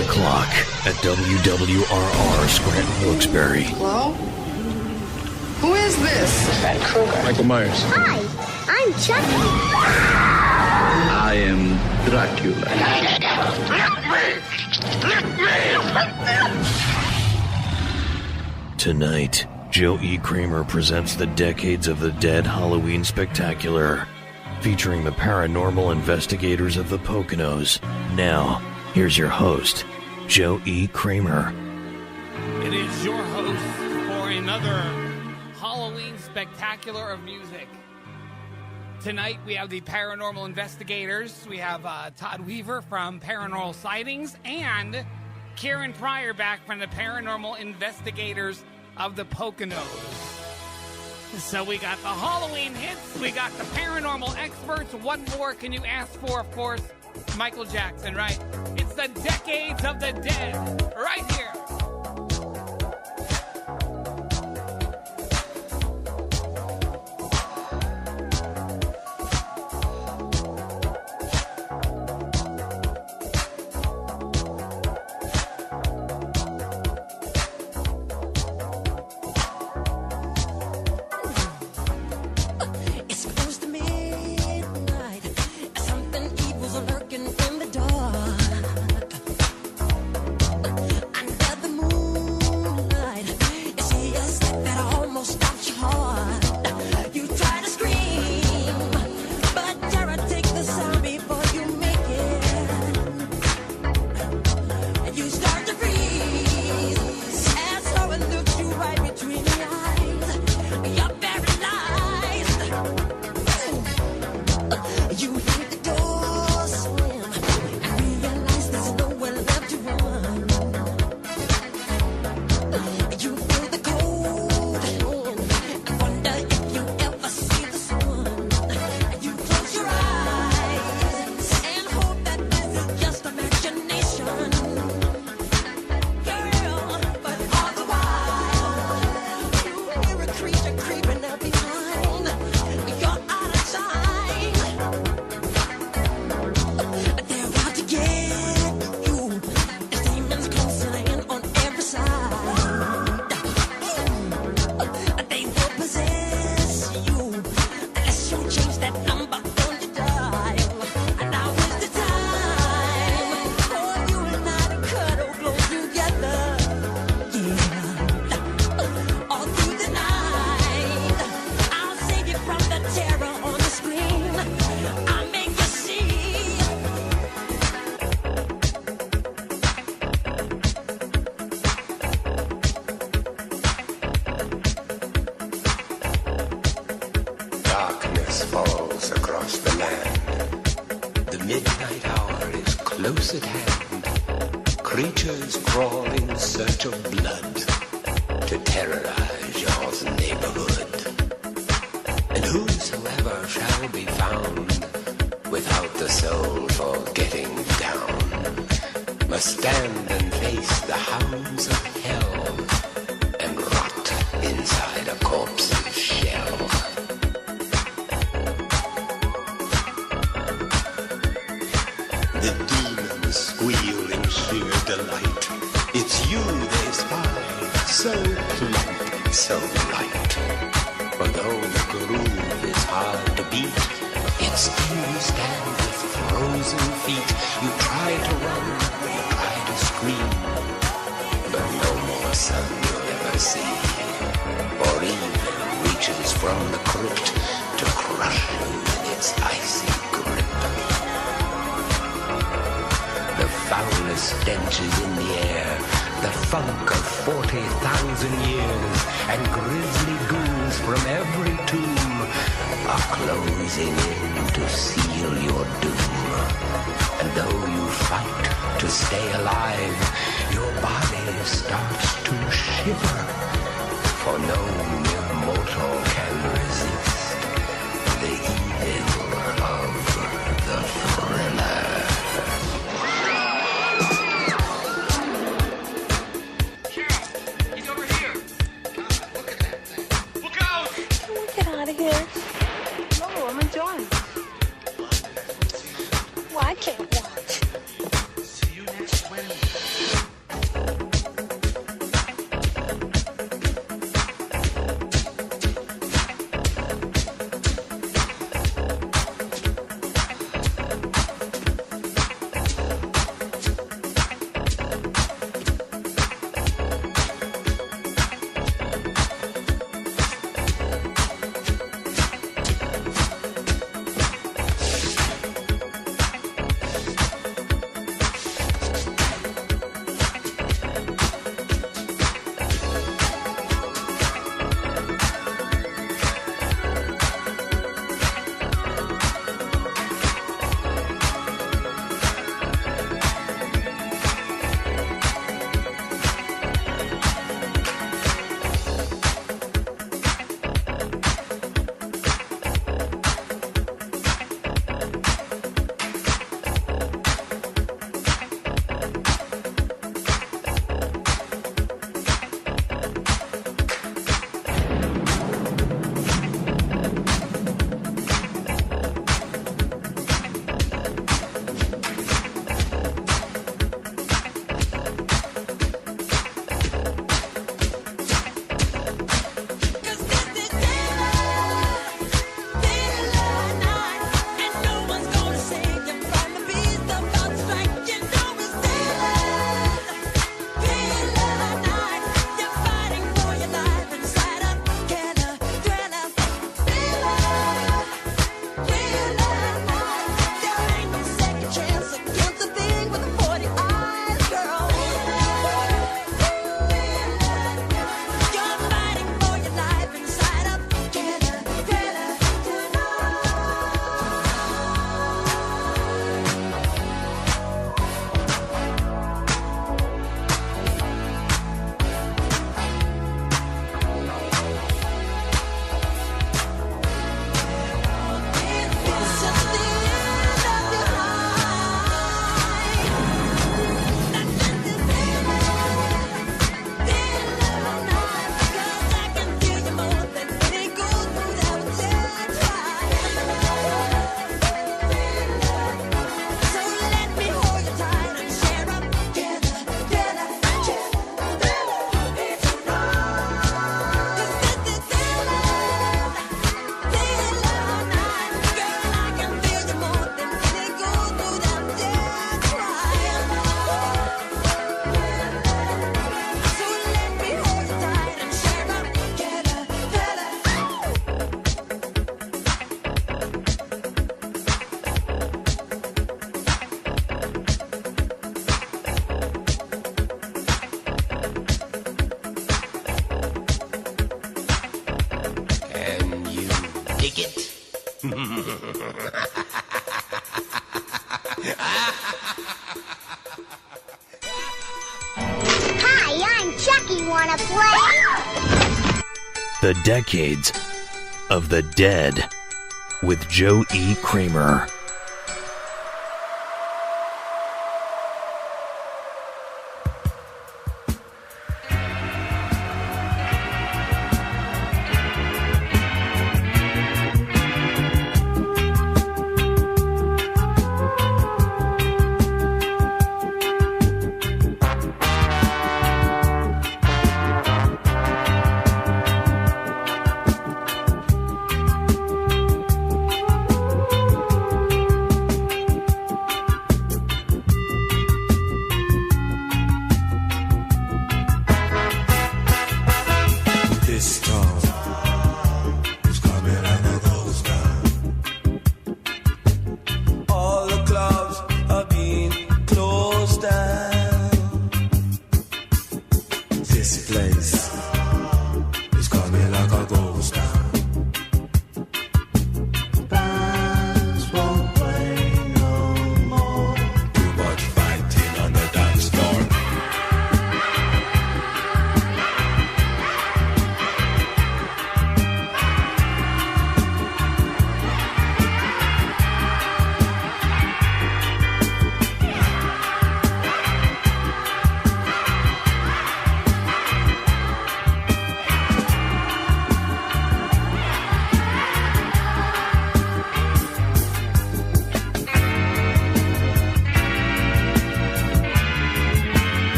the clock at WWRR Scranton Wilkes-Barre. Hello? Who is this? Fred Krueger. Michael Myers. Hi, I'm Chucky. I am Dracula. Tonight, Joe E. Kramer presents the Decades of the Dead Halloween Spectacular, featuring the paranormal investigators of the Poconos. Now, here's your host, Joe E. Kramer. It is your host for another Halloween Spectacular of music. Tonight we have the paranormal investigators. We have Todd Weaver from Paranormal Sightings and Karen Pryor back from the Paranormal Investigators of the Poconos. So we got the Halloween hits, we got the paranormal experts. What more can you ask for? Of course, Michael Jackson, right? It's the Decades of the Dead, right here. Well, I can't watch. See you next Wednesday. Wanna play? The Decades of the Dead with Joe E. Kramer.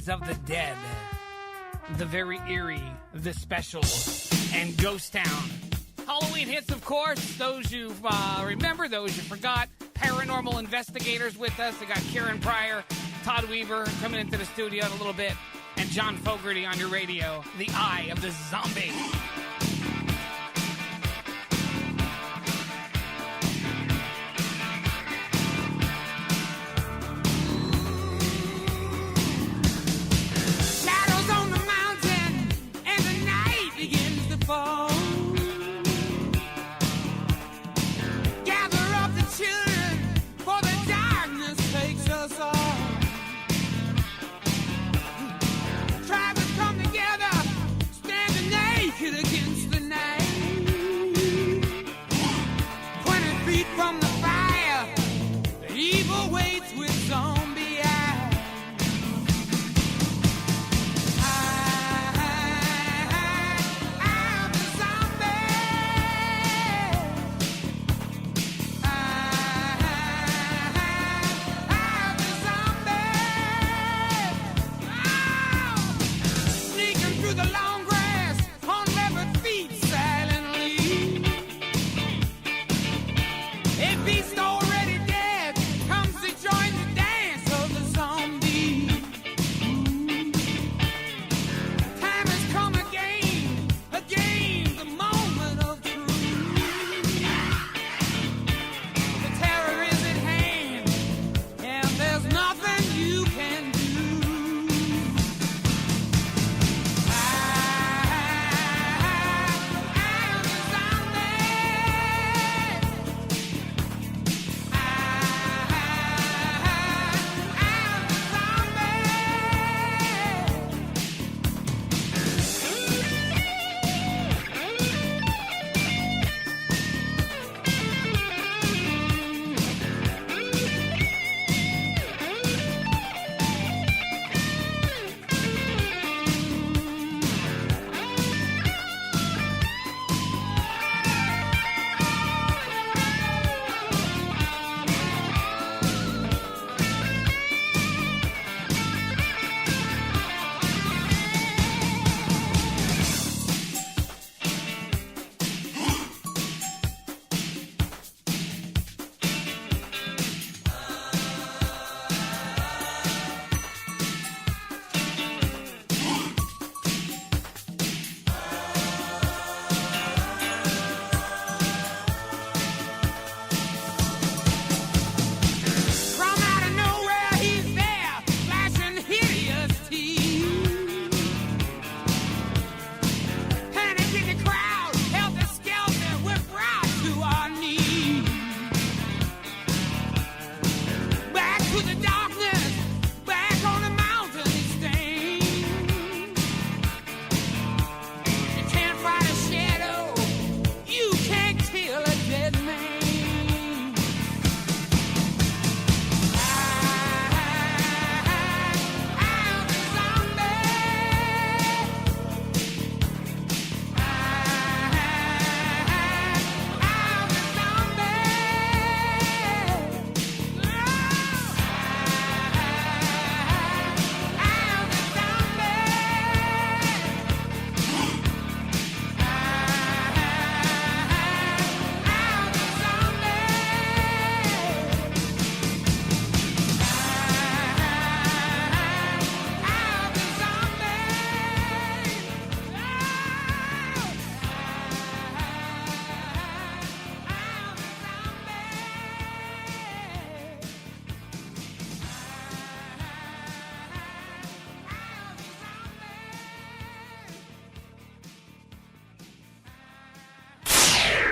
Of the Dead, the very eerie, the special, and Ghost Town. Halloween hits, of course. Those you remember, those you forgot. Paranormal investigators with us. We got Kieran Pryor, Todd Weaver coming into the studio in a little bit, and John Fogerty on your radio. The Eye of the Zombie. Against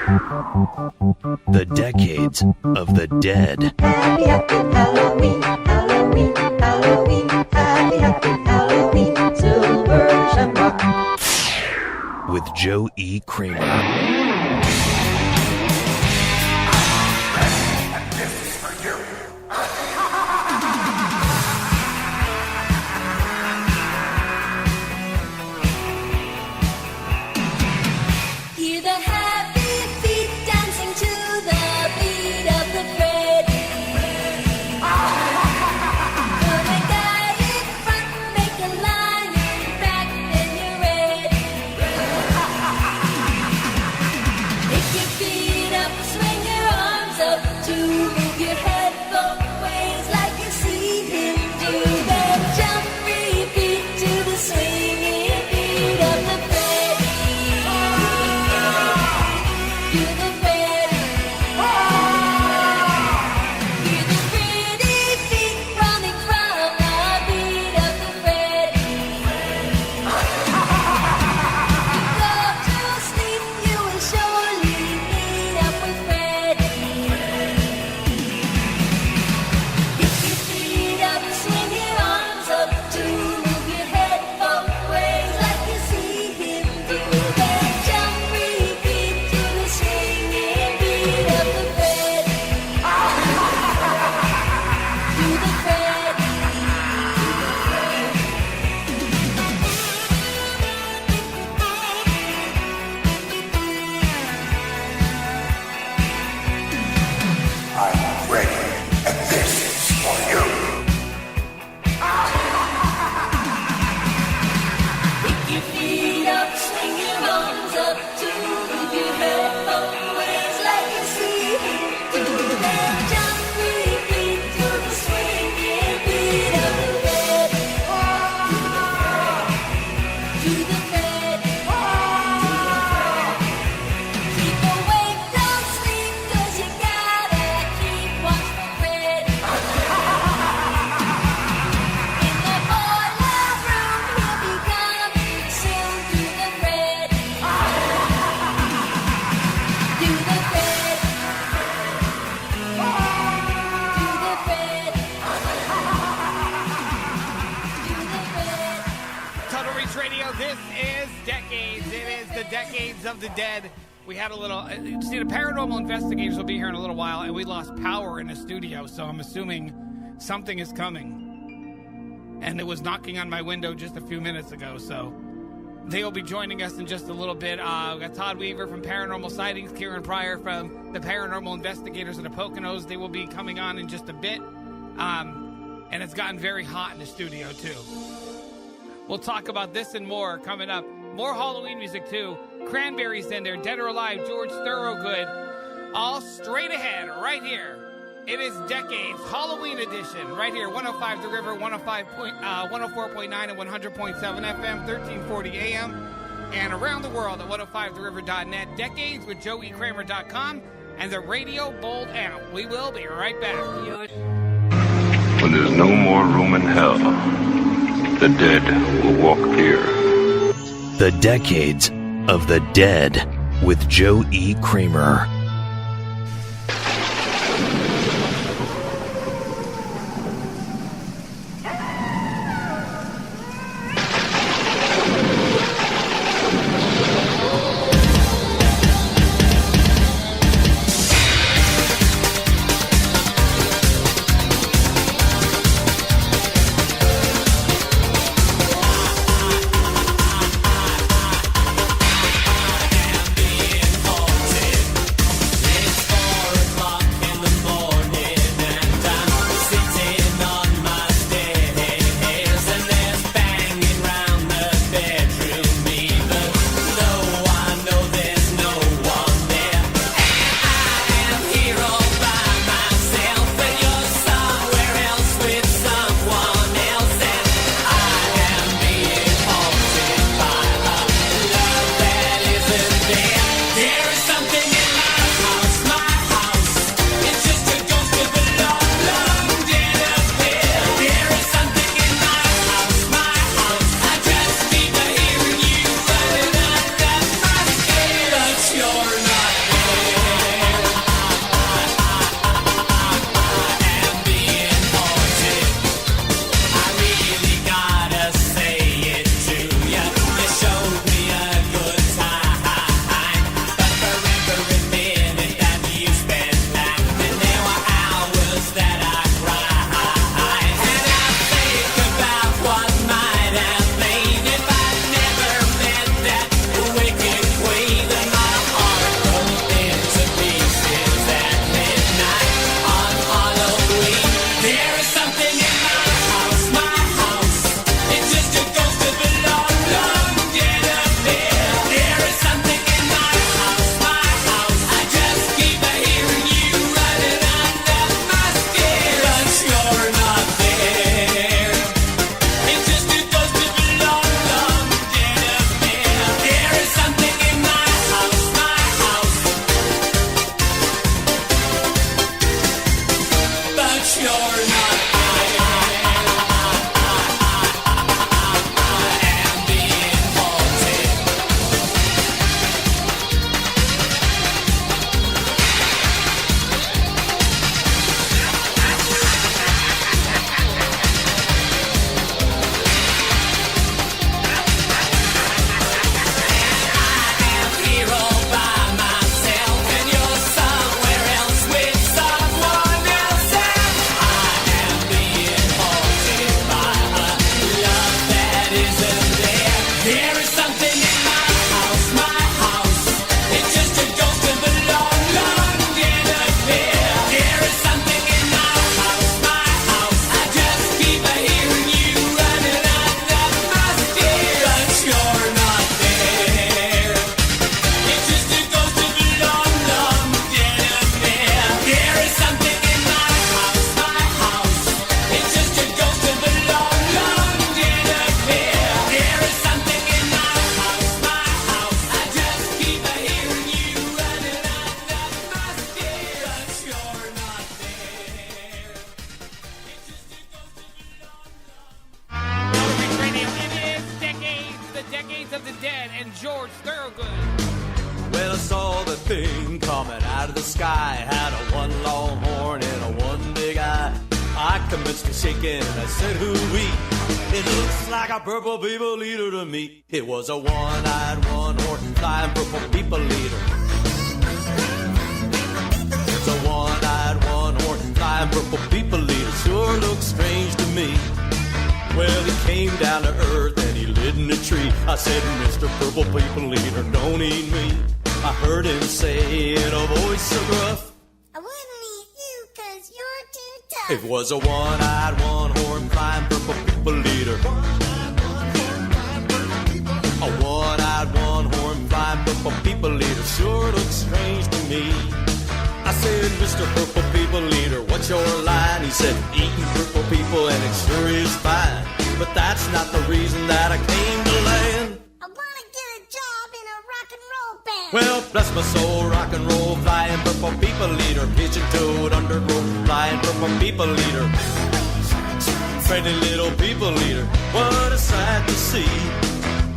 The Decades of the Dead. Happy, happy Halloween, Halloween, Halloween, happy, happy Halloween, Silver Shamrock. With Joe E. Kramer. Hear the happy feet dancing to the beat of the Freddy. Put a guy in front, make a line in back, then you're ready. Pick your feet up, swing your arms up to move your head both ways like you see him do. Then jump, repeat to the swinging beat of the Freddy. Do the Freddy. Hear the pretty feet running from the beat of the Freddy. You go to sleep, you will surely meet up with Freddy. Pick your feet up, swing your arms up to move your head both ways like you see him do. Then jump, repeat to the swinging beat of the Freddy. Do the Freddy. I'm ready, and this is for you. Pick your feet up, swing your arms up to move your head both ways like you see him do. Then jump, repeat to the swinging beat of the Freddy. Do the Freddy. Keep awake, don't sleep, 'cause you gotta keep watch for Freddy. In the boiler room, he'll be coming soon. Do the Freddy. Do the Freddy. Do the Freddy. Do the Freddy. Total Reach Radio, this is Decades. It is the Decades of the Dead. We had a little, see, the paranormal investigators will be here in a little while, and we lost power in the studio, so I'm assuming something is coming. And it was knocking on my window just a few minutes ago, so they will be joining us in just a little bit. We got Todd Weaver from Paranormal Sightings, Kieran Pryor from the Paranormal Investigators of the Poconos. They will be coming on in just a bit. And it's gotten very hot in the studio, too. We'll talk about this and more coming up. More Halloween music, too. Cranberries in there, Dead or Alive, George Thorogood. All straight ahead, right here. It is Decades, Halloween edition, right here, 105 The River, 104.9 and 100.7 FM, 1340 AM, and around the world at 105theriver.net. Decades with joeykramer.com and the Radio Bold app. We will be right back. When there's no more room in hell, the dead will walk here. The Decades of the Dead with Joe E. Kramer. There is something in my house, my house. It's just a ghost of a long, long dead affair. There is something in my house, my house. I just keep hearing you running out of my stairs. You're not there. It's just a ghost of a long, long dead affair. There is something in my house, my house. It's just a ghost of a long, long dead affair. There is something in my house, my house. I just keep hearing you running out of my stairs. You're not there. It's just a ghost of a long, long. Music Radio, it is decades, the decades of the dead, and George Thorogood. Well, I saw the thing coming out of the sky. Had a one long horn and a one big eye. I commenced to shaking and I said, hoo-wee. It looks like a purple people eater to me. It was a one-eyed, one-horn, flying purple people eater. It's a one-eyed, one-horn, flying purple people eater. Sure looks strange to me. Well, he came down to earth and he lit in a tree. I said, Mr. Purple People Eater, don't eat me. I heard him say in a voice so gruff, I wouldn't eat you 'cause you're too tough. it was a one-eyed, one-horn, flying purple people eater. A one-eyed, one-horn, flying purple people eater sure looks strange to me. I said, Mr. Purple People Eater, what's your line? He said, eating purple people and it sure is fine. But that's not the reason that I came to land. I wanna get a job in a rock and roll band. Well, bless my soul, rock and roll, flying purple people eater, pigeon toed, undergrowth, flying purple people eater. Friendly little people eater, what a sight to see.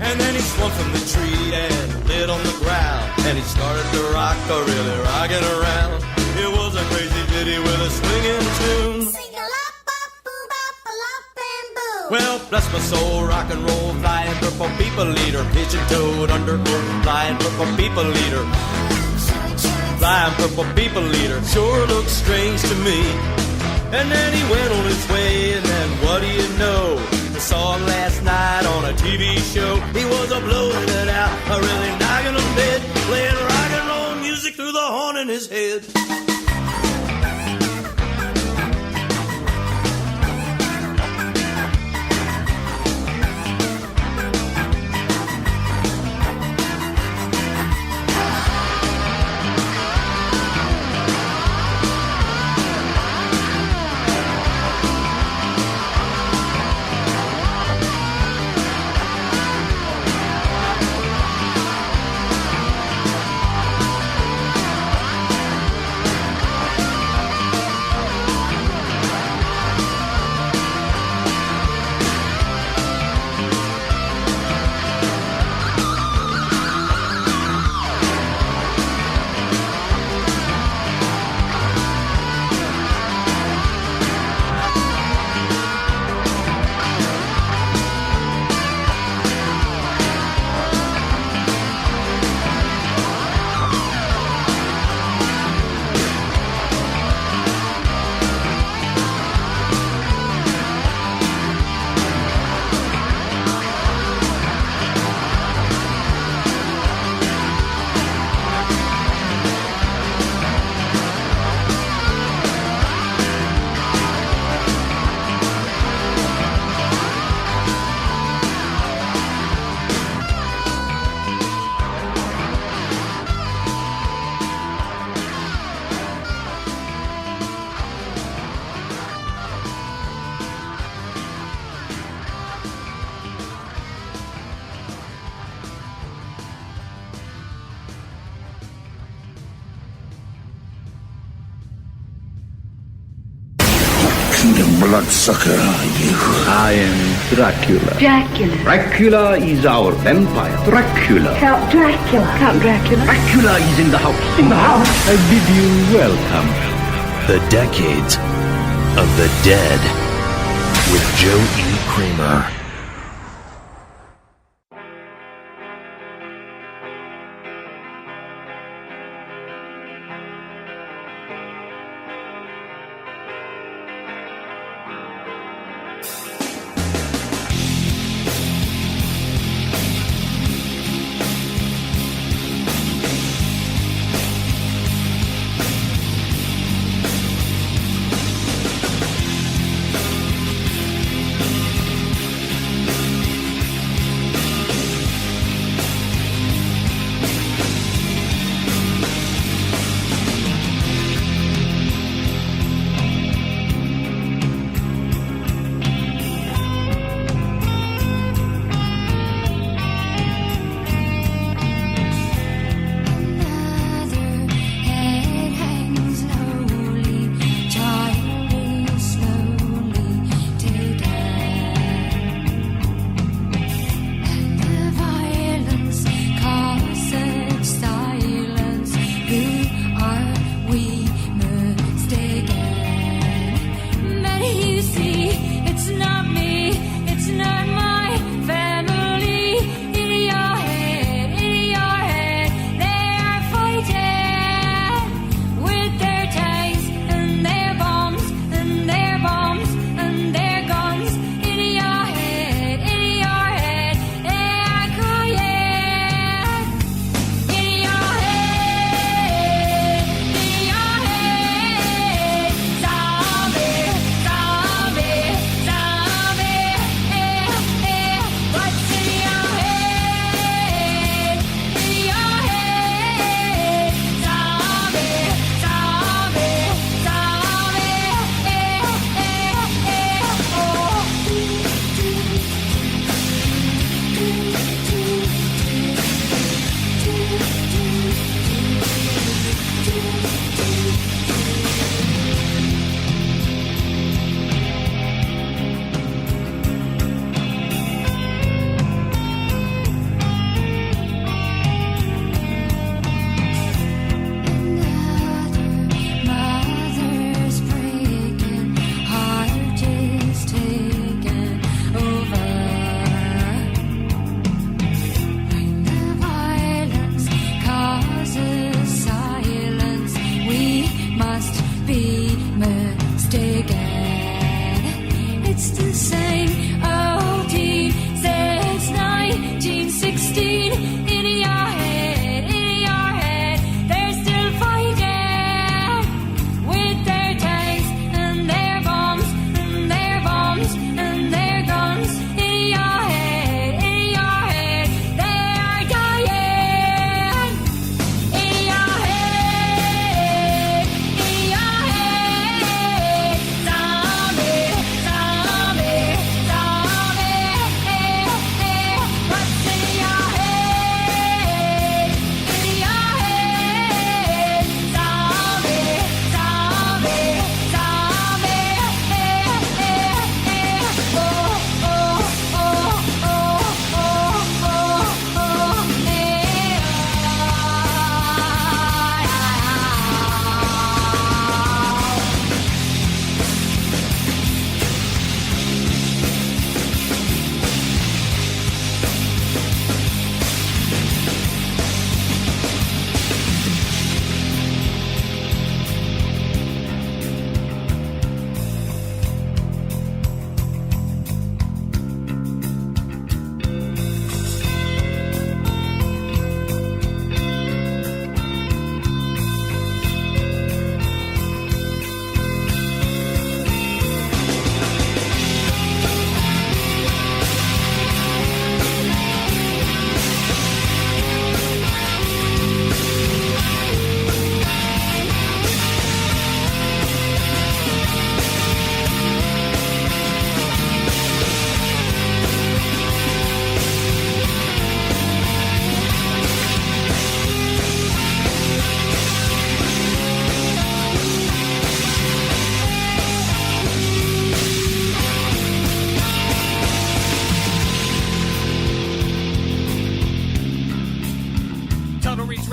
And then he swung from the tree and lit on the ground. And he started to rock, really rocking around. It was a crazy ditty with a swinging tune. Sing-a-lop-bop-boo-bop-a-lop-and-boo. Well, bless my soul, rock and roll, flying purple people eater, pigeon toed, undergrowth, flying purple people eater. Flying purple people eater sure looks strange to me. And then he went on his way, and then what do you know? I saw him last night on a TV show. He was a blowing it out, a really knocking him dead, playing rock and roll music through the horn in his head. Bloodsucker, you. I am Dracula. Dracula. Dracula is our vampire. Dracula. Count Dracula. Count Dracula. Dracula is in the house. In the house. I bid you welcome. The Decades of the Dead with Joe E. Kramer.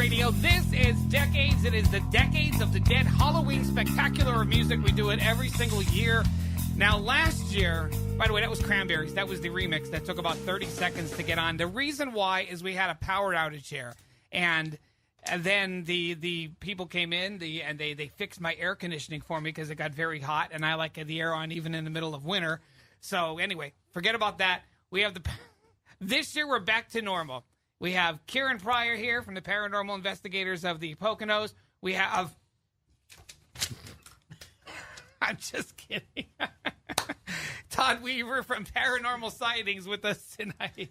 Radio. This is Decades. It is the Decades of the Dead Halloween Spectacular of Music. We do it every single year. Now, last year, by the way, that was Cranberries. That was the remix that took about 30 seconds to get on. The reason why is we had a power outage here. And then the people came in and they fixed my air conditioning for me because it got very hot. And I like the air on even in the middle of winter. So anyway, forget about that. We have this year we're back to normal. We have Kieran Pryor here from the Paranormal Investigators of the Poconos. We have... I'm just kidding. Todd Weaver from Paranormal Sightings with us tonight.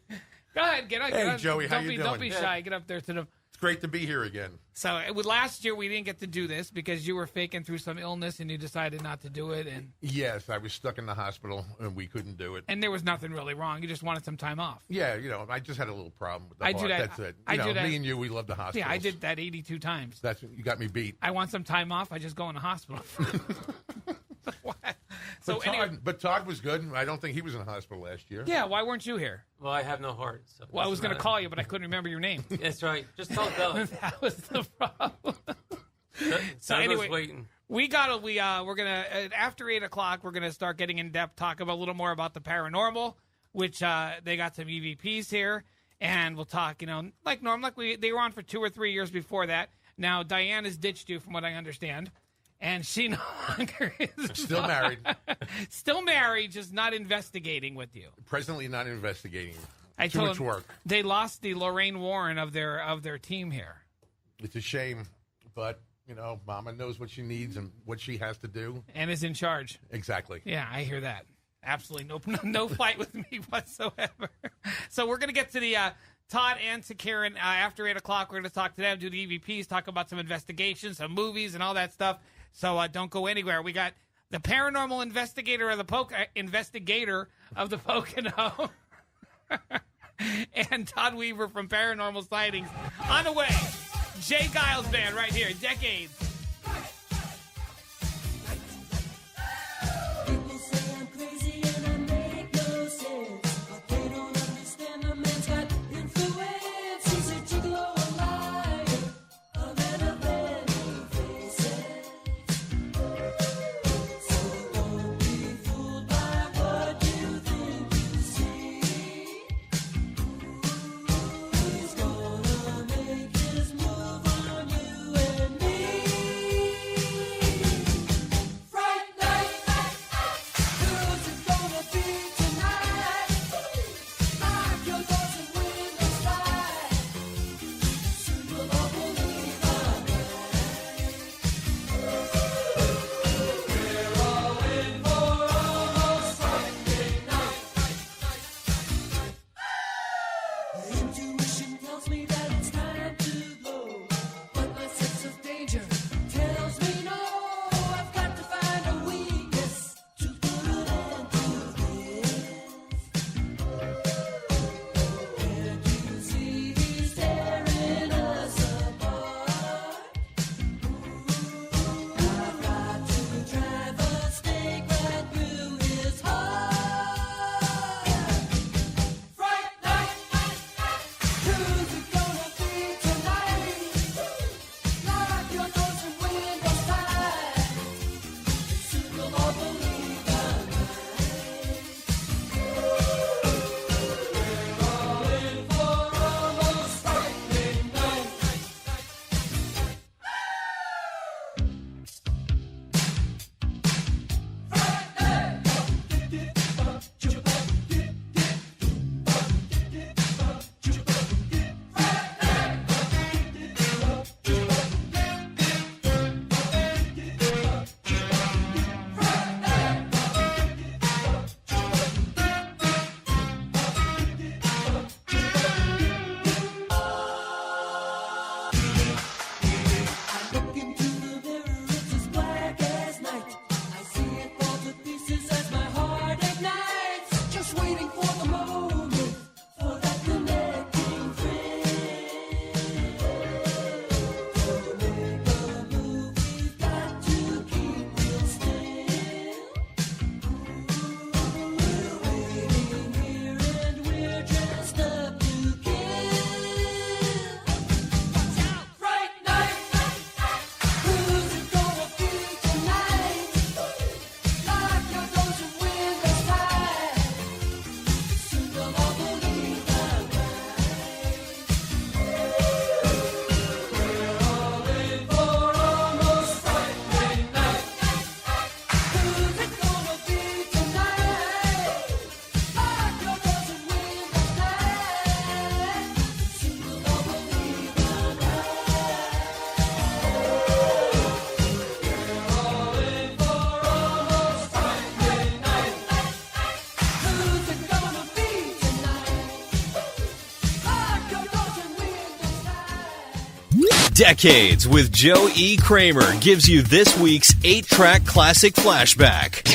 Go ahead, get on. Hey, get on. Joey, how you doing? Don't be shy. Get up there to the... It's great to be here again. So last year we didn't get to do this because you were faking through some illness and you decided not to do it. And yes, I was stuck in the hospital and we couldn't do it. And there was nothing really wrong. You just wanted some time off. Yeah, I just had a little problem with the heart. Do that. That's it. I do that. Me and you, we love the hospital. Yeah, I did that 82 times. You got me beat. I want some time off. I just go in the hospital. So but Todd was good. I don't think he was in the hospital last year. Yeah, why weren't you here? Well, I have no heart. So well, I was going to call you, but I couldn't remember your name. That's right. Just tell Doug. That was the problem. So anyway, waiting. we're gonna after 8 o'clock we're gonna start getting in depth, talk about a little more about the paranormal, which they got some EVPs here, and we'll talk, like normal, they were on for 2 or 3 years before that. Now Diane has ditched you, from what I understand. And she no longer is still married. Still married, just not investigating with you. Presently not investigating. Too much work. They lost the Lorraine Warren of their team here. It's a shame, but Mama knows what she needs and what she has to do, and is in charge. Exactly. Yeah, I hear that. Absolutely no fight with me whatsoever. So we're gonna get to the Todd and to Karen after 8 o'clock. We're gonna talk to them, do the EVPs, talk about some investigations, some movies, and all that stuff. So don't go anywhere. We got the paranormal investigator of the Pocono, and Todd Weaver from Paranormal Sightings on the way. Jay Giles Band right here, Decades. People say I'm crazy and I make no sense, but they don't understand the man's got influence. He's a gigolo, a liar, a man of many faces. So don't be fooled by what you think you see. He's gonna make his move on you and me. Fright night, who's it gonna be tonight? Lock your doors and windows tight. Soon we'll all believe I'm right. We're all in for almost Friday night. Intuition tells me that it's time to go, but my sense of danger tells me no. I've got to find a weakness to put an end to this. Can't you see he's tearing us apart? I've got to drive a stake right through his heart. Fright night, who's it gonna Decades with Joe E. Kramer gives you this week's 8-track classic flashback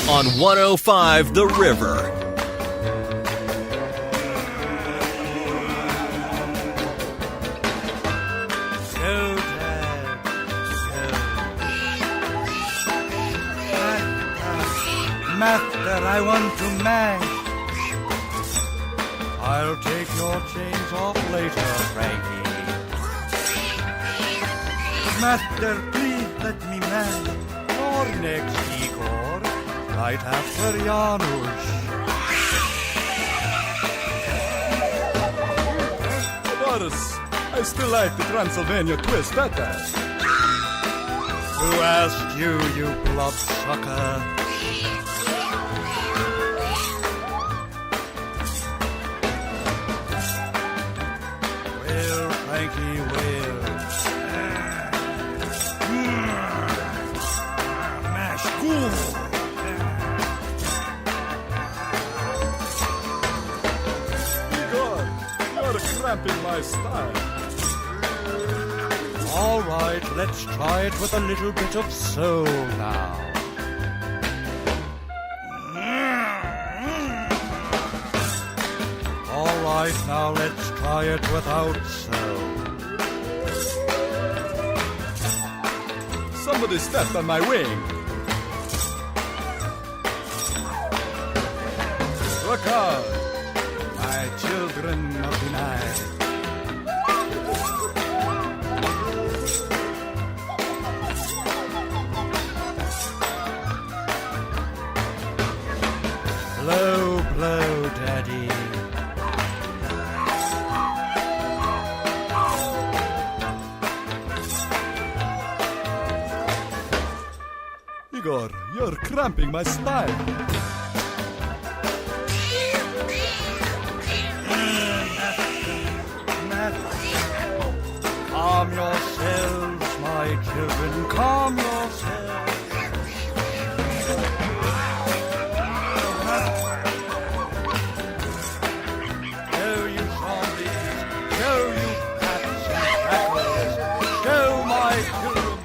on 105 The River. Master, I want to mash. I'll take your chains off later, Frankie. Master, please let me mash. Your next Igor, right after Janusz. Boris, I still like the Transylvania twist better. Who asked you, you bloodsucker? Frankie will. Mash good. Igor, you're cramping my style. All right, let's try it with a little bit of soul now. All right, now let's try it without soul. Somebody stepped on my wing. Look out, my children of the night. Blow, blow, Daddy. Igor, you're cramping my style. Calm yourselves, my children, calm yourselves. Show you zombies, show you cats and crackers, show my children.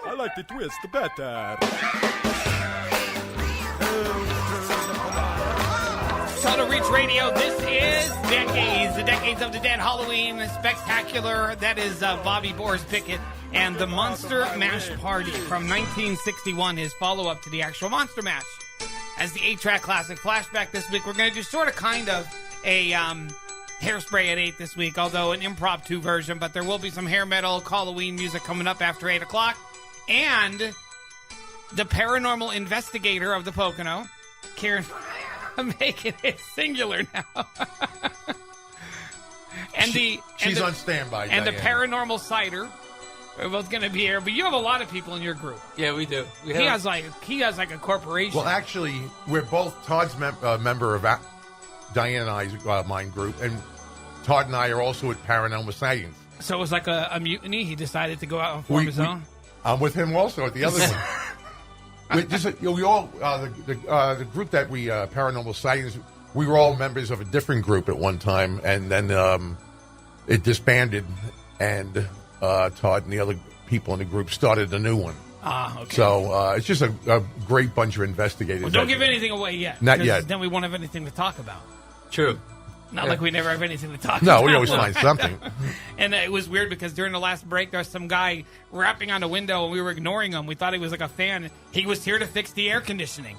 I like the twist better. Total Reach Radio, this is Decades, the Decades of the Dead Halloween Spectacular. That is Bobby Boris Pickett and the Monster Mash Party from 1961, his follow-up to the actual Monster Mash. As the 8-track classic flashback this week, we're going to do sort of kind of a Hairspray at 8 this week, although an impromptu version, but there will be some hair metal Halloween music coming up after 8 o'clock. And the paranormal investigator of the Pocono, Karen... I'm making it singular now. She's on standby. And Diane. the paranormal cider are both going to be here. But you have a lot of people in your group. Yeah, we do. He has like a corporation. Well, actually, we're both Todd's member of Diane and I's mind group, and Todd and I are also at Paranormal Sightings. So it was like a mutiny. He decided to go out and form his own. I'm with him also at the other one. We all the group that we Paranormal Sightings, we were all members of a different group at one time, and then it disbanded, and Todd and the other people in the group started a new one. Okay. So it's just a great bunch of investigators. Well, don't give anything away yet. Not yet. Then we won't have anything to talk about. True. Not like we never have anything to talk No, about. we always find something. And it was weird because during the last break, there was some guy rapping on the window, and we were ignoring him. We thought he was like a fan. He was here to fix the air conditioning.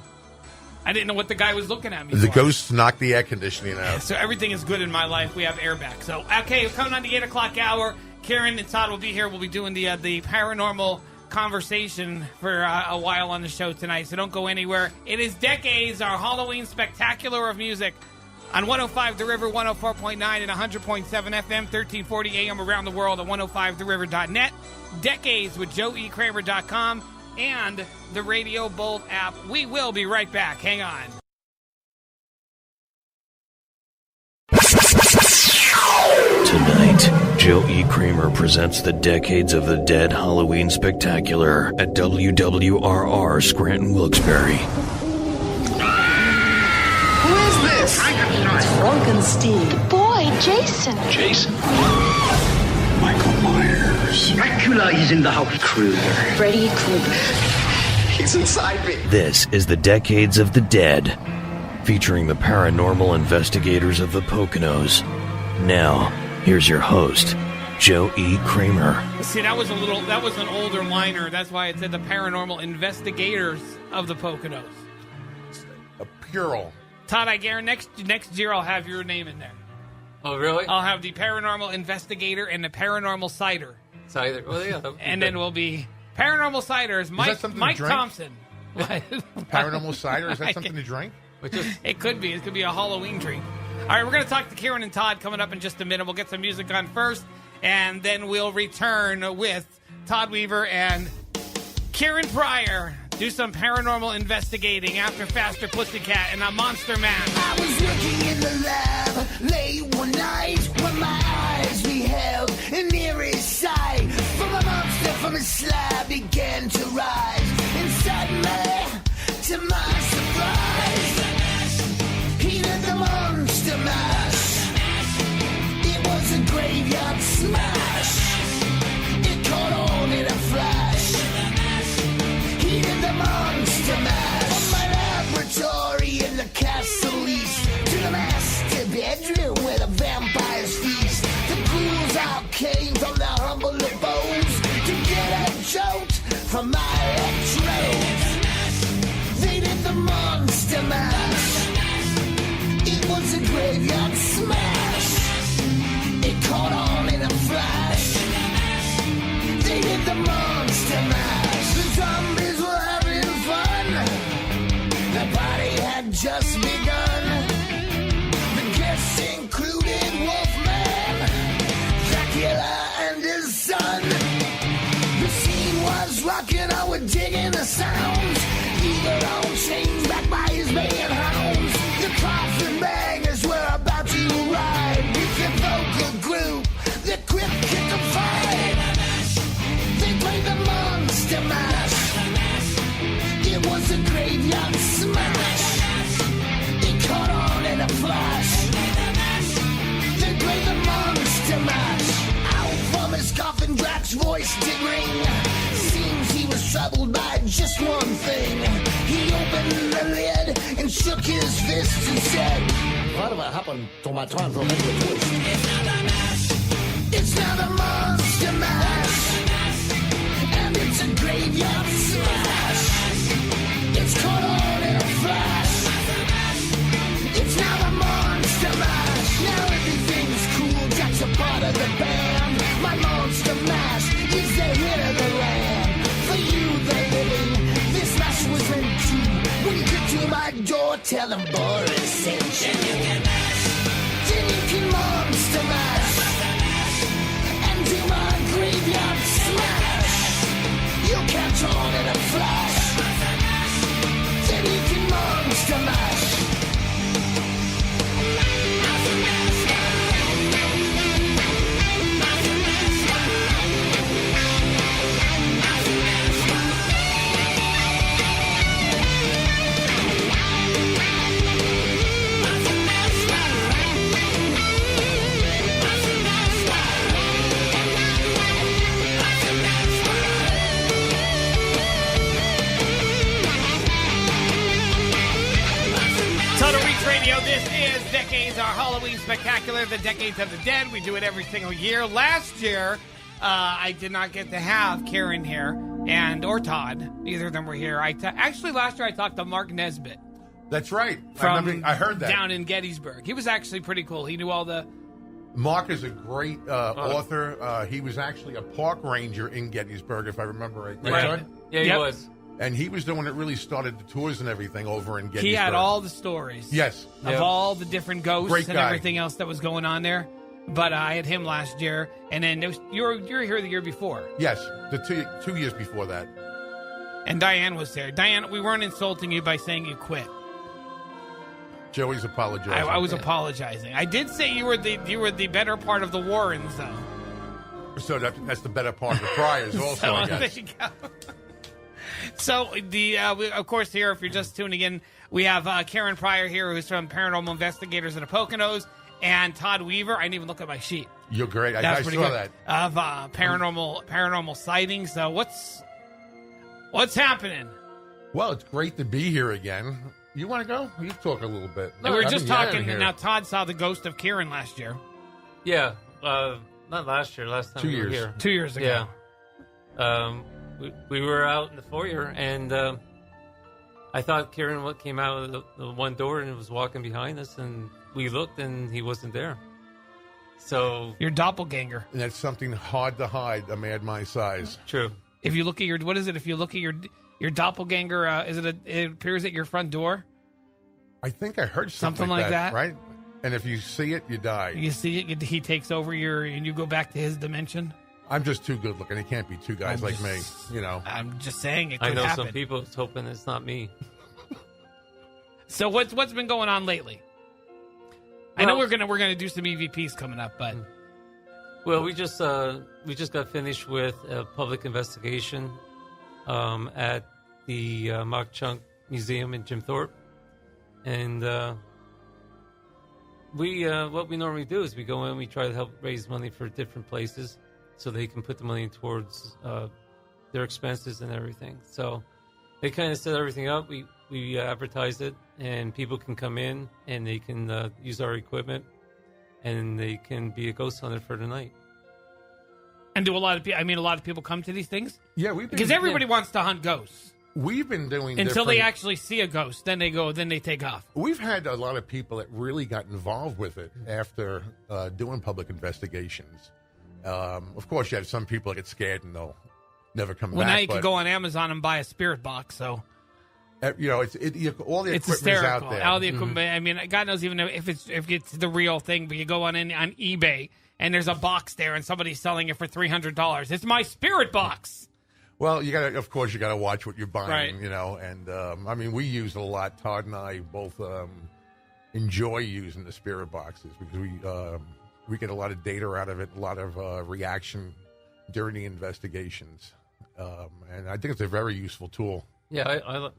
I didn't know what the guy was looking at me The for. ghosts knocked the air conditioning out. So everything is good in my life. We have air back. So, okay, coming on the 8 o'clock hour, Karen and Todd will be here. We'll be doing the paranormal conversation for a while on the show tonight. So don't go anywhere. It is Decades, our Halloween spectacular of music. On 105 The River, 104.9 and 100.7 FM, 1340 AM around the world at 105theriver.net. Decades with JoeEKramer.com and the Radio Bolt app. We will be right back. Hang on. Tonight, Joe E. Kramer presents the Decades of the Dead Halloween Spectacular at WWRR Scranton Wilkes-Barre. Who is this? Frankenstein. Boy, Jason. Jason? Michael Myers. Dracula is in the house. Krueger. Freddy Krueger. He's inside me. This is the Decades of the Dead, featuring the paranormal investigators of the Poconos. Now, here's your host, Joe E. Kramer. See, that was an older liner. That's why it said the paranormal investigators of the Poconos. A plural. Todd, I guarantee next year I'll have your name in there. Oh, really? I'll have the paranormal investigator and the paranormal cider. Cider. Well, yeah. And then we'll be paranormal cider is Mike Thompson. Paranormal cider? Is that something to drink? It could be. It could be a Halloween drink. All right, we're going to talk to Karen and Todd coming up in just a minute. We'll get some music on first, and then we'll return with Todd Weaver and Karen Pryor. Do some paranormal investigating after Faster Pussycat and a Monster Mash. I was working in the lab late one night when my eyes beheld an eerie sight. From a monster from a slab began to rise. And suddenly, to my surprise, he did the Monster Mash. It was a graveyard smash. It caught on in a flash. He did the Monster Mash. From my laboratory in the castle east to the master bedroom where the vampires feast. The ghouls out came from their humble abodes to get a jolt from my electrodes. They did the Monster Mash. It was a graveyard smash. It caught on in a flash. They did the Monster Mash. The zombies were having fun. The party had just begun. The guests included Wolfman, Dracula, and his son. The scene was rocking, I was digging the sounds. Eagle on chains backed by his band hounds. The coffin bangers were about to ride with the vocal group, the Crypt Kicker Five. They played the Monster Mash. It was a graveyard smash. It caught on in a flash. They played the Monster Mash. Out from his coffin, Drax's voice did ring. Seems he was troubled by just one thing. He opened the lid and shook his fist and said, "Whatever happened to my time for making a twist? It's now the Monster Mash. And it's a graveyard smash. It's caught on in a flash. It's now the Monster Mash. Now everything's cool, Jack's a part of the band. My Monster Mash is the hit of the land. For you, the living, this mash was meant to. When you get to my door, tell them Boris sent you. Then you can Monster Mash. And do my graveyard smash. You'll catch on in a flash. Then you can Monster Mash. Radio, this is Decades, our Halloween Spectacular, the Decades of the Dead. We do it every single year. Last year, I did not get to have Karen here, or Todd. Neither of them were here. Actually, last year I talked to Mark Nesbitt. That's right. I heard that. Down in Gettysburg. He was actually pretty cool. He knew all the... Mark is a great author. He was actually a park ranger in Gettysburg, if I remember right. Right. Yeah, he was. And he was the one that really started the tours and everything over in Gettysburg. He had all the stories. Yes. Of all the different ghosts Great and guy. everything else that was going on there. But I had him last year. And then you were here the year before. Yes, the 2 years before that. And Diane was there. Diane, we weren't insulting you by saying you quit. Joey's apologizing. I was apologizing. I did say you were the better part of the Warrens, though. So that's the better part of the Friars also, I guess. There you go. So, of course, here, if you're just tuning in, we have Karen Pryor here, who's from Paranormal Investigators of the Poconos, and Todd Weaver. I didn't even look at my sheet. You're great. I That's saw pretty good. that. Of paranormal sightings. So what's happening? Well, it's great to be here again. You want to go? You talk a little bit. We were just talking. Here. Now Todd saw the ghost of Kieran last year. Yeah, not last year. Last time 2 we years. were here. 2 years ago. Yeah. We were out in the foyer, and I thought Kieran came out of the one door and was walking behind us, and we looked, and he wasn't there. So Your doppelganger. And that's something hard to hide, a man my size. True. If you look at what is it? If you look at your doppelganger, it appears at your front door? I think I heard something like that, right? And if you see it, you die. You see it, he takes over and you go back to his dimension? I'm just too good looking. It can't be two guys like me, you know. I'm just saying it I could know happen. some people is hoping it's not me. So what's been going on lately? I know we're gonna do some EVPs coming up, but well, we just got finished with a public investigation at the Mach Chunk Museum in Jim Thorpe, and what we normally do is we go in, we try to help raise money for different places so they can put the money towards their expenses and everything. So they kind of set everything up. We advertise it, and people can come in and they can use our equipment, and they can be a ghost hunter for the night. And do a lot of people come to these things? Yeah, because everybody wants to hunt ghosts. We've been doing until they actually see a ghost. Then they take off. We've had a lot of people that really got involved with it after doing public investigations. Of course, you have some people that get scared and they'll never come back. Well, now you can go on Amazon and buy a spirit box. So you know, all the equipment's out there. All the equipment. I mean, God knows even if it's the real thing. But you go on eBay and there's a box there and somebody's selling it for $300. It's my spirit box. Well, you gotta watch what you're buying, right. You know. And I mean, we use it a lot. Todd and I both enjoy using the spirit boxes because we get a lot of data out of it, a lot of reaction during the investigations, and I think it's a very useful tool. Yeah,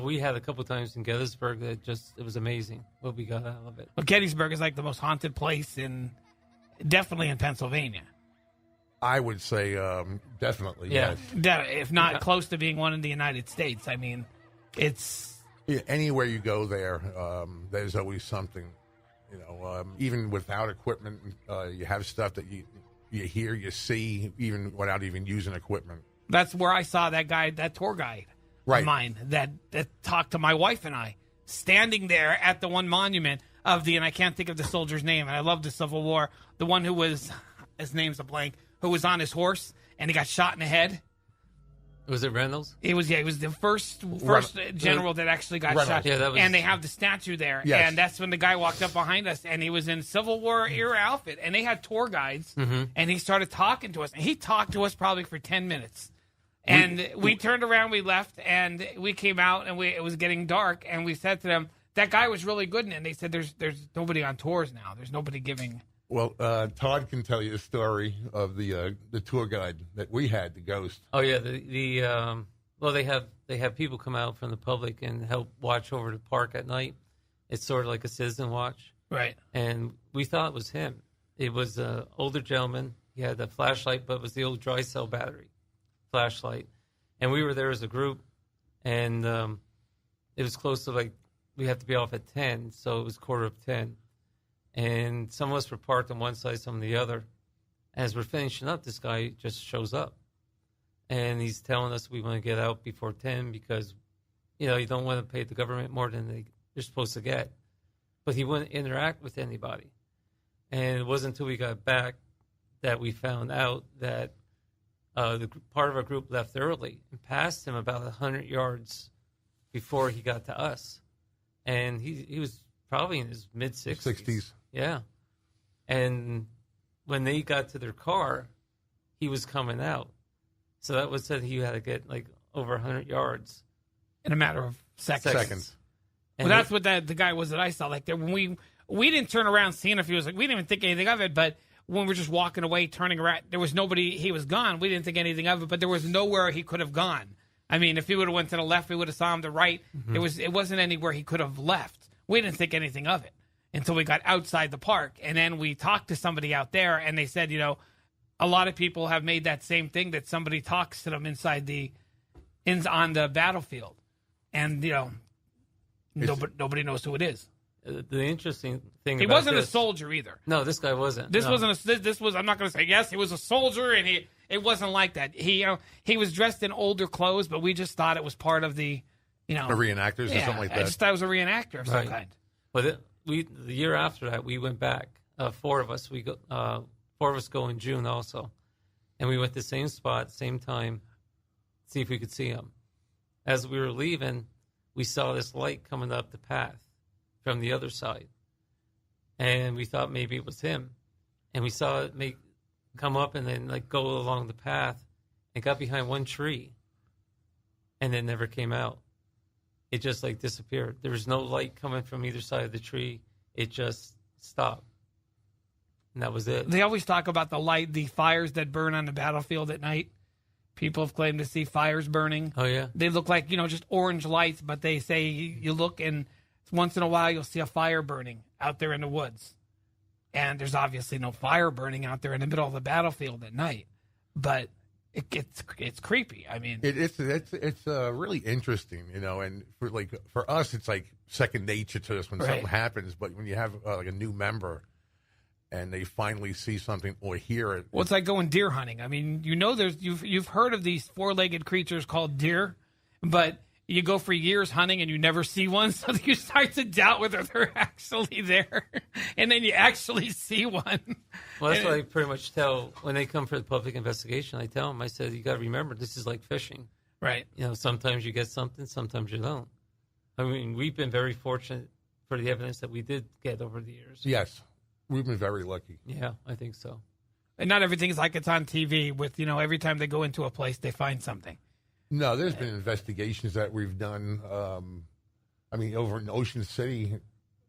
we had a couple times in Gettysburg that it was amazing what we got out of it. Well, Gettysburg is like the most haunted place definitely in Pennsylvania. I would say definitely, yeah. Yes. If not close to being one in the United States. I mean, it's... Yeah, anywhere you go there, there's always something. You know, even without equipment, you have stuff that you hear, you see, even without even using equipment. That's where I saw that tour guide of mine that talked to my wife and I, standing there at the one monument and I can't think of the soldier's name, and I love the Civil War, the one who was, his name's a blank, who was on his horse and he got shot in the head. Was it Reynolds? It was the first general that actually got shot. Yeah, that was... And they have the statue there. Yes. And that's when the guy walked up behind us, and he was in Civil War era outfit, and they had tour guides, and he started talking to us. And he talked to us probably for 10 minutes. And we turned around, we left, and we came out, and it was getting dark, and we said to them, that guy was really good. And they said, there's nobody on tours now. There's nobody giving... Well, Todd can tell you the story of the tour guide that we had, the ghost. Oh yeah, they have people come out from the public and help watch over the park at night. It's sort of like a citizen watch, right? And we thought it was him. It was an older gentleman. He had a flashlight, but it was the old dry cell battery flashlight. And we were there as a group, and it was close to we have to be off at 10, so it was 9:45. And some of us were parked on one side, some on the other. As we're finishing up, this guy just shows up. And he's telling us we want to get out before 10 because, you don't want to pay the government more than they're supposed to get. But he wouldn't interact with anybody. And it wasn't until we got back that we found out that part of our group left early and passed him about 100 yards before he got to us. And he was probably in his mid-60s. 60s. Yeah. And when they got to their car, he was coming out. So that was said he had to get over 100 yards. In a matter of seconds. And that's what the guy was that I saw. When we didn't turn around seeing if he was we didn't even think anything of it, but when we were just walking away, turning around, there was nobody, he was gone. We didn't think anything of it, but there was nowhere he could have gone. I mean, if he would have went to the left, we would have saw him to the right. Mm-hmm. It wasn't anywhere he could have left. We didn't think anything of it. until we got outside the park. And then we talked to somebody out there, and they said, a lot of people have made that same thing, that somebody talks to them on the battlefield. And, nobody knows who it is. The interesting thing he about wasn't this, a soldier either. No, this guy wasn't. This No. wasn't. This was. I'm not going to say yes. He was a soldier, and it wasn't like that. He was dressed in older clothes, but we just thought it was part of the, The reenactors or something like that. I just thought it was a reenactor of some kind. But the year after that, we went back. 4 of us. 4 of us go in June also, and we went to the same spot, same time, see if we could see him. As we were leaving, we saw this light coming up the path from the other side, and we thought maybe it was him. And we saw it come up and then go along the path, and got behind one tree, and then never came out. It just disappeared. There was no light coming from either side of the tree. It just stopped. And that was it. They always talk about the fires that burn on the battlefield at night. People have claimed to see fires burning. Oh, yeah. They look like, just orange lights, but they say you look and once in a while you'll see a fire burning out there in the woods. And there's obviously no fire burning out there in the middle of the battlefield at night. But it's creepy. I mean, it's really interesting, and for us, it's like second nature to us when something happens. But when you have a new member, and they finally see something or hear it, well, it's like going deer hunting. I mean, you've heard of these 4-legged creatures called deer, but you go for years hunting and you never see one, so you start to doubt whether they're actually there, and then you actually see one. Well, that's what I pretty much tell when they come for the public investigation. I tell them, I said, you got to remember, this is like fishing. Right. Sometimes you get something, sometimes you don't. I mean, we've been very fortunate for the evidence that we did get over the years. Yes. We've been very lucky. Yeah, I think so. And not everything is like it's on TV with, every time they go into a place, they find something. No, there's been investigations that we've done. Over in Ocean City,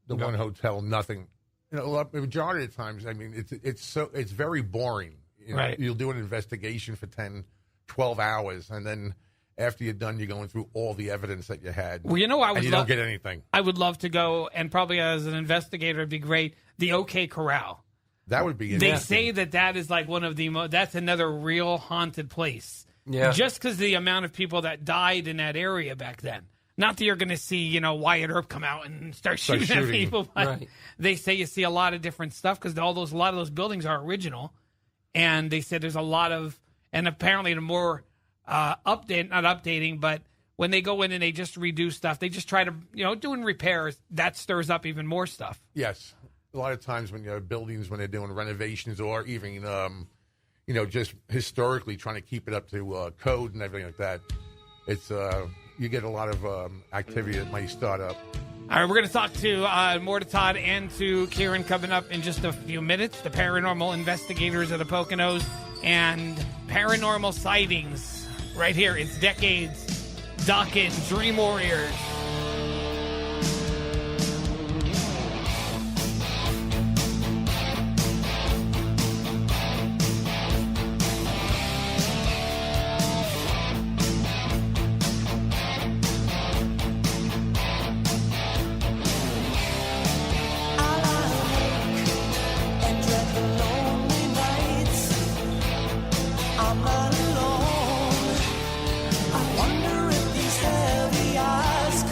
the one hotel, nothing. The majority of the times, it's very boring. Right. You'll do an investigation for 10, 12 hours, and then after you're done, you're going through all the evidence that you had. Well, you don't get anything. I would love to go, and probably as an investigator, it'd be great. The OK Corral. That would be They interesting. say that is like one of the that's another real haunted place. Yeah. Just because the amount of people that died in that area back then. Not that you're going to see, Wyatt Earp come out and start shooting at people, but they say you see a lot of different stuff because a lot of those buildings are original, and they said there's a lot of, and apparently the more not updating, but when they go in and they just redo stuff, they just try to, doing repairs, that stirs up even more stuff. Yes. A lot of times when you have buildings, when they're doing renovations or even, just historically trying to keep it up to code and everything like that, it's you get a lot of activity that might start up. All right, we're going to talk to more to Todd and to Kieran coming up in just a few minutes. The paranormal investigators of the Poconos and paranormal sightings right here. It's Decades, Dokken, Dream Warriors. I'm not alone. I wonder if these heavy eyes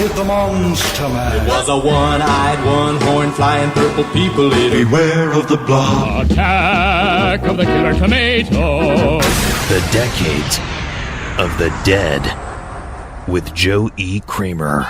with the Monster Man. It was a one-eyed, one-horned, flying purple people eater. Beware of the blob. Attack of the Killer Tomato. The Decades of the Dead with Joe E. Kramer.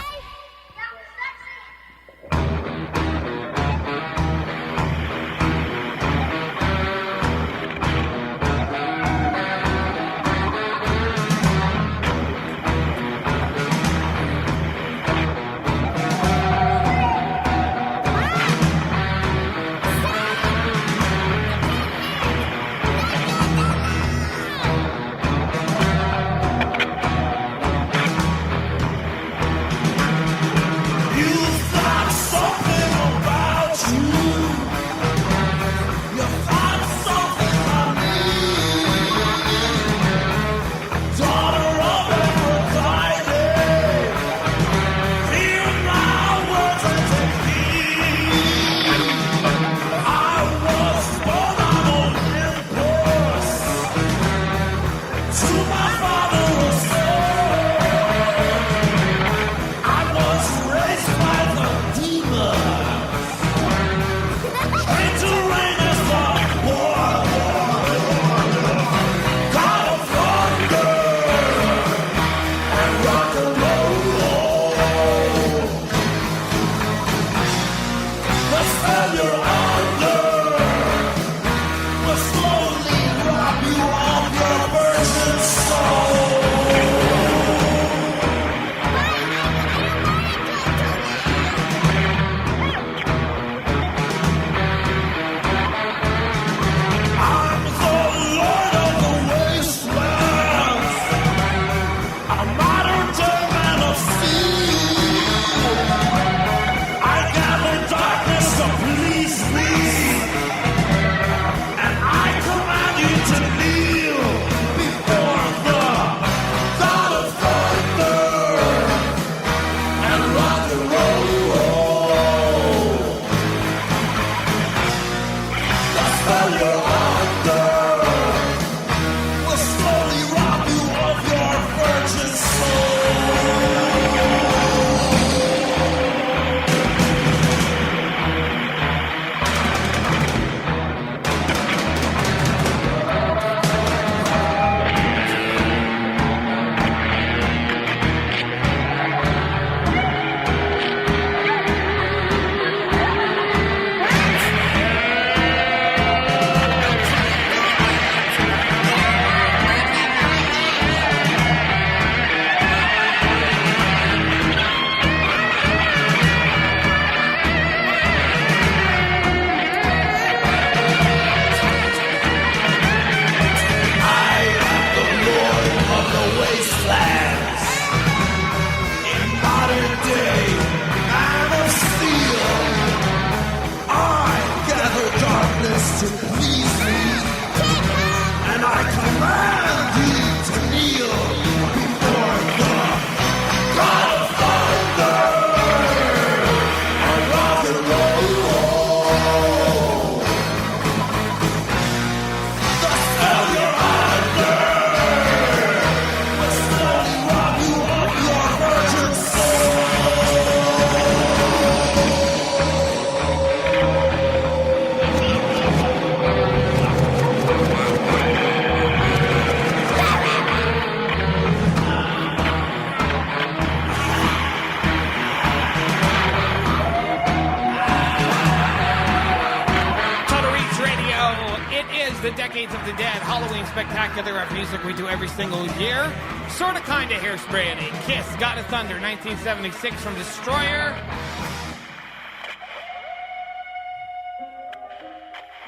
The Decades of the Dead Halloween Spectacular of music we do every single year. Sorta Kinda Hairspray at 8. Kiss, God of Thunder, 1976 from Destroyer.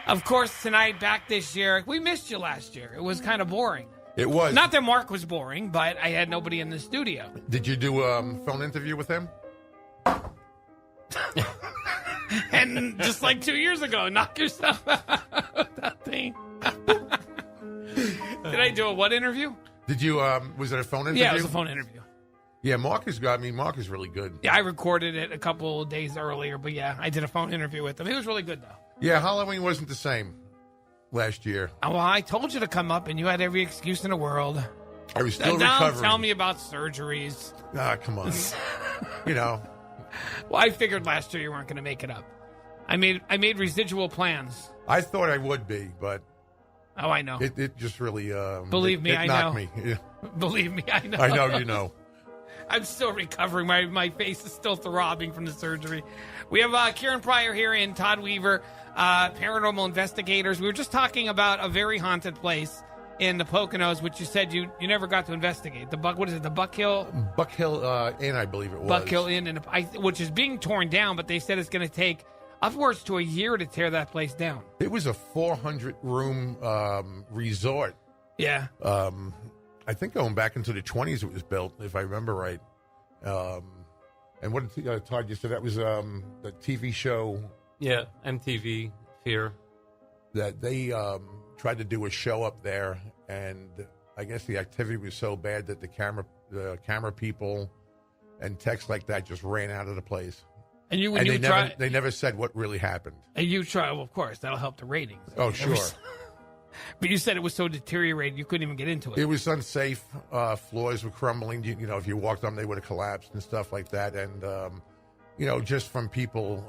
Of course, tonight, back this year. We missed you last year. It was kind of boring. It was. Not that Mark was boring, but I had nobody in the studio. Did you do a phone interview with him? And just like 2 years ago, knock yourself out. That thing. Did I do a what interview? Did you, was it a phone interview? Yeah, it was a phone interview. Yeah, Mark is really good. Yeah, I recorded it a couple days earlier, but yeah, I did a phone interview with him. He was really good, though. Yeah, Halloween wasn't the same last year. Well, I told you to come up, and you had every excuse in the world. I was still Don't recovering. tell me about surgeries. Ah, come on. You know. Well, I figured last year you weren't going to make it up. I made residual plans. I thought I would be, but Oh, I know. it just really Believe me, it I knocked know. me. Yeah. Believe me, I know. I know you know. I'm still recovering. My face is still throbbing from the surgery. We have Kieran Pryor here and Todd Weaver, paranormal investigators. We were just talking about a very haunted place in the Poconos, which you said you never got to investigate. What is it? The Buck Hill Inn, I believe it was. Buck Hill Inn, which is being torn down, but they said it's going to take upwards to a year to tear that place down. It was a 400-room resort. Yeah. I think going back into the 20s it was built, if I remember right. And what did Todd, you said that was the TV show? Yeah, MTV Fear. That they tried to do a show up there, and I guess the activity was so bad that the camera people and techs like that just ran out of the place. And they never said what really happened. And you try, well, of course, that'll help the ratings. Oh, sure. But you said it was so deteriorated you couldn't even get into it. It was unsafe. Floors were crumbling. You know, if you walked on them, they would have collapsed and stuff like that. And, just from people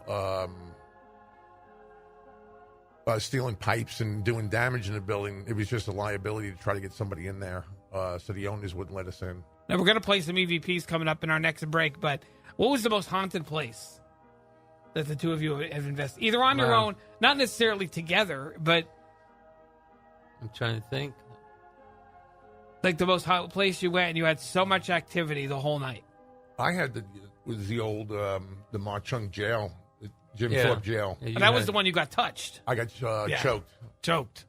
stealing pipes and doing damage in the building, it was just a liability to try to get somebody in there. So the owners wouldn't let us in. Now, we're going to play some EVPs coming up in our next break, but what was the most haunted place that the two of you have invested? Either on your own, not necessarily together, but... I'm trying to think. Like the most haunted place you went and you had so much activity the whole night. I had the old the Ma Chung jail, the Jim Thorpe jail. Yeah, that was the one you got touched. I got choked.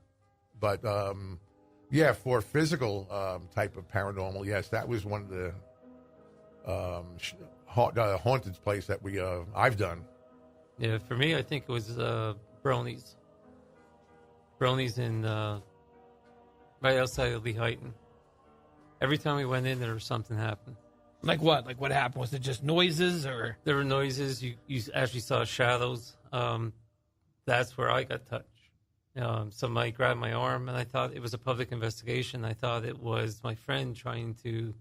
But for physical type of paranormal, yes, that was one of the haunted place that I've done. Yeah, for me, I think it was Bronies. Bronies in right outside of Lehighton. Every time we went in there, something happened. Like what? Like what happened? Was it just noises or? There were noises. You actually saw shadows. That's where I got touched. Somebody grabbed my arm, and I thought it was a public investigation. I thought it was my friend trying to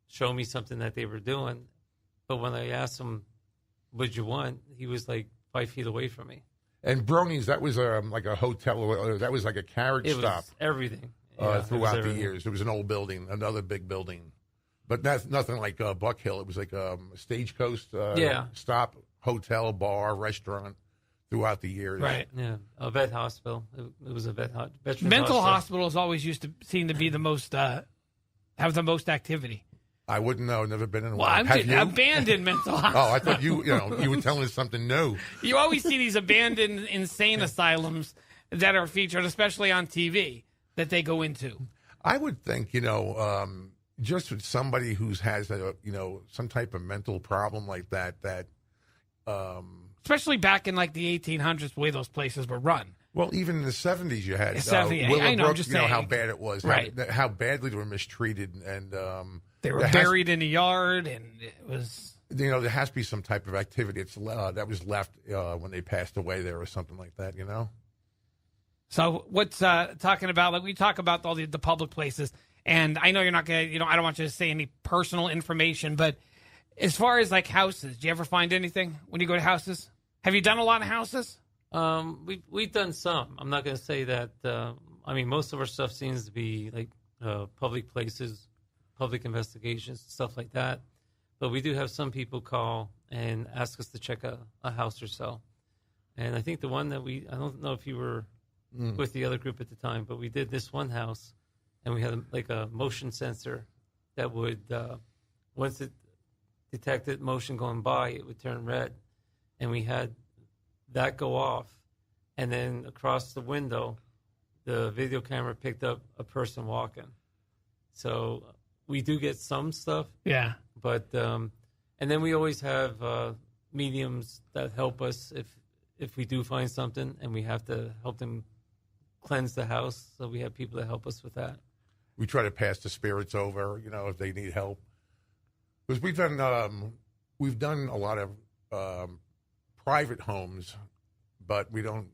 show me something that they were doing. But when I asked him, what'd you want? He was like 5 feet away from me. And Bronies, that was like a hotel, or that was like a carriage stop. Was everything. Throughout the years. It was an old building, another big building. But that's nothing like Buck Hill. It was like a stagecoach stop, hotel, bar, restaurant throughout the years. Right. Yeah. A vet hospital. It was a veterans mental hospital. Hospitals always used to seem to be the most, have the most activity. I wouldn't know. Never been in one. Well, I'm Have just you? abandoned mental hospitals. Oh, I thought you were telling us something new. You always see these abandoned insane asylums that are featured, especially on TV, that they go into. I would think, just with somebody who has some type of mental problem like that, especially back in like the 1800s, the way those places were run. Well, even in the 70s, you had Willowbrook, I know, I'm just saying. How bad it was, right? How badly they were mistreated, and they were buried in the yard, and it was. There has to be some type of activity that was left when they passed away there, or something like that. So what's talking about? Like we talk about all the public places, and I know you're not gonna. I don't want you to say any personal information, but as far as like houses, do you ever find anything when you go to houses? Have you done a lot of houses? We've done some. I'm not going to say that. Most of our stuff seems to be like public places, public investigations, stuff like that. But we do have some people call and ask us to check a house or so. And I think the one that I don't know if you were with the other group at the time, but we did this one house, and we had a motion sensor that would, once it detected motion going by, it would turn red. And we had that go off, and then across the window, the video camera picked up a person walking. So we do get some stuff. Yeah. But, and then we always have mediums that help us if we do find something, and we have to help them cleanse the house. So we have people that help us with that. We try to pass the spirits over, if they need help. Because we've done a lot of private homes, but we don't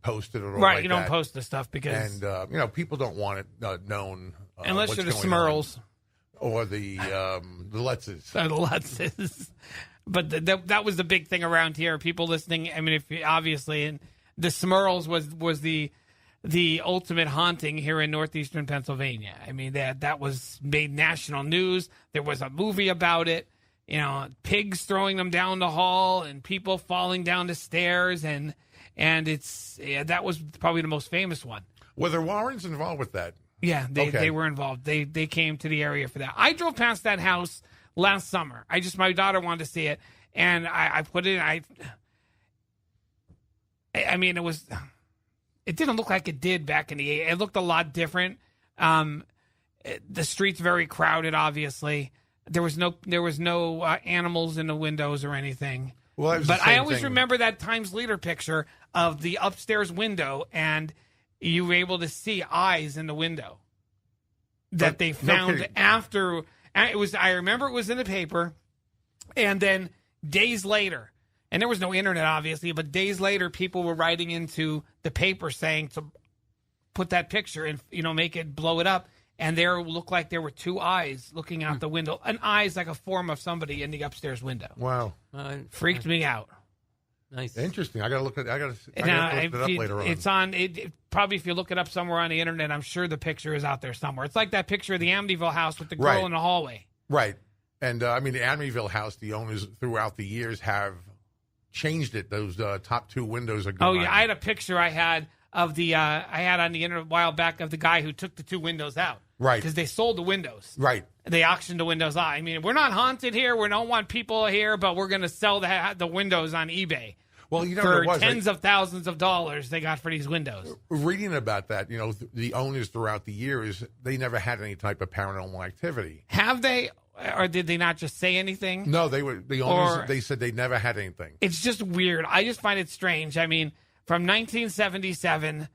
post it or Right, like you don't that. post the stuff because... And, people don't want it known. Unless what's you're the going on. Smurls. Or the Lutzes. The Lutzes. But that was the big thing around here. People listening, I mean, if you, obviously, and the Smurls was the ultimate haunting here in northeastern Pennsylvania. I mean, that was made national news. There was a movie about it. Pigs throwing them down the hall and people falling down the stairs, and that was probably the most famous one. Were there Warrens involved with that? Yeah, they Okay. were involved. They came to the area for that. I drove past that house last summer. My daughter wanted to see it, and I put it. I mean, it didn't look like it did back in the 80s. It looked a lot different. The street's very crowded. Obviously, there was no animals in the windows or anything. Well, that was but the same I always thing. remember that Times Leader picture of the upstairs window, and you were able to see eyes in the window that But they no found kidding. after it was. I remember it was in the paper, and then days later, and there was no internet, obviously, but days later, people were writing into the paper saying to put that picture and make it, blow it up, and there looked like there were two eyes looking out the window. An eye is like a form of somebody in the upstairs window. Wow, freaked me out. Nice, interesting. I got to look at. I got to Now, look it up later on. It's on. Probably if you look it up somewhere on the internet, I'm sure the picture is out there somewhere. It's like that picture of the Amityville house with the girl Right. in the hallway. Right. And I mean, the Amityville house, the owners throughout the years have changed it. Those top two windows are gone. Oh yeah, I had a picture I had of the I had on the internet a while back of the guy who took the two windows out. Right. Because they sold the windows. Right. They auctioned the windows out. I mean, we're not haunted here. We don't want people here, but we're going to sell the windows on eBay. Well, you know for what it was, tens of thousands of dollars they got for these windows. Reading about that, the owners throughout the years, they never had any type of paranormal activity. Have they, or did they not just say anything? No, the owners. Or- They said they never had anything. It's just weird. I just find it strange. I mean, from 1977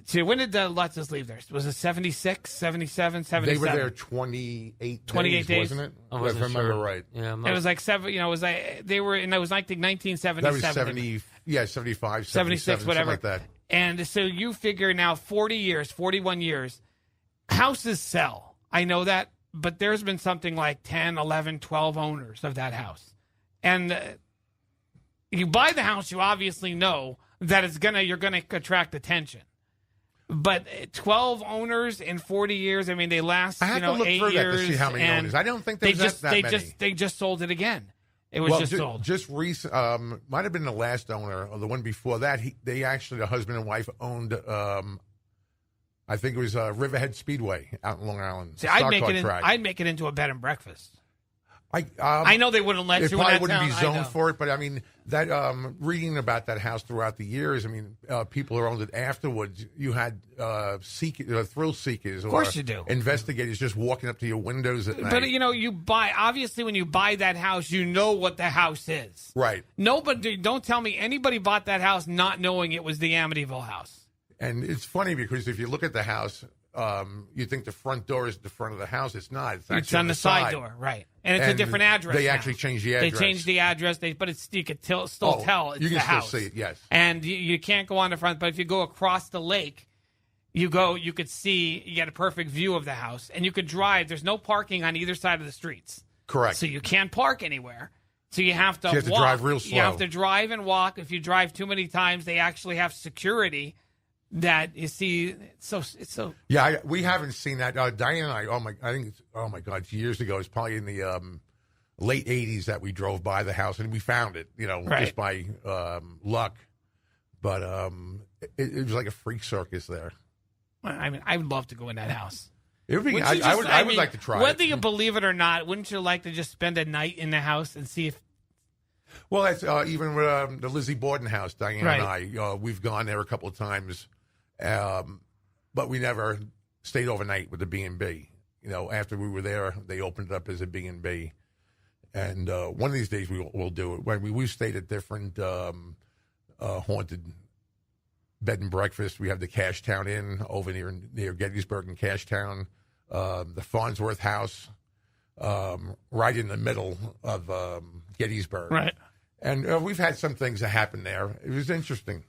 to when did the Lutzes leave there? Was it 76, 77, 77? They were there 28 days, wasn't it? I wasn't if I remember sure. right. Yeah, It was like seven. It was like they were, and it was like 1977. That was 70. Yeah, 75, 76, whatever. something like that. And so you figure now 40 years, 41 years, houses sell. I know that, but there's been something like 10, 11, 12 owners of that house. And you buy the house, you obviously know that you're going to attract attention. But 12 owners in 40 years, I mean, they last, I have to look 8 further years. to see how many and owners. I don't think there's that many. They just sold it again. It was sold. Just recent, might have been the last owner or the one before that. The husband and wife owned, I think it was Riverhead Speedway out in Long Island. See, Stock car track. I'd make it into a bed and breakfast. I know they wouldn't let you. It in probably that wouldn't town, be I zoned know. for it, but I mean that reading about that house throughout the years. I mean, people who owned it afterwards. You had thrill seekers, Of course you do. Investigators just walking up to your windows at night. But you buy, obviously when you buy that house, you know what the house is. Right. Nobody, don't tell me anybody bought that house not knowing it was the Amityville house. And it's funny because if you look at the house, you think the front door is the front of the house. It's not. It's actually on the side door, right? And it's a different address. They now. actually changed the address. They changed the address, but you could still tell it's you can the still house. see it. Yes. And you can't go on the front, but if you go across the lake, you could see, you get a perfect view of the house, and you could drive. There's no parking on either side of the streets. Correct. So you can't park anywhere. So you have to So you have to walk. drive real slow. You have to drive and walk. If you drive too many times, they actually have security that you see. It's so. Yeah, we haven't seen that. Diane and I. I think it's God, it's years ago. It's probably in the late '80s that we drove by the house and we found it. Right. Just by luck. But it was like a freak circus there. I mean, I would love to go in that house. It would be. Wouldn't you I would mean, like to try. Whether it. you believe it or not, wouldn't you like to just spend a night in the house and see if? Well, that's even with the Lizzie Borden house. Diane Right. and I, we've gone there a couple of times, but we never stayed overnight with the B&B. After we were there, they opened it up as a B&B, and one of these days we'll do it. When we've stayed at different haunted bed and breakfast. We have the Cashtown Inn over near Gettysburg and Cashtown, the Farnsworth House, right in the middle of Gettysburg. Right. And we've had some things that happened there. It was interesting.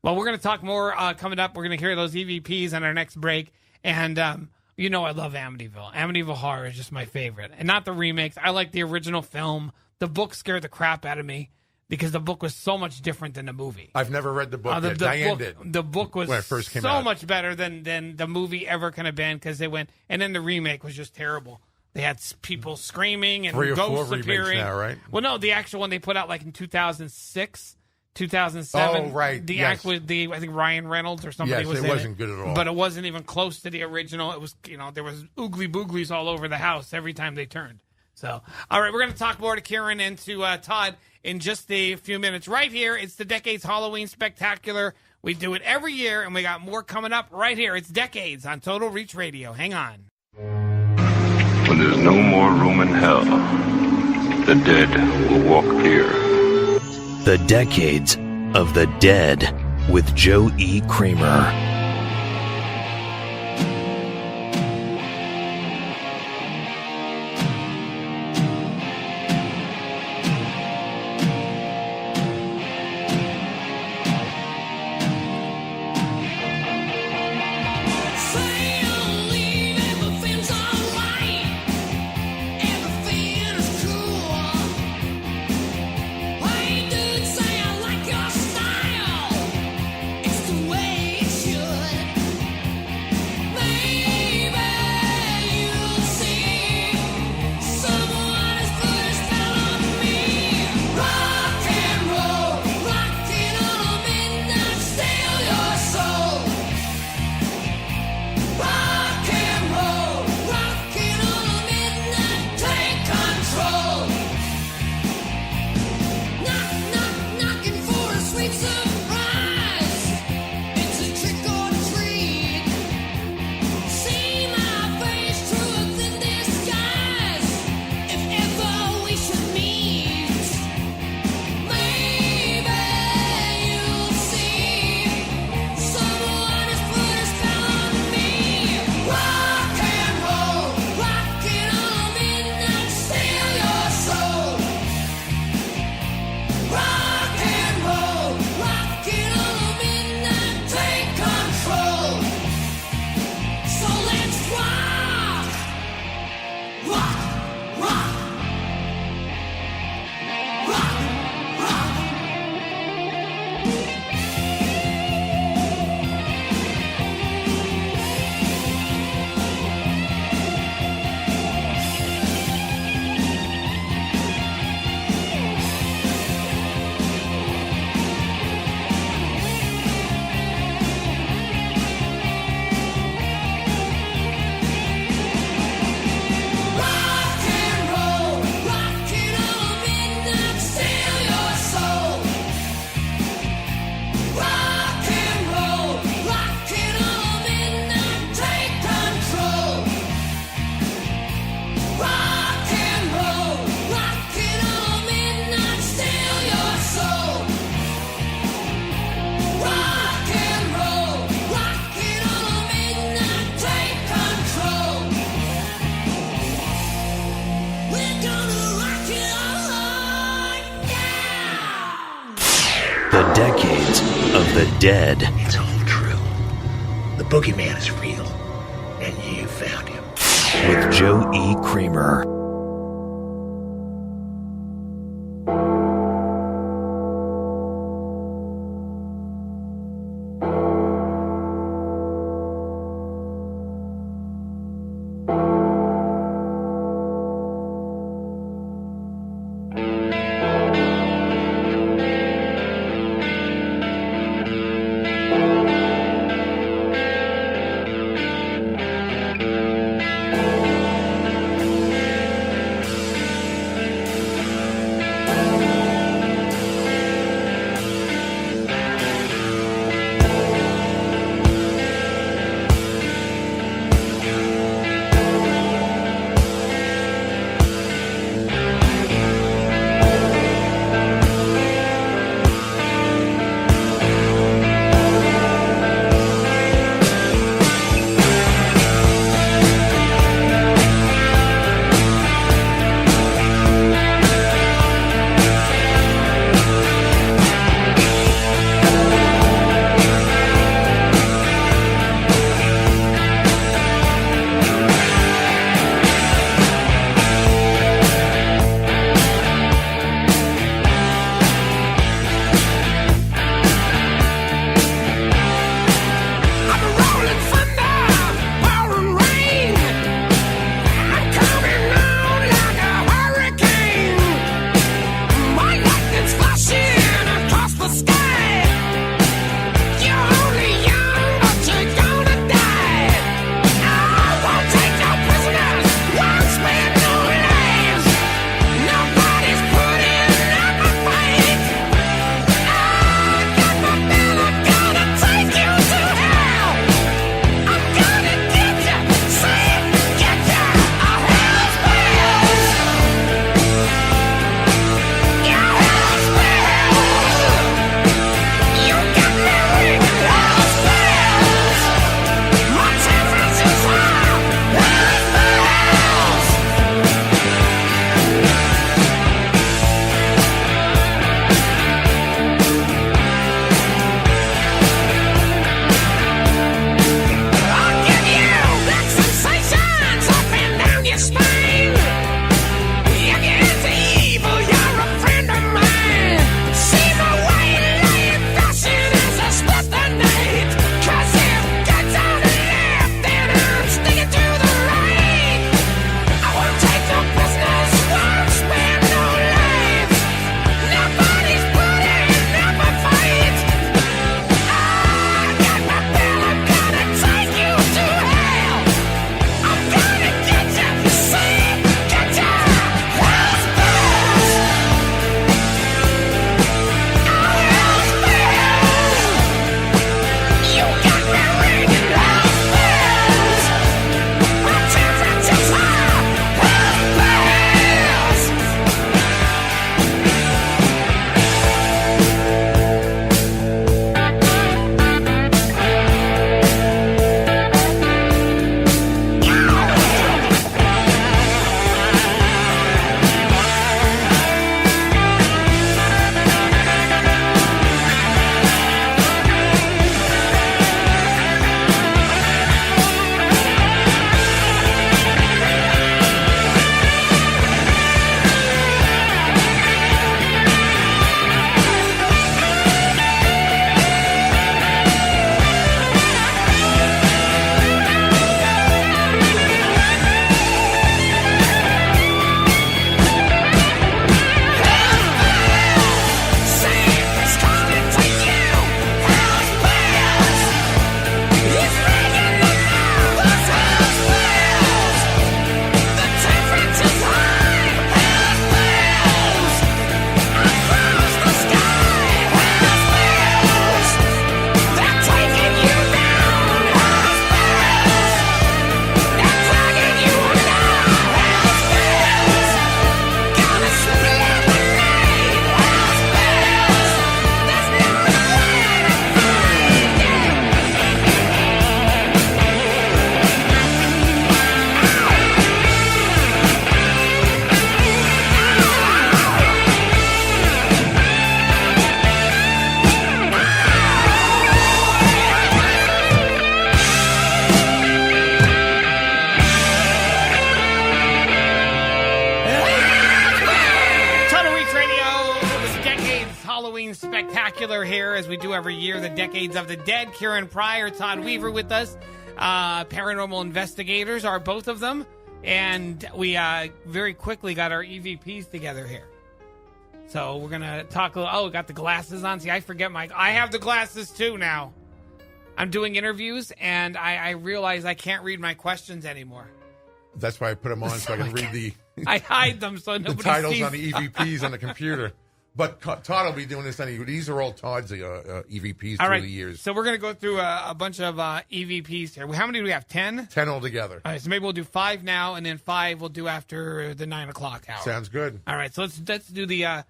Well, we're going to talk more coming up. We're going to hear those EVPs on our next break. And you know I love Amityville. Amityville Horror is just my favorite. And not the remakes. I like the original film. The book scared the crap out of me because the book was so much different than the movie. I've never read the book yet. Diane did. The book was when it first came so out. much better than the movie ever could have been because they went... And then the remake was just terrible. They had people screaming and 3 or 4 ghosts remakes appearing. now, right? Well, no, the actual one they put out like in 2006... 2007. Oh, right. The Yes. act with I think Ryan Reynolds or somebody Yes, was it in wasn't good at all. But it wasn't even close to the original. It was, there was oogly booglies all over the house every time they turned. So, all right, we're going to talk more to Kieran and to Todd in just a few minutes. Right here, it's the Decades Halloween Spectacular. We do it every year, and we got more coming up right here. It's Decades on Total Reach Radio. Hang on. When there's no more room in hell, the dead will walk here. The Decades of the Dead with Joe E. Kramer. The Decades of the Dead. It's all true. The boogeyman is real, and you found him. With Joe E. Kramer. Halloween Spectacular here, as we do every year, the Decades of the Dead. Kieran Pryor, Todd Weaver with us. Paranormal investigators are both of them. And we very quickly got our EVPs together here. So we're going to talk a little. Oh, we got the glasses on. See, I forget I have the glasses too now. I'm doing interviews, and I realize I can't read my questions anymore. That's why I put them on so I can read the I hide them so nobody the titles sees. on the EVPs on the computer. But Todd will be doing this anyway. These are all Todd's EVPs All through right, the years. so we're going to go through a bunch of EVPs here. How many do we have? 10? 10 altogether. All right, so maybe we'll do 5 now, and then 5 we'll do after the 9 o'clock hour. Sounds good. All right, so let's do the.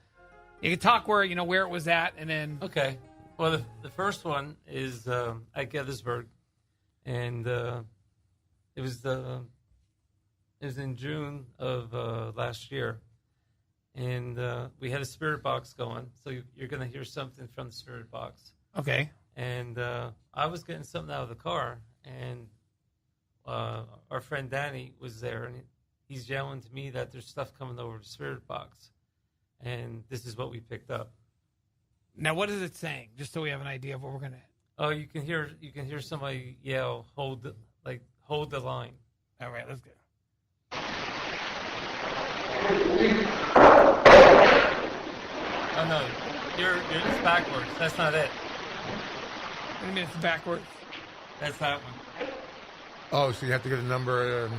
You can talk where it was at, and then. Okay. Well, the first one is at Gettysburg, and it was in June of last year, and we had a spirit box going. So you're going to hear something from the spirit box. Okay. And I was getting something out of the car, and our friend Danny was there, and he's yelling to me that there's stuff coming over the spirit box, and this is what we picked up. Now, what is it saying? Just so we have an idea of what we're gonna. Oh, you can hear somebody yell, hold the line. All right, let's go. Oh no, it's backwards. That's not it. What do you mean it's backwards? That's that one. Oh, so you have to get a number,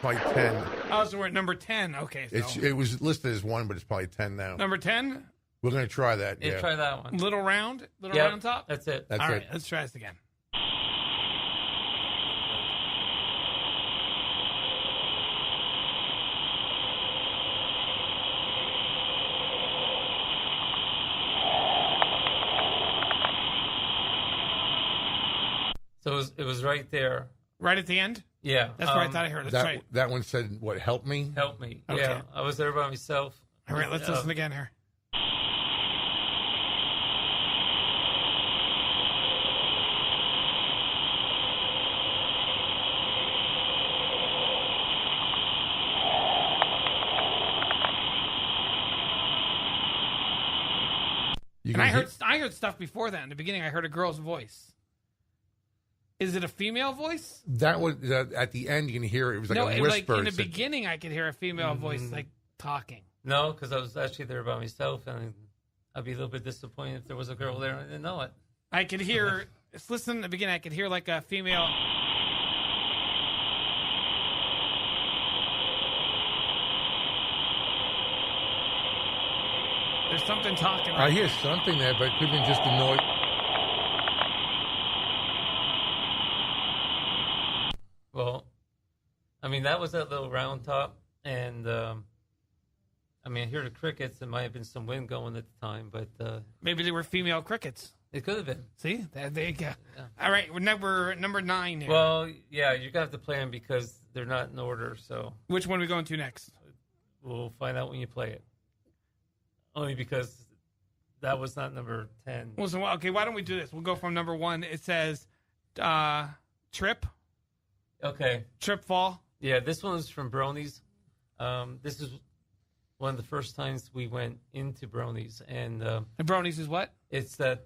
probably 10. Oh, so we're at number 10. Okay, so. It was listed as 1, but it's probably 10 now. Number 10? We're going to try that. Yeah, try that one. Little round top? That's it. That's All it. right, let's try this again. So it was right there. Right at the end? Yeah. That's what I thought I heard. Let's try it. That one said, what, help me? Help me. Okay. Yeah, I was there by myself. All right, let's listen again here. And I heard stuff before that. In the beginning, I heard a girl's voice. Is it a female voice? That was at the end. You can hear it was like a whisper. Like in the beginning, I could hear a female voice like talking. No, because I was actually there by myself, and I'd be a little bit disappointed if there was a girl there and I didn't know it. I could hear. Listen, at the beginning, I could hear like a female. There's something talking. I hear something there, but it could be just a noise. Well, I mean, that was that little round top, and I mean, I hear the crickets. There might have been some wind going at the time, but maybe they were female crickets. It could have been. See, there you go. Yeah. All right, we're number 9 here. Well, yeah, you got to play them because they're not in order. So, which one are we going to next? We'll find out when you play it. Only because that was not number 10. Well, so, okay, why don't we do this? We'll go from number 1. It says Trip. Okay. Trip Fall. Yeah, this one was from Bronies. This is one of the first times we went into Bronies. And Bronies is what? It's that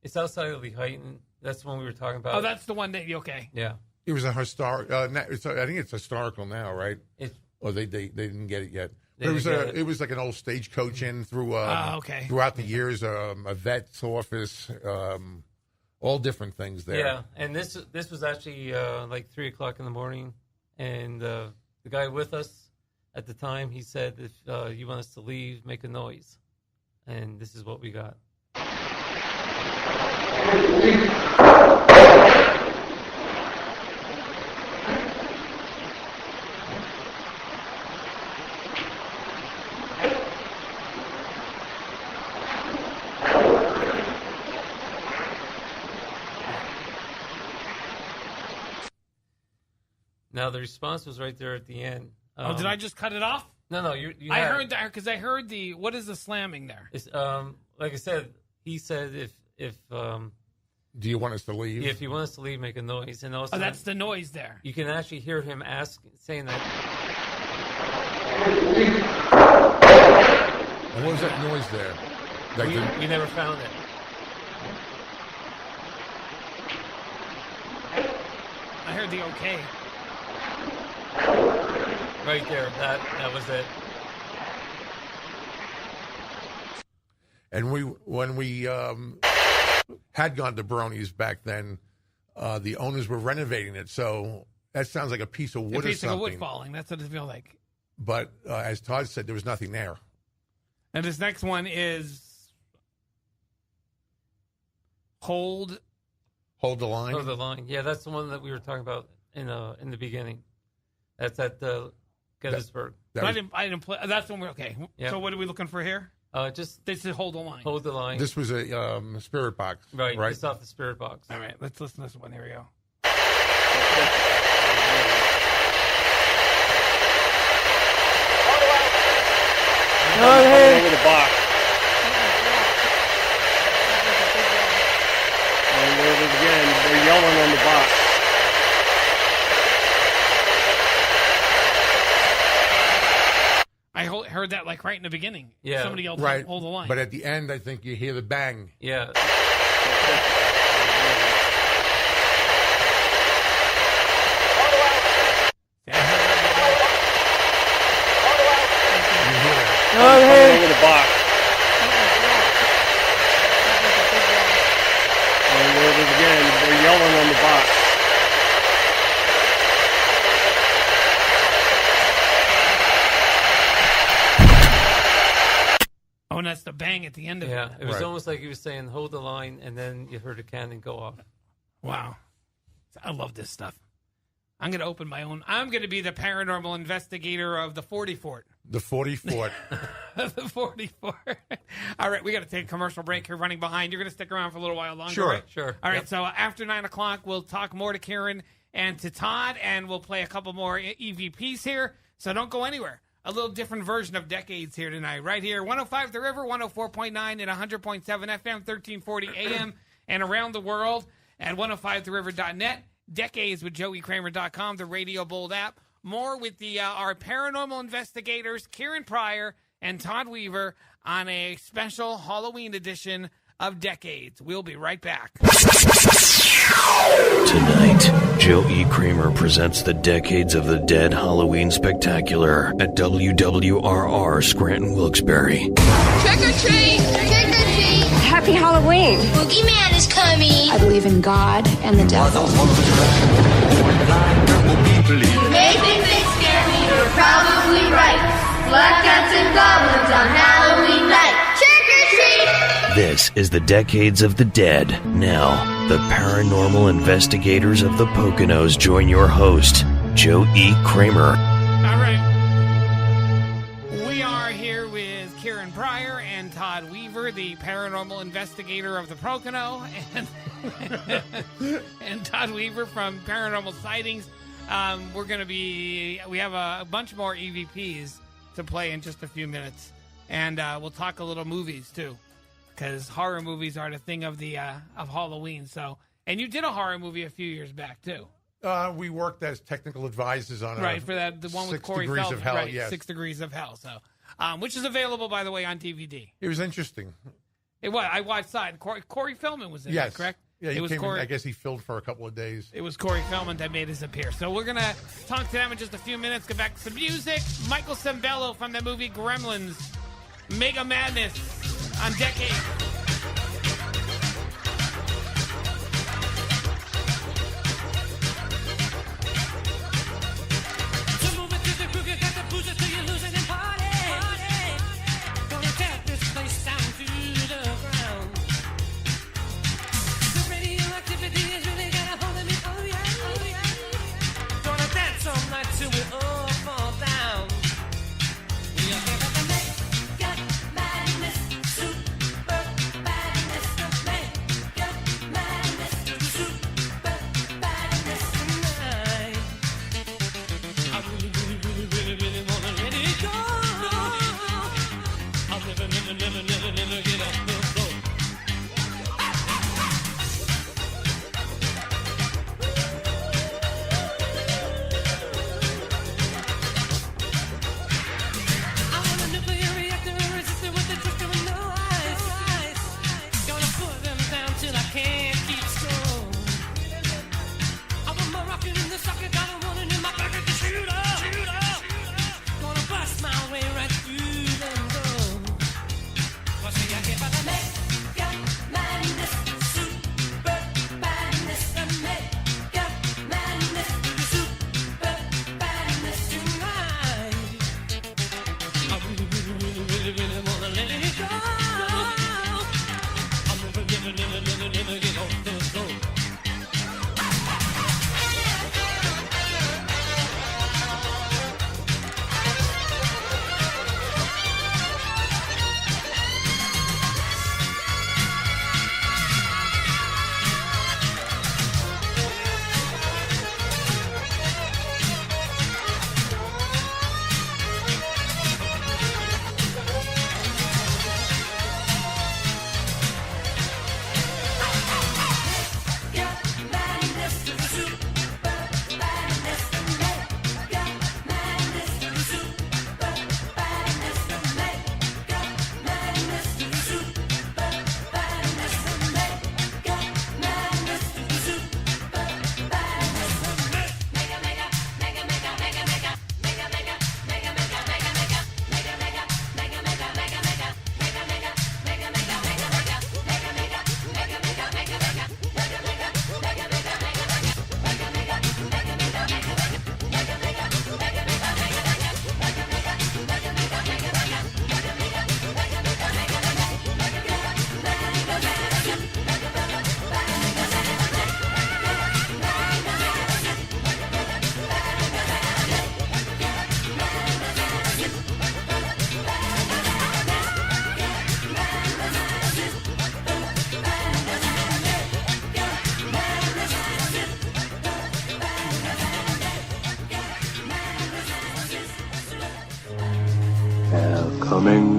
it's outside of Lehighton. That's the one we were talking about. Oh, that's the one that, okay. Yeah. It was a historic. I think it's historical now, right? They didn't get it yet. But it was like an old stagecoach in through throughout the years, a vet's office, all different things there. Yeah, and this was actually like 3:00 in the morning, and the guy with us at the time, he said, if you want us to leave, make a noise, and this is what we got. Now the response was right there at the end. Did I just cut it off? No. You I heard that because I heard the. What is the slamming there? It's, like I said, he said if do you want us to leave? If you want us to leave, make a noise. And also, that's the noise there. You can actually hear him saying that. And what was that noise there? We never found it. I heard the okay. Right there. That was it. And when we had gone to Baroni's back then, the owners were renovating it, so that sounds like a piece of wood A piece or of something. wood falling. That's what it feels like. But as Todd said, there was nothing there. And this next one is Hold the Line. Hold the Line. Yeah, that's the one that we were talking about in the beginning. That's at Gettysburg. I didn't play. That's when we're okay. Yeah. So what are we looking for here? Just this is Hold the Line. Hold the Line. This was a Spirit Box. Right. It's off the Spirit Box. All right, let's listen to this one. Here we go. Over the box. And there it is again. They're yelling on the box. I heard that like right in the beginning. Yeah. Somebody yelled, Right. Hold the Line. But at the end, I think you hear the bang. Yeah. Over the box. And there it is again. They're yelling on the box. Oh, and that's the bang at the end of it. Yeah. It was almost like he was saying, hold the line, and then you heard a cannon go off. Wow. I love this stuff. I'm going to open my own. I'm going to be the paranormal investigator of the 40 Fort. The 40 Fort. The 40 Fort. All right, we got to take a commercial break here, running behind. You're going to stick around for a little while longer, Sure. right? Sure. All right, Yep. so after 9 o'clock, we'll talk more to Karen and to Todd, and we'll play a couple more EVPs here. So don't go anywhere. A little different version of Decades here tonight, right here. 105 The River, 104.9 and 100.7 FM, 1340 AM, and around the world at 105theriver.net. Decades with JoeyKramer.com, the Radio Bold app. More with our paranormal investigators, Kieran Pryor and Todd Weaver, on a special Halloween edition of Decades. We'll be right back. Tonight, Joe E. Kramer presents the Decades of the Dead Halloween Spectacular at WWRR Scranton Wilkes-Barre. Trick or treat! Trick or treat! Happy Halloween. Boogeyman is coming! I believe in God and the devil. You may think they scare me, you're probably right. Black cats and goblins on Halloween night. Trick or treat! This is the Decades of the Dead. Now, the paranormal investigators of the Poconos join your host, Joe E. Kramer. All right. We are here with Kieran Pryor and Todd Weaver, the paranormal investigator of the Pocono, and Todd Weaver from Paranormal Sightings. We have a bunch more EVPs to play in just a few minutes, and we'll talk a little movies too, because horror movies are the thing of Halloween. So, and you did a horror movie a few years back too. We worked as technical advisors on for the one with 6 Corey Degrees Feldman, of Hell. right? Yes, 6 Degrees of Hell. So, which is available, by the way, on DVD. it was interesting. It was. I watched that. Corey Feldman was in Yes, it, correct? Yeah, he it was came. Corey. I guess he filmed for a couple of days. It was Corey Feldman that made his appearance. So we're going to talk to them in just a few minutes. Get back to some music. Michael Sembello from the movie Gremlins. Mega Madness on Decade. Madness, super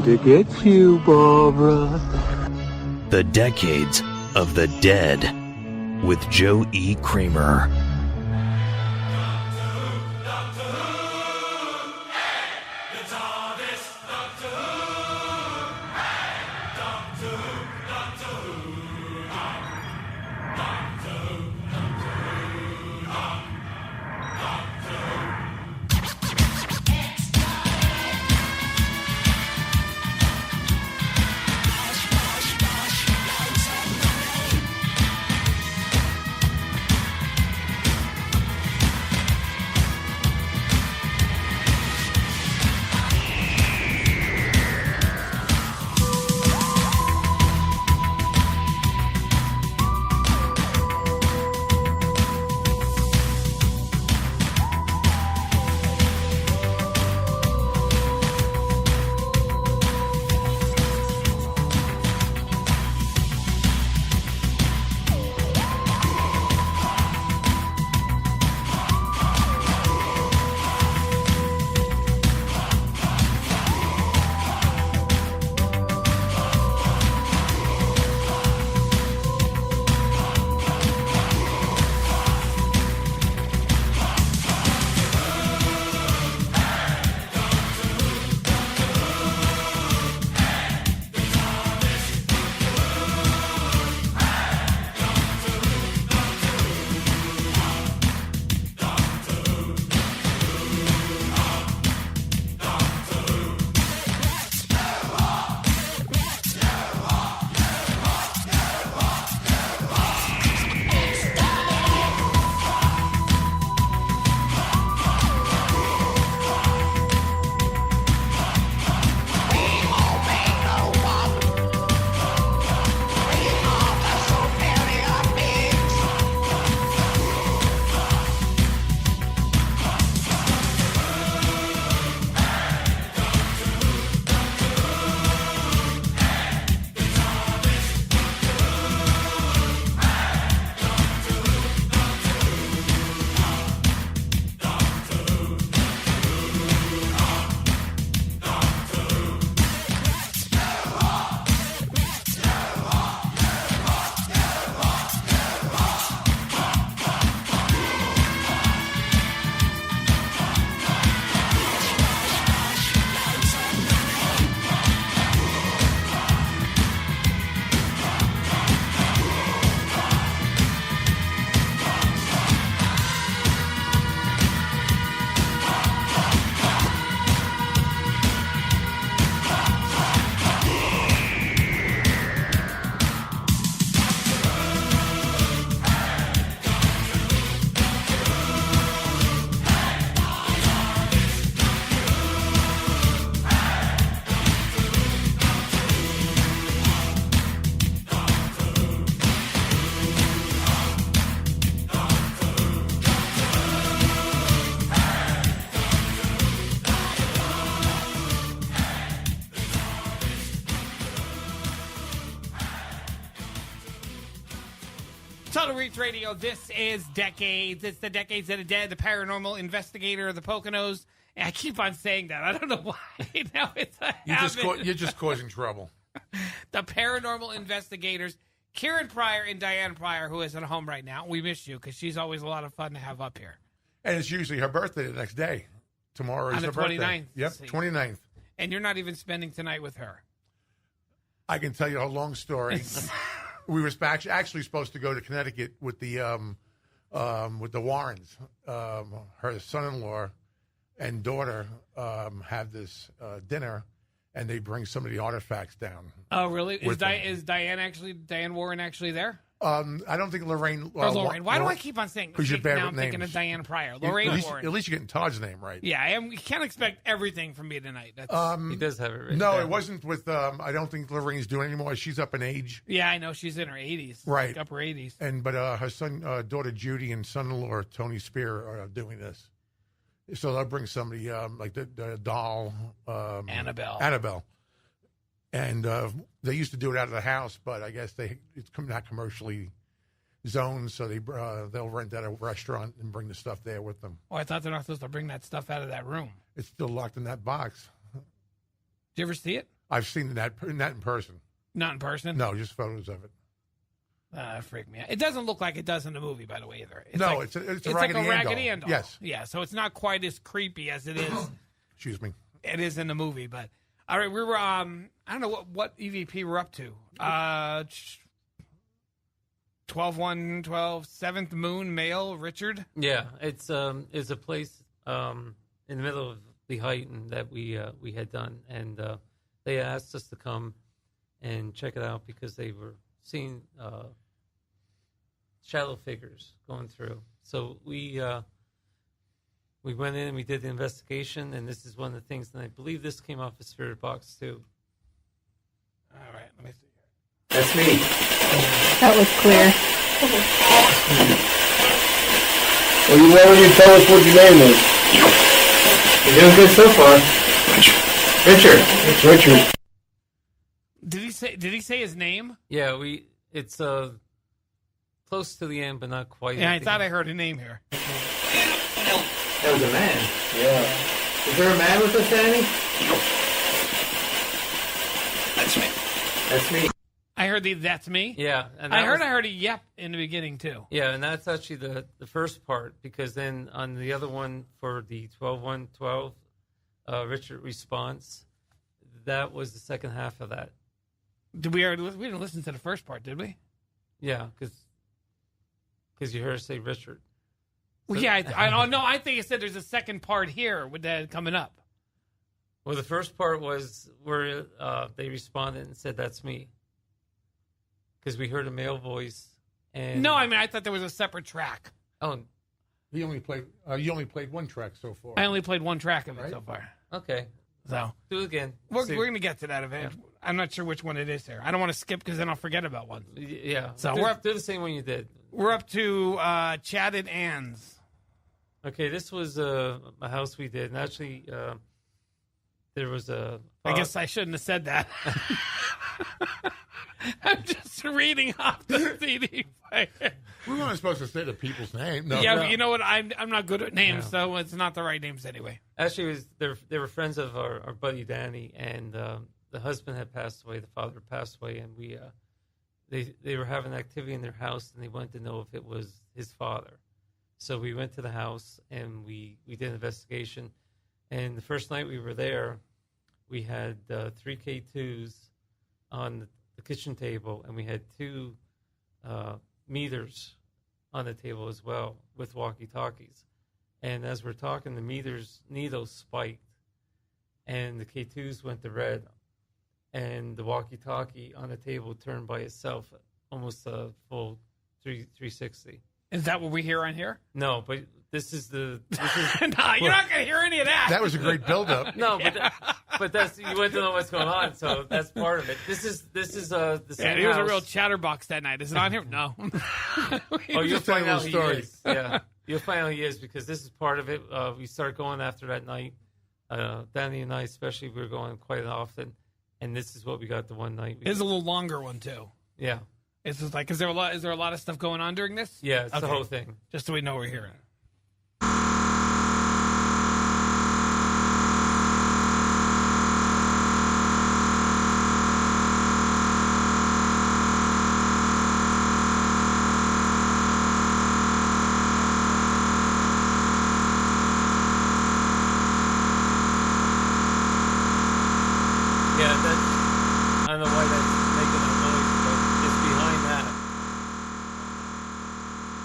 to get you, Barbara. The Decades of the Dead with Joe E. Kramer. Total Reach Radio, this is Decades. It's the Decades of the Dead, the paranormal investigator of the Poconos. And I keep on saying that. I don't know why. Now it's a habit. You're just causing trouble. The paranormal investigators, Kieran Pryor and Diane Pryor, who is at home right now. We miss you because she's always a lot of fun to have up here. And it's usually her birthday the next day. Tomorrow is On the her birthday. 29th. Yep, 29th. And you're not even spending tonight with her. I can tell you a long story. We were actually supposed to go to Connecticut with the Warrens. Her son-in-law and daughter have this dinner, and they bring some of the artifacts down. Oh, really? Is Diane Warren actually there? I don't think Lorraine. Or Lorraine. Why do I keep on saying? Because you're bad now with I'm thinking names. of Diane Pryor. Lorraine Warren. At least you're getting Todd's name right. Yeah, I am. You can't expect everything from me tonight. That's, he does have it right. No, there. it wasn't with. I don't think Lorraine's doing it anymore. She's up in age. Yeah, I know. She's in her 80s. Right. Like upper 80s. But her daughter Judy and son-in-law Tony Spear are doing this. So they'll bring somebody like the doll Annabelle. And they used to do it out of the house, but I guess it's not commercially zoned, so they'll rent out a restaurant and bring the stuff there with them. Oh, I thought they're not supposed to bring that stuff out of that room. It's still locked in that box. Did you ever see it? I've seen that in person. Not in person? No, just photos of it. Freak me out. It doesn't look like it does in the movie, by the way, either. It's a Raggedy Ann doll. Yes. Yeah, so it's not quite as creepy as it is. Excuse me. It is in the movie, but all right, we were I don't know what EVP we're up to. 12/1/12 7th Moon Male Richard. Yeah, it's a place in the middle of the Heighton that we had done, and they asked us to come and check it out because they were seeing shadow figures going through. So we went in and we did the investigation, and this is one of the things, and I believe this came off of Spirit Box too. All right, let me see. That's me. That was clear. Well, you won't even tell us what your name is. You're doing good so far. Richard. It's Richard. Did he say his name? Yeah, it's close to the end, but not quite. Yeah, I thought I heard a name here. That was a man. Yeah. Is there a man with us, Danny? That's me. That's me. I heard that's me. Yeah, and I heard a yep in the beginning too. Yeah, and that's actually the first part, because then on the other one for the 12/1/12, Richard response, that was the second half of that. Did we didn't listen to the first part, did we? Yeah, because you heard us say Richard. Well, yeah, I don't know. I think you said there's a second part here with that coming up. Well, the first part was where they responded and said, "That's me," because we heard a male voice. And no, I mean I thought there was a separate track. Oh, you only played one track so far. I only played one track of it so far. Okay, so do it again. We're going to get to that event. Yeah. I'm not sure which one it is here. I don't want to skip because then I'll forget about one. Yeah, so do the same one you did. We're up to Chatted Ann's. Okay, this was a house we did, and actually there was a... I guess I shouldn't have said that. I'm just reading off the CD player. We weren't supposed to say the people's name. No, yeah, no. But you know what? I'm not good at names, so it's not the right names anyway. Actually, they were friends of our buddy Danny, and the husband had passed away, the father passed away, and they were having activity in their house, and they wanted to know if it was his father. So we went to the house, and we did an investigation. And the first night we were there, we had 3 K2s on the kitchen table, and we had 2 meters on the table as well with walkie-talkies. And as we're talking, the meters needles spiked, and the K2s went to red, and the walkie-talkie on the table turned by itself, almost a full 360. Is that what we hear on here? No, but this is no, you're not going to hear any of that. That was a great build-up. No, but that's, you want to know what's going on, so that's part of it. This is the same he was a house. real chatterbox that night. Is it on here? No. Oh, you'll find out he story. is. Yeah, you'll find out he is, because this is part of it. We started going after that night. Danny and I, especially, we were going quite often, and this is what we got the one night. It's a little longer one too. Yeah. It's just like, is there a lot of stuff going on during this? Yeah, it's the whole thing. Just so we know we're hearing. Yeah, I don't know why that's making a noise, but it's behind that.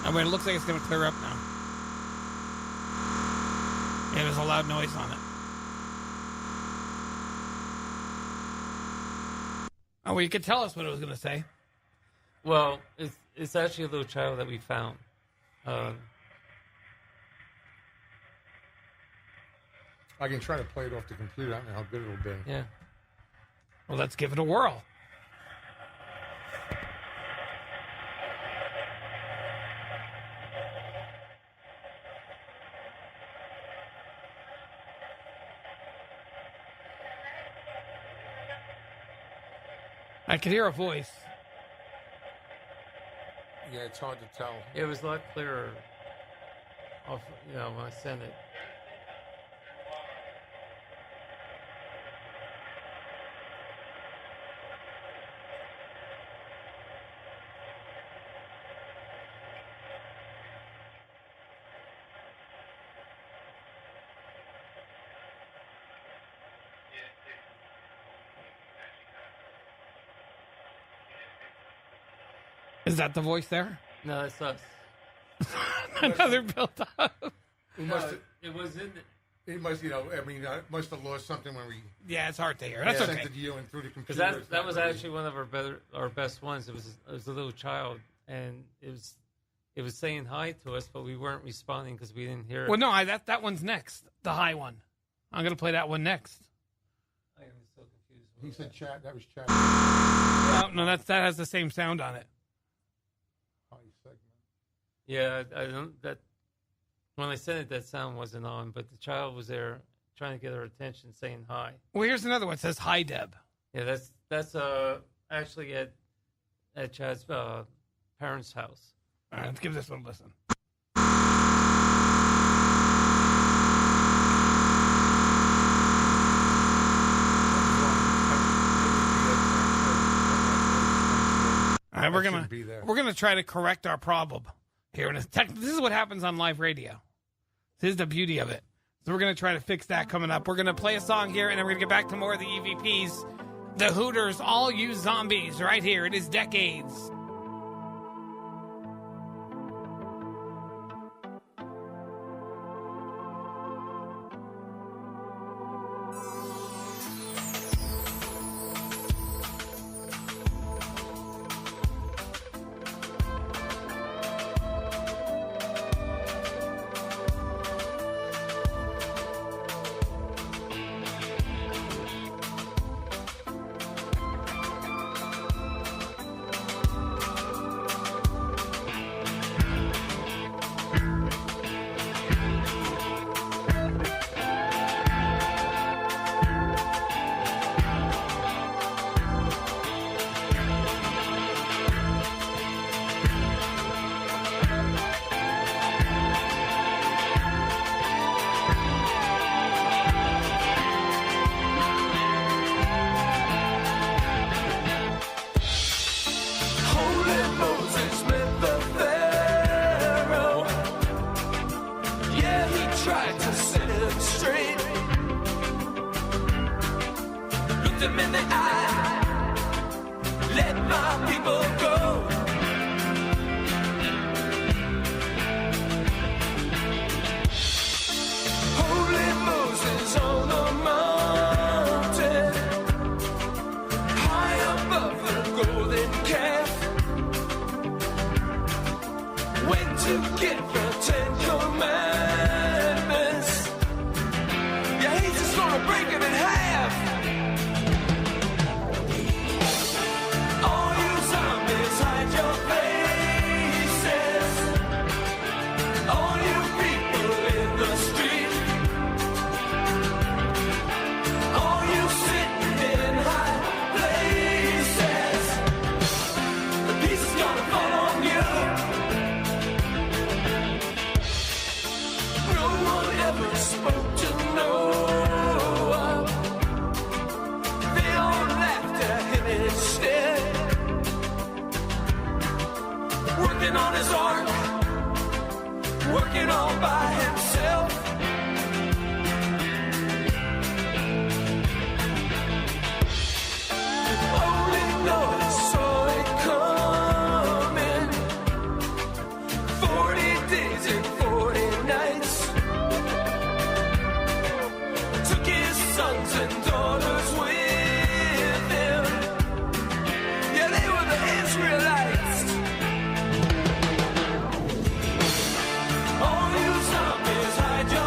I mean, it looks like it's going to clear up now. Yeah, there's a loud noise on it. Oh, well, you could tell us what it was going to say. Well, it's actually a little child that we found. I can try to play it off the computer. I don't know how good it'll be. Yeah. Well, let's give it a whirl. I could hear a voice. Yeah, it's hard to tell. It was a lot clearer off, when I sent it. Is that the voice there? No, that's us. Another built up. We must No, it was in the... It must, must have lost something when we. Yeah, it's hard to hear. That's sent okay. it to you and through the Because computer. that was actually one of our best ones. It was a little child, and it was saying hi to us, but we weren't responding because we didn't hear it. Well, no, that one's next. The high one. I'm going to play that one next. I am so confused. He said chat. That was chat. No, that has the same sound on it. High segment. Yeah, I don't. That when I sent it, that sound wasn't on, but the child was there trying to get our attention, saying hi. Well, here's another one. It says hi, Deb. Yeah, that's actually at Chad's parents' house. All right, let's give this one a listen. All right, we're gonna try to correct our problem here. And this is what happens on live radio. This is the beauty of it. So we're gonna try to fix that coming up. We're gonna play a song here, and then we're gonna get back to more of the EVPs. The Hooters, All You Zombies, right here. It is Decades. All you zombies, hide your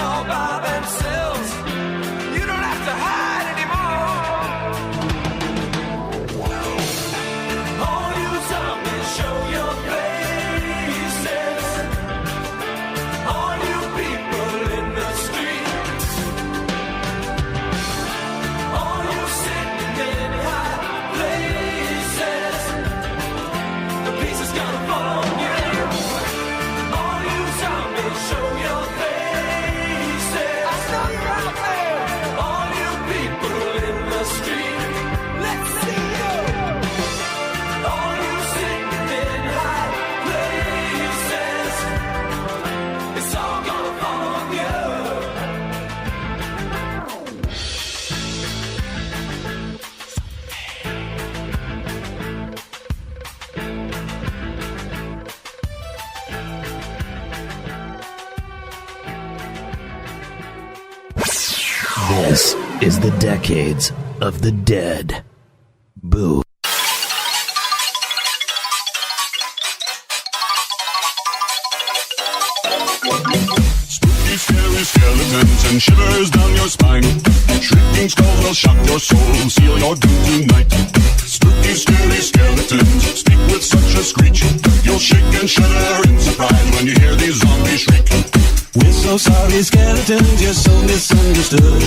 all by themselves. You don't have to hide anymore. All you zombies, show your faces. All you people in the street. All you sitting in high places. The peace is gonna fall on you. All you zombies, show your faces. I know you're out there. All you people in the street. Let's see you. All you sitting in high places. It's all gonna fall on you. This is the Decades of the Dead. Boo. Spooky, scary skeletons and shivers down your spine. Shrieking skulls will shock your soul, seal your doom tonight. Spooky, scary skeletons speak with such a screech. You'll shake and shudder in surprise when you hear these zombies shriek. We're so sorry, skeletons, you're so misunderstood.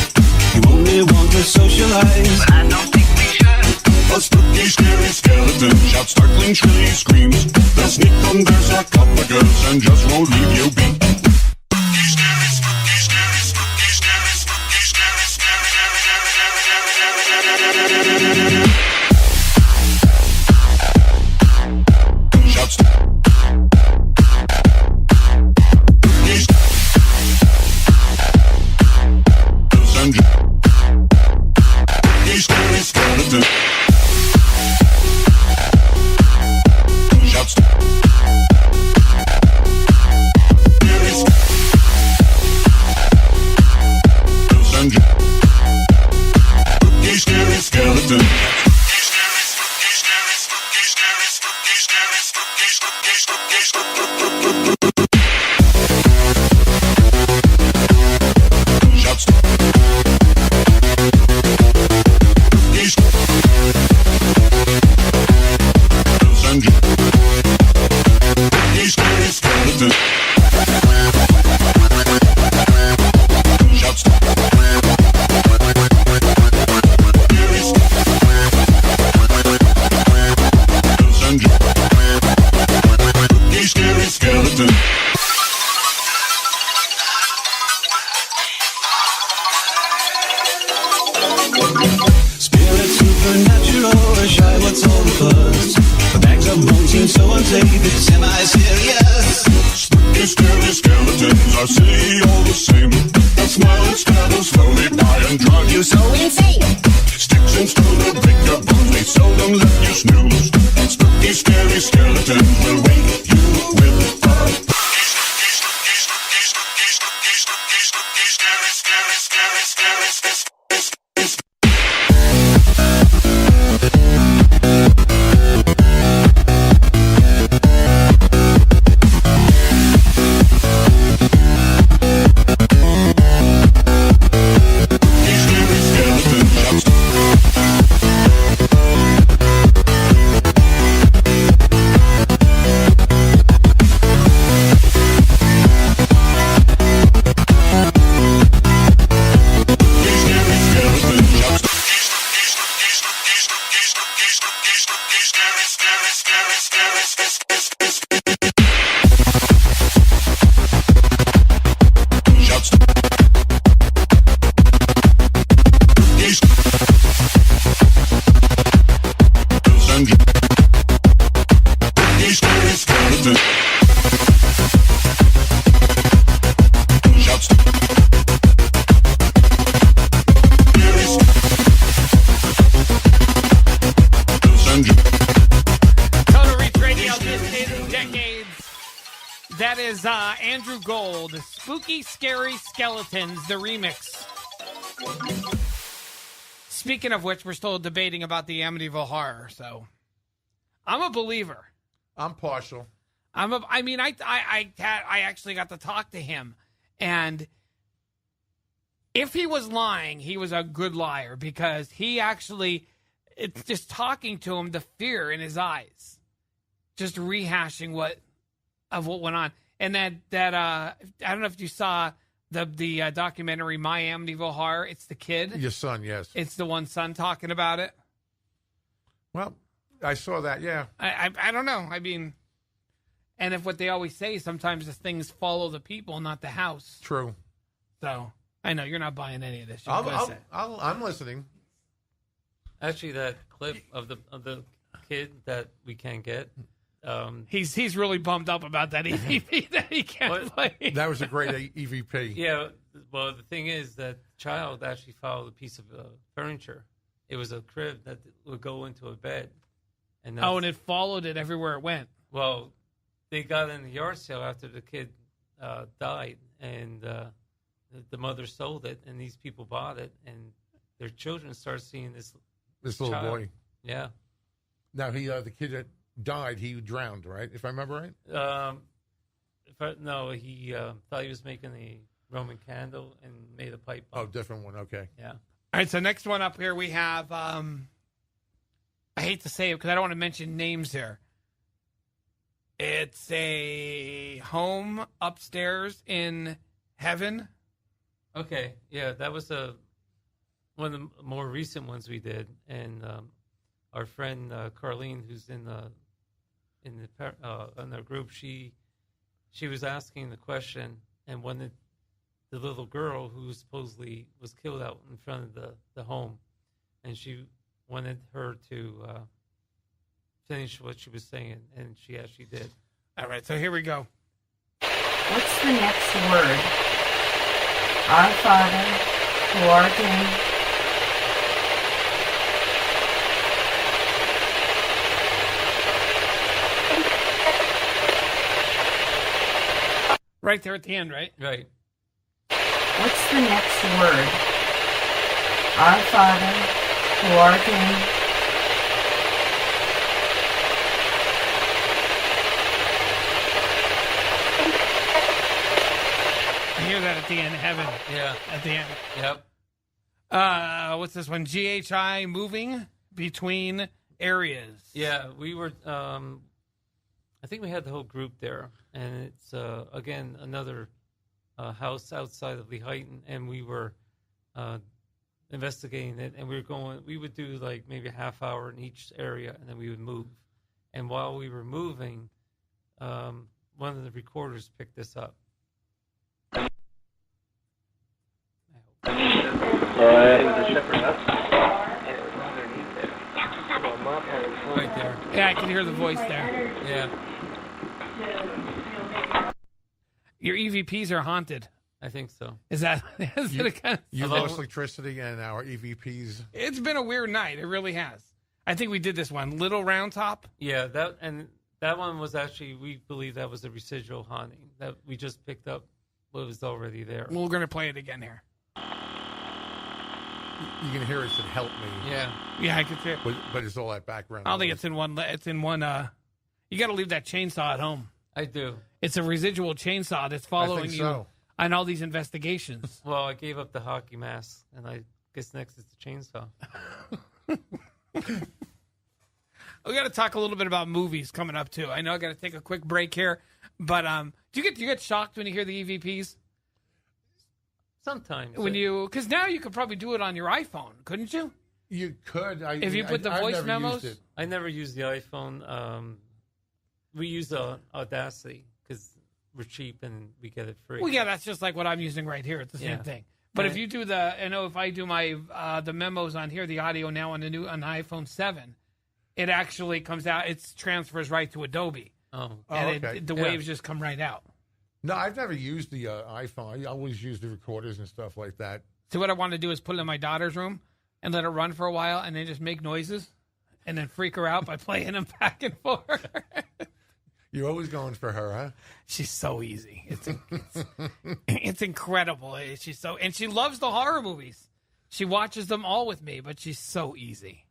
You only want to socialize, but I don't think we should. A spooky, scary skeleton shouts startling, shrilly screams. They'll sneak under sarcophagus and just won't leave you be. Shouts. Scary skeleton. Shouts. Scary skeleton. Shouts. Scary skeleton. Shouts. Scary skeleton. Spirit supernatural, or shy, what's all the buzz? The bags of bones seem so unsafe, it's semi-serious. Spooky, scary skeletons are silly all the same. They'll smile and scabble slowly by and drive you so insane. Sticks and stones will break your bones, they seldom let you snooze. Spooky, scary skeletons will wake you with a That is Andrew Gold, Spooky Scary Skeletons, the remix. Speaking of which, we're still debating about the Amityville Horror, so I'm a believer. I'm partial. I actually got to talk to him, and If he was lying, he was a good liar because he actually, it's just talking to him, the fear in his eyes, just rehashing what went on. And that I don't know if you saw the documentary My Amityville Horror. It's the kid. Your son, yes. It's the one son talking about it. Well, I saw that, yeah. I don't know. I mean, and if what they always say, sometimes the things follow the people, not the house. True. So I know you're not buying any of this. I'm listening. Actually, that clip of the kid that we can't get. He's really bummed up about that EVP that he can't play. That was a great EVP. Yeah. Well, the thing is that child actually followed a piece of furniture. It was a crib that would go into a bed. And and it followed it everywhere it went. Well, they got in the yard sale after the kid died, and the mother sold it, and these people bought it, and their children started seeing this little child. boy. Yeah. Now the kid that died, he drowned, right? If I remember right. He thought he was making a Roman candle and made a pipe bomb. Oh, different one. Okay. Yeah. All right. So next one up here we have. I hate to say it because I don't want to mention names here. It's a home upstairs in heaven. Okay, yeah, that was one of the more recent ones we did, and our friend Carlene, who's in our group, she was asking the question and wanted the little girl who supposedly was killed out in front of the home, and she wanted her to finish what she was saying, and she actually did. All right, so here we go. What's the next word? Our Father, who art in... Right there at the end, right? Right. What's the next word? Our Father, who art in... I hear that at the end, heaven. Yeah. At the end. Yep. What's this one? GHI moving between areas. Yeah, we were, I think we had the whole group there, and it's, again, another house outside of Lehighton, and we were investigating it, and we would do like maybe a half hour in each area, and then we would move. And while we were moving, one of the recorders picked this up. Right there. Yeah, I can hear the voice there. Yeah. Your EVPs are haunted. I think so. Is that it kind of... You lost electricity and our EVPs. It's been a weird night. It really has. I think we did this one. Little Round Top. Yeah, that one was actually, we believe that was a residual haunting. That we just picked up what was already there. We're going to play it again here. You can hear it said "Help me." Yeah. Yeah, I can hear it. But it's all that background. I don't think it's in one. It's in one. You got to leave that chainsaw at home. I do. It's a residual chainsaw that's following you on all these investigations. Well, I gave up the hockey mask, and I guess next is the chainsaw. We got to talk a little bit about movies coming up too. I know I got to take a quick break here, but do you get shocked when you hear the EVPs? Sometimes. Because now you could probably do it on your iPhone, couldn't you? You could. If you put the voice memos. I never used the iPhone. We use Audacity because we're cheap and we get it free. Well, yeah, that's just like what I'm using right here. It's the same thing. But if you do if I do my the memos on here, the audio now on the iPhone 7, it actually comes out. It transfers right to Adobe. Okay. The waves just come right out. No, I've never used the iPhone. I always use the recorders and stuff like that. So what I want to do is put it in my daughter's room and let it run for a while, and then just make noises, and then freak her out by playing them back and forth. You're always going for her, huh? She's so easy. It's incredible. And she loves the horror movies. She watches them all with me, but she's so easy.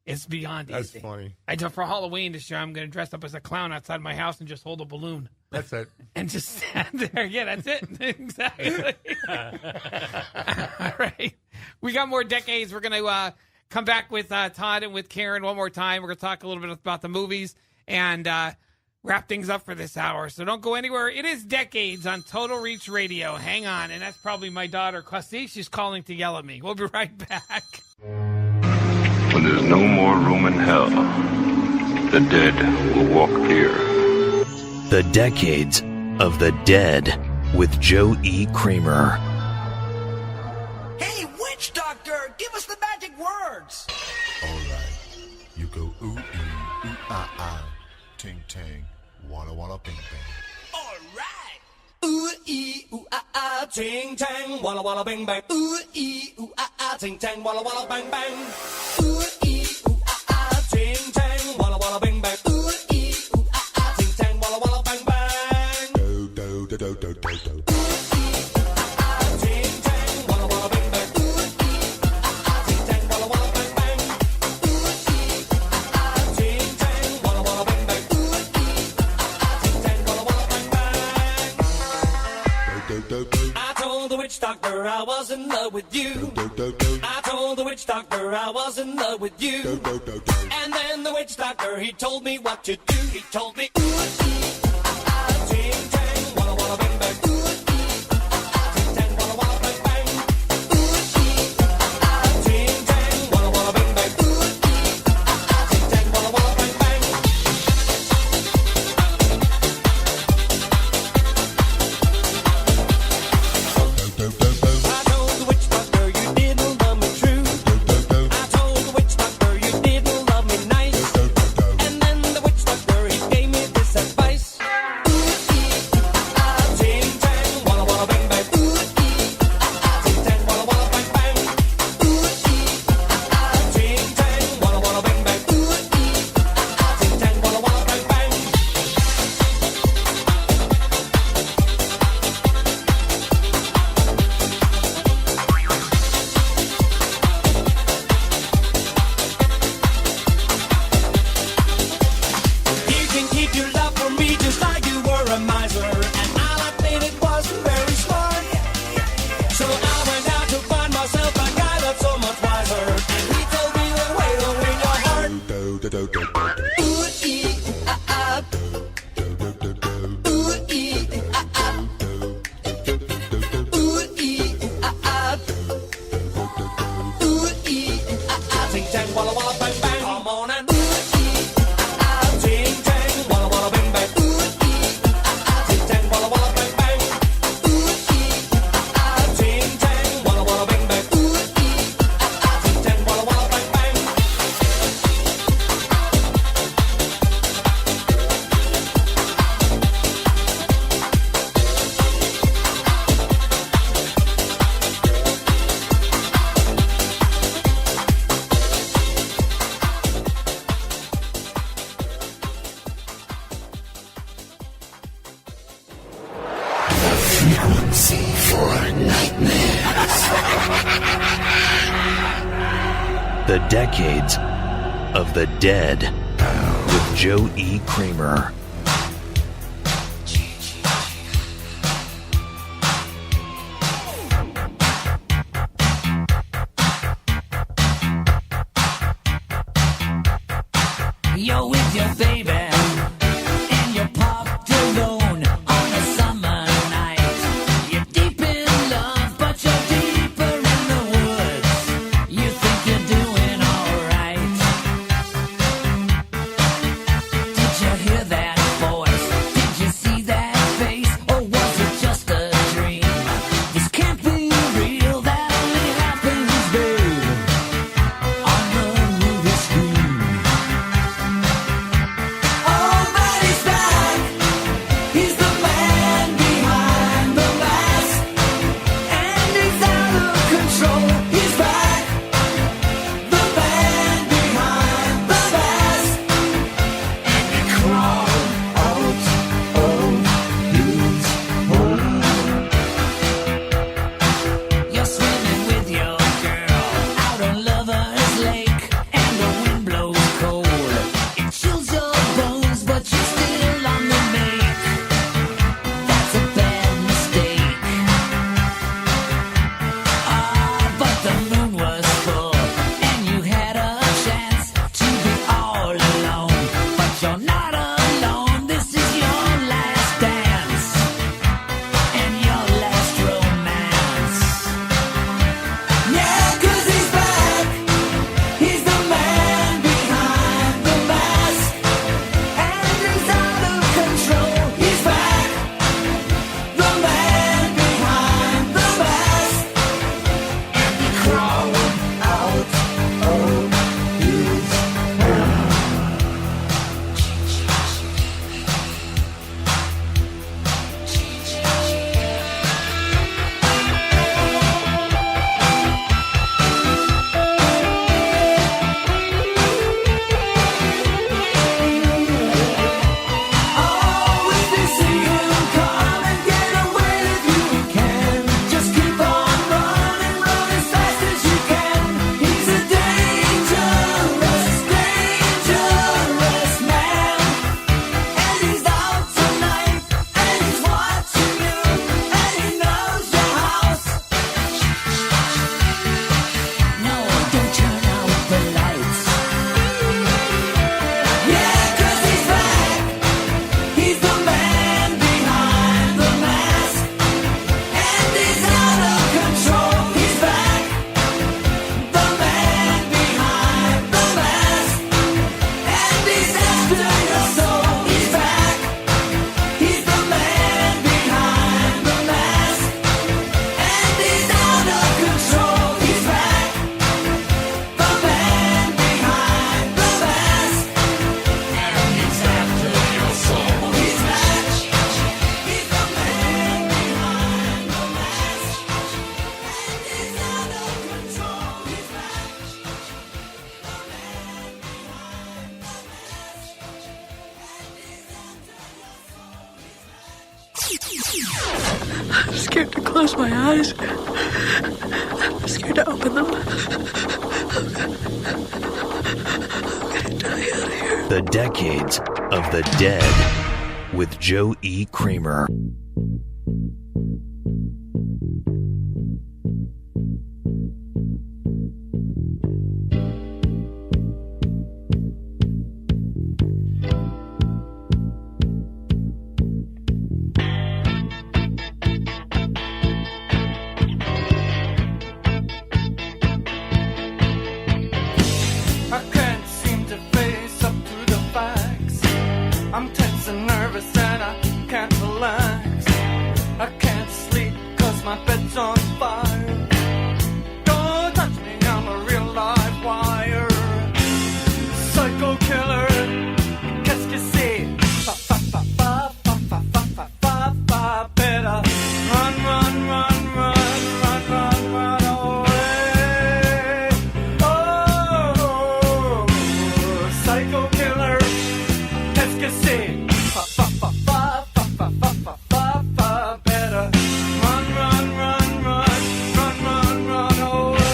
It's beyond easy. That's funny. For Halloween this year, I'm going to dress up as a clown outside my house and just hold a balloon. That's it. And just stand there. Yeah, that's it. Exactly. All right. We got more decades. We're going to come back with Todd and with Karen one more time. We're going to talk a little bit about the movies and wrap things up for this hour. So don't go anywhere. It is Decades on Total Reach Radio. Hang on. And that's probably my daughter, Christy. She's calling to yell at me. We'll be right back. When there's no more room in hell, the dead will walk here. The Decades of the Dead with Joe E. Kramer. Hey, witch doctor, give us the magic words. All right, you go ooh ee ooh ah ah, ting tang, walla walla bing bang. All right. Ooh ee ooh ah ah, ting tang, walla walla bing bang. Ooh ee ooh ah ah, ting tang, walla walla bang bang. Ooh ee ooh ah ah, ting tang, walla walla bing bang. Ooh ee ooh ah ah, ting tang, walla walla bang bang. Do do do do do do do. I told the witch doctor I was in love with you. I told the witch doctor I was in love with you. And then the witch doctor, he told me what to do. He told me, ooh, ee, ah, ah, ting, tang, walla, walla, bang, bang. Ooh, ee, ah, ah, ting, tang, walla, walla, bang, bang. Ooh, ee, ah, ah, ting, tang, walla, walla, bang, bang. Ooh, ee, ah, ah, ting, tang, walla, walla, bang, bang. I told the witch doctor you didn't love me true. I told the witch doctor you didn't love me nice. And then the witch doctor, he gave me this advice. Ooh, ee, ah, ah, ting, tang, walla, walla, bang, bang. Ooh, ee, ah, ah, ting, tang, walla, walla, bang, bang. Ooh, ee, ah, ah, ting, tang, walla, walla, bang, bang. Ooh, ee, ah, ah, ting, tang, walla, walla, bang, bang. You can keep your love for me just like you were a miser. And all I think it was very smart. So I went out to find myself a guy that's so much wiser. And he told me the way to win your heart. Ooh, ee, ah, ah. Ooh, ee, ah, ah. Ooh, ee, ah, ah. Ooh, ee, ah, ah. Ting, tang, walla, walla, bang, bang. Come on and ting tang, walla walla bang bang. Ooh ee, ah ah, ting tang, walla walla bang bang. Ooh ee, ah ah, ting tang, walla walla bang bang. Ooh ee, ah ah, ting tang, walla walla bang bang. Frequency for nightmares. The Decades of the Dead with Joe E. Kramer. You're with your baby, and you're parked alone on a summer night. You're deep in love, but you're deeper in the woods. You think you're doing alright. Did you hear that? I'm scared to close my eyes. I'm scared to open them. I'm gonna die out here. The Decades of the Dead with Joe E. Kramer. I can't seem to face up to the facts. I'm tense and nervous and I can't relax. I can't sleep 'cause my bed's on fire. Don't touch me, I'm a real live wire. Psycho killer, qu'est-ce que c'est? Fa fa fa fa fa fa fa fa fa fa. Better run, run, run, run, run, run, run away. Oh, psycho killer, qu'est-ce que c'est? Fa fa fa fa fa fa fa fa fa fa. Better run, run, run, run, run, run, run away.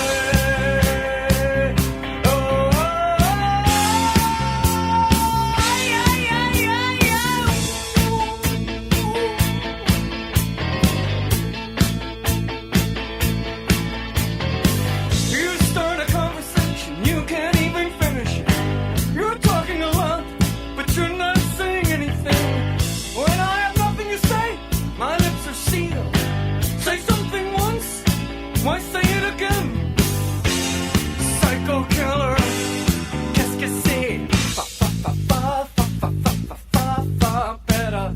Oh, you start a conversation, you can't even finish it. You're talking a lot, but you're not saying anything. When I have nothing to say, my lips are sealed. Say something once, why say it again? Psycho killer, qu'est-ce que c'est? Fa fa fa fa fa fa fa fa fa fa. Better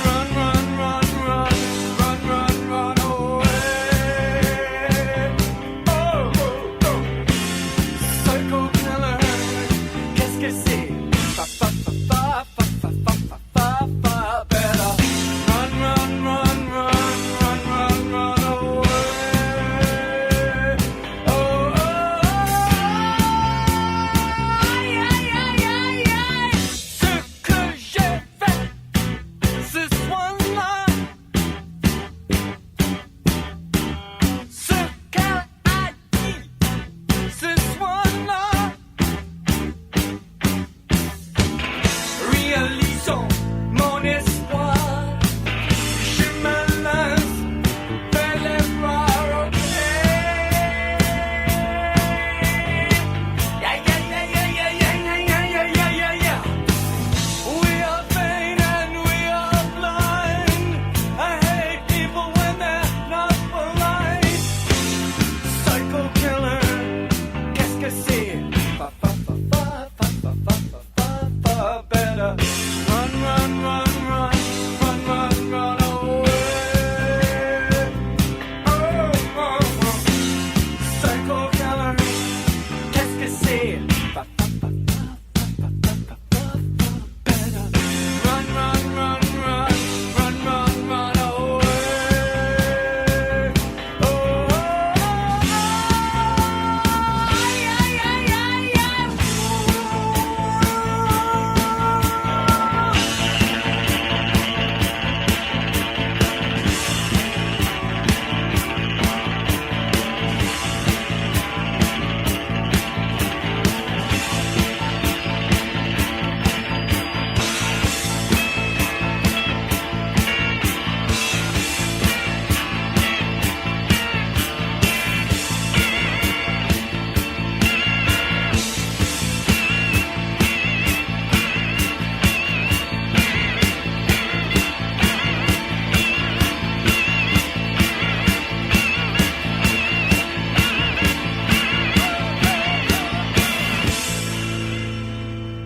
run, run, run, run, run, run, run away. Oh, oh, oh. Psycho killer, qu'est-ce que c'est? Fa fa fa fa fa fa fa fa fa fa. Better run, run, run, run, run, run, run away. Oh, oh, ce que j'ai fait ce soir-là, ce qu'elle a dit ce soir-là. Réalisons mon espoir. Je me lance vers les bras. Yeah, yeah, yeah, yeah, yeah, yeah, yeah, yeah, yeah, yeah, yeah. We are vain and we are blind. I hate people when they're not polite. Psycho killer, qu'est-ce que c'est? Fa fa fa fa fa fa fa fa fa fa. Better run, run, run, run, run, run, run away. Oh, oh, oh. Psycho killer, qu'est-ce que c'est? Fa fa fa fa fa fa fa fa fa. Better run, run, run, run, run, run, run away. Oh, oh, oh. Yeah, yeah, yeah, yeah.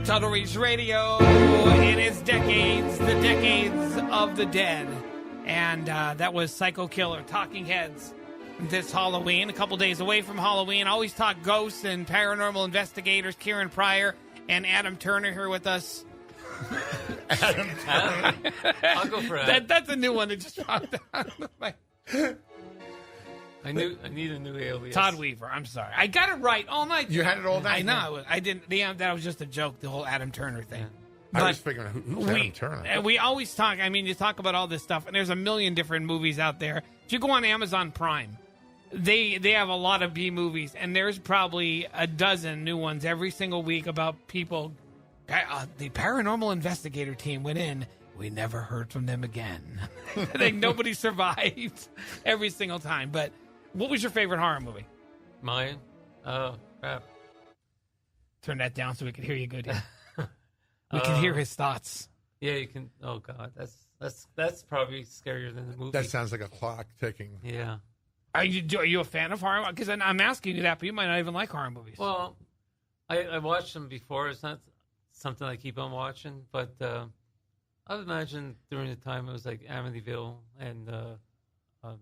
Tuttle Reach Radio. It is Decades, the Decades of the Dead. And that was Psycho Killer, Talking Heads, this Halloween. A couple days away from Halloween. Always talk ghosts and paranormal investigators. Kieran Pryor and Adam Turner here with us. Adam Turner. I'll go for that. That's a new one that just popped out. I need a new alias. Todd Weaver. I'm sorry. I got it right all night. You had it all night. I know. I didn't. That was just a joke. The whole Adam Turner thing. I But was figuring who's Adam Turner. we always talk. I mean, you talk about all this stuff, and there's a million different movies out there. If you go on Amazon Prime, they have a lot of B movies, and there's probably a dozen new ones every single week about people. The paranormal investigator team went in. We never heard from them again. Like nobody survived every single time. But what was your favorite horror movie? Mine? Oh, crap. Turn that down so we can hear you good here. We can hear his thoughts. Yeah, you can. Oh God, that's probably scarier than the movie. That sounds like a clock ticking. Yeah. Are you a fan of horror? Because I'm asking you that, but you might not even like horror movies. Well, I watched them before. It's not something I keep on watching, but I would imagine during the time it was like Amityville and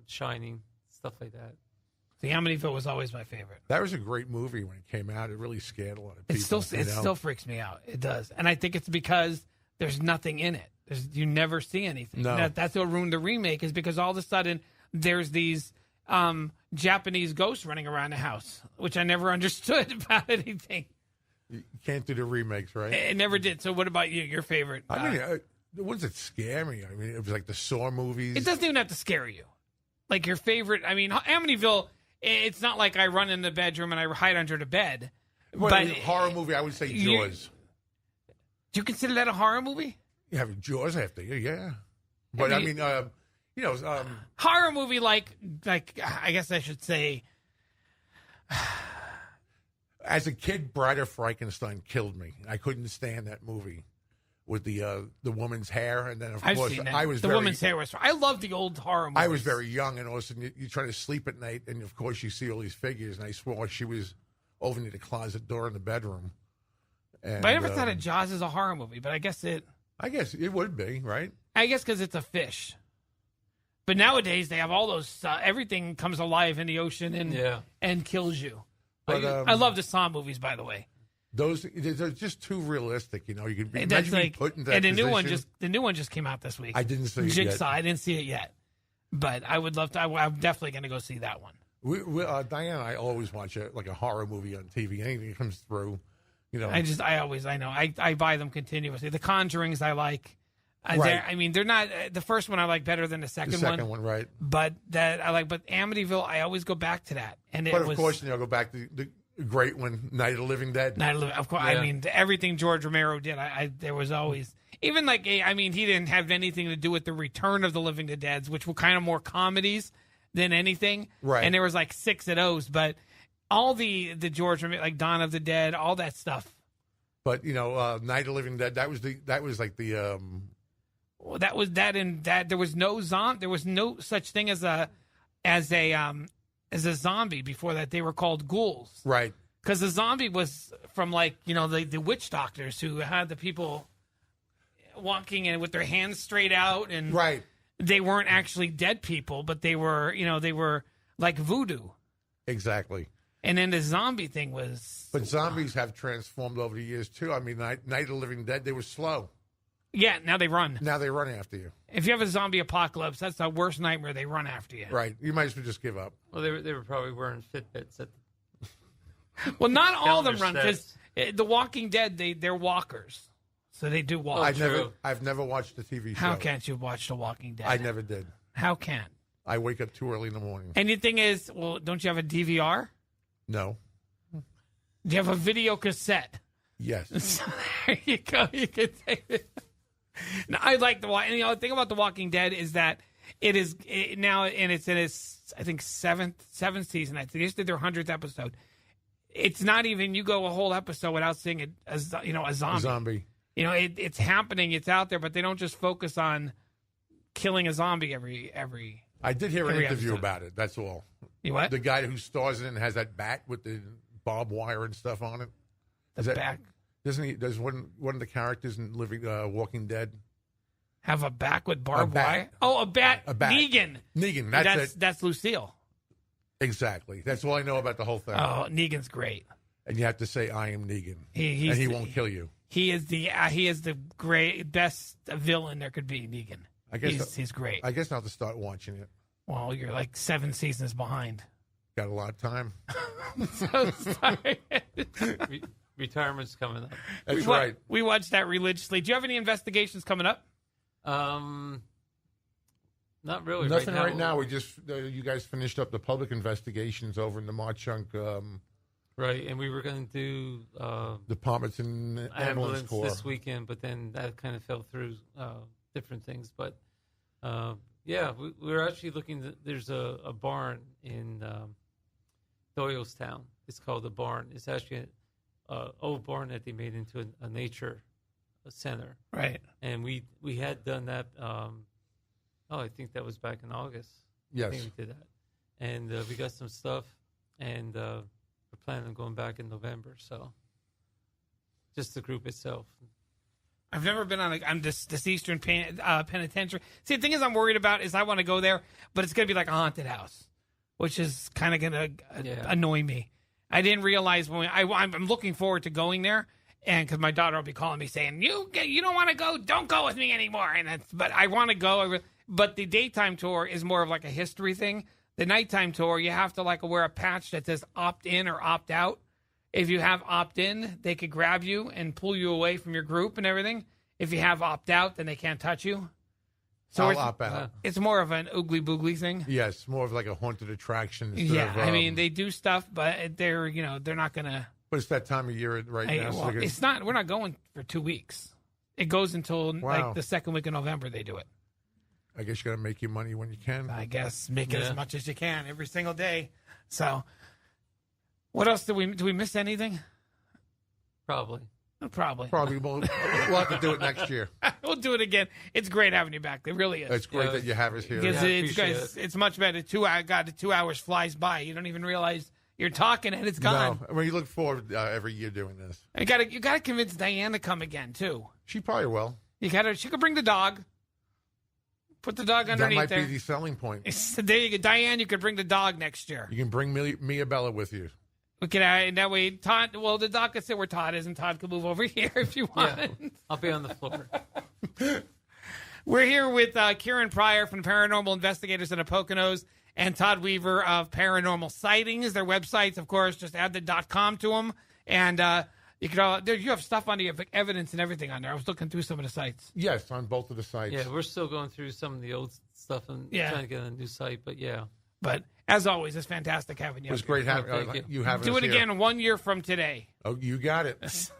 Shining, stuff like that. The Amityville was always my favorite. That was a great movie when it came out. It really scared a lot of people. It still freaks me out. It does, and I think it's because there's nothing in it. You never see anything. No. That's what ruined the remake. Is because all of a sudden there's these Japanese ghosts running around the house, which I never understood about anything. You can't do the remakes, right? It never did. So, what about you? Your favorite? I mean, the ones that scare me. I mean, it was like the Saw movies. It doesn't even have to scare you. Like your favorite. I mean, Amityville. It's not like I run in the bedroom and I hide under the bed. Well, but a horror movie, I would say Jaws. Do you consider that a horror movie? You have Jaws after you, yeah. But I mean, horror movie like I guess I should say. As a kid, Bride of Frankenstein killed me. I couldn't stand that movie with the woman's hair, and then of course seen that. I was the woman's hair was. I love the old horror movies. I was very young, and all of a sudden you try to sleep at night, and of course you see all these figures, and I swore she was over near the closet door in the bedroom. And, but I never thought of Jaws as a horror movie, but I guess it would be, right? I guess because it's a fish. But nowadays they have all those. Everything comes alive in the ocean and kills you. But, I love the Saw movies, by the way. They're just too realistic, you know. You could That's imagine being like, put in that and the position. new one just came out this week. I didn't see it Jigsaw. yet. I didn't see it yet, but I would love to. I'm definitely going to go see that one. Diane and I always watch a horror movie on TV. Anything that comes through, you know. I buy them continuously. The Conjurings I like. Right. They're not the first one I like better than the second one. The second one, right? But that I like. But Amityville, I always go back to that. And But of course, go back to the great one, Night of the Living Dead. Of course, Yeah. I mean everything George Romero did. There was always even like he didn't have anything to do with the Return of the Living Dead, which were kind of more comedies than anything. Right. And there was like 6 of those, but all the George Romero, like Dawn of the Dead, all that stuff. But Night of the Living Dead. That was like the. Well, that was that, and that there was no there was no such thing as a zombie before that. They were called ghouls, right? Because the zombie was from the witch doctors who had the people walking in with their hands straight out, and right. They weren't actually dead people, but they were they were like voodoo. Exactly. And then the zombie thing was. But zombies have transformed over the years too. I mean, Night of the Living Dead, they were slow. Yeah, now they run. Now they run after you. If you have a zombie apocalypse, that's the worst nightmare. They run after you. Right. You might as well just give up. Well, they were probably wearing Fitbits at Well, not all of them run Calendar because The Walking Dead, they're walkers, so they do walk. I've never watched the TV show. How can't you watch The Walking Dead? I never did. How can't? I wake up too early in the morning. And the thing is, well, don't you have a DVR? No. Do you have a video cassette? Yes. So there you go. You can take it. Now, I like the thing about The Walking Dead is that it's in its I think seventh season. I think this did their 100th episode. It's not even you go a whole episode without seeing a zombie. A zombie. It's happening. It's out there, but they don't just focus on killing a zombie every. I did hear an every interview episode. about it. That's all. You what? The guy who stars in it and has that bat with the barbed wire and stuff on it. Back. Doesn't he? Does one of the characters in Walking Dead Have a back with barbed bat. wire? Oh, a bat. A bat. Negan. Negan. That's Lucille. Exactly. That's all I know about the whole thing. Oh, Negan's great. And you have to say, "I am Negan," He's and he the- won't kill you. He is the best villain there could be. Negan. I guess he's great. I guess I'll have to start watching it. Well, you're like 7 seasons behind. Got a lot of time. So sorry. retirement's coming up. That's right. We watch that religiously. Do you have any investigations coming up? Not really. Nothing right now. We just you guys finished up the public investigations over in the Marchunk. Right, and we were going to do the Palmerton Ambulance Corps this weekend, but then that kind of fell through different things. But yeah, we're actually looking. There's a barn in Doylestown. It's called the Barn. It's actually an old barn that they made into a nature center. Right. And we had done that. I think that was back in August. Yes. I think we did that, and we got some stuff, and we're planning on going back in November. So, just the group itself. I've never been on this Eastern penitentiary. See, the thing is, I'm worried about is I want to go there, but it's going to be like a haunted house, which is kind of going to annoy me. I didn't realize when I'm looking forward to going there, and because my daughter will be calling me saying, "You don't want to go? Don't go with me anymore." But I want to go. But the daytime tour is more of like a history thing. The nighttime tour, you have to like wear a patch that says opt in or opt out. If you have opt in, they could grab you and pull you away from your group and everything. If you have opt out, then they can't touch you. So I'll opt out. It's more of an oogly boogly thing. Yes, more of like a haunted attraction. Yeah, I mean they do stuff, but they're not gonna. But it's that time of year right now. Well, it's not. We're not going for 2 weeks. It goes until like the second week of November. They do it. I guess you got to make your money when you can. I guess make it as much as you can every single day. So, what else do we miss anything? Probably. Probably. We'll have to do it next year. We'll do it again. It's great having you back. It really is. It's great that you have us here. Because it's much better. 2 hours flies by. You don't even realize you're talking and it's gone. No, I mean, you look forward every year doing this. And you got to convince Diane to come again too. She probably will. She could bring the dog. Put the dog underneath there. That might there. be the selling point. There you go. Diane, you could bring the dog next year. You can bring Mia Bella with you. We can, that way, Todd, well, the dog could sit where Todd is, and Todd could move over here if you want. Yeah, I'll be on the floor. We're here with Kieran Pryor from Paranormal Investigators in the Poconos and Todd Weaver of Paranormal Sightings. Their websites, of course, just add the .com to them. And you have stuff on the evidence and everything on there. I was looking through some of the sites. Yes, on both of the sites. Yeah, we're still going through some of the old stuff and trying to get a new site, but yeah. But as always, it's fantastic having you. It was great having you. Do it again 1 year from today. Oh, you got it.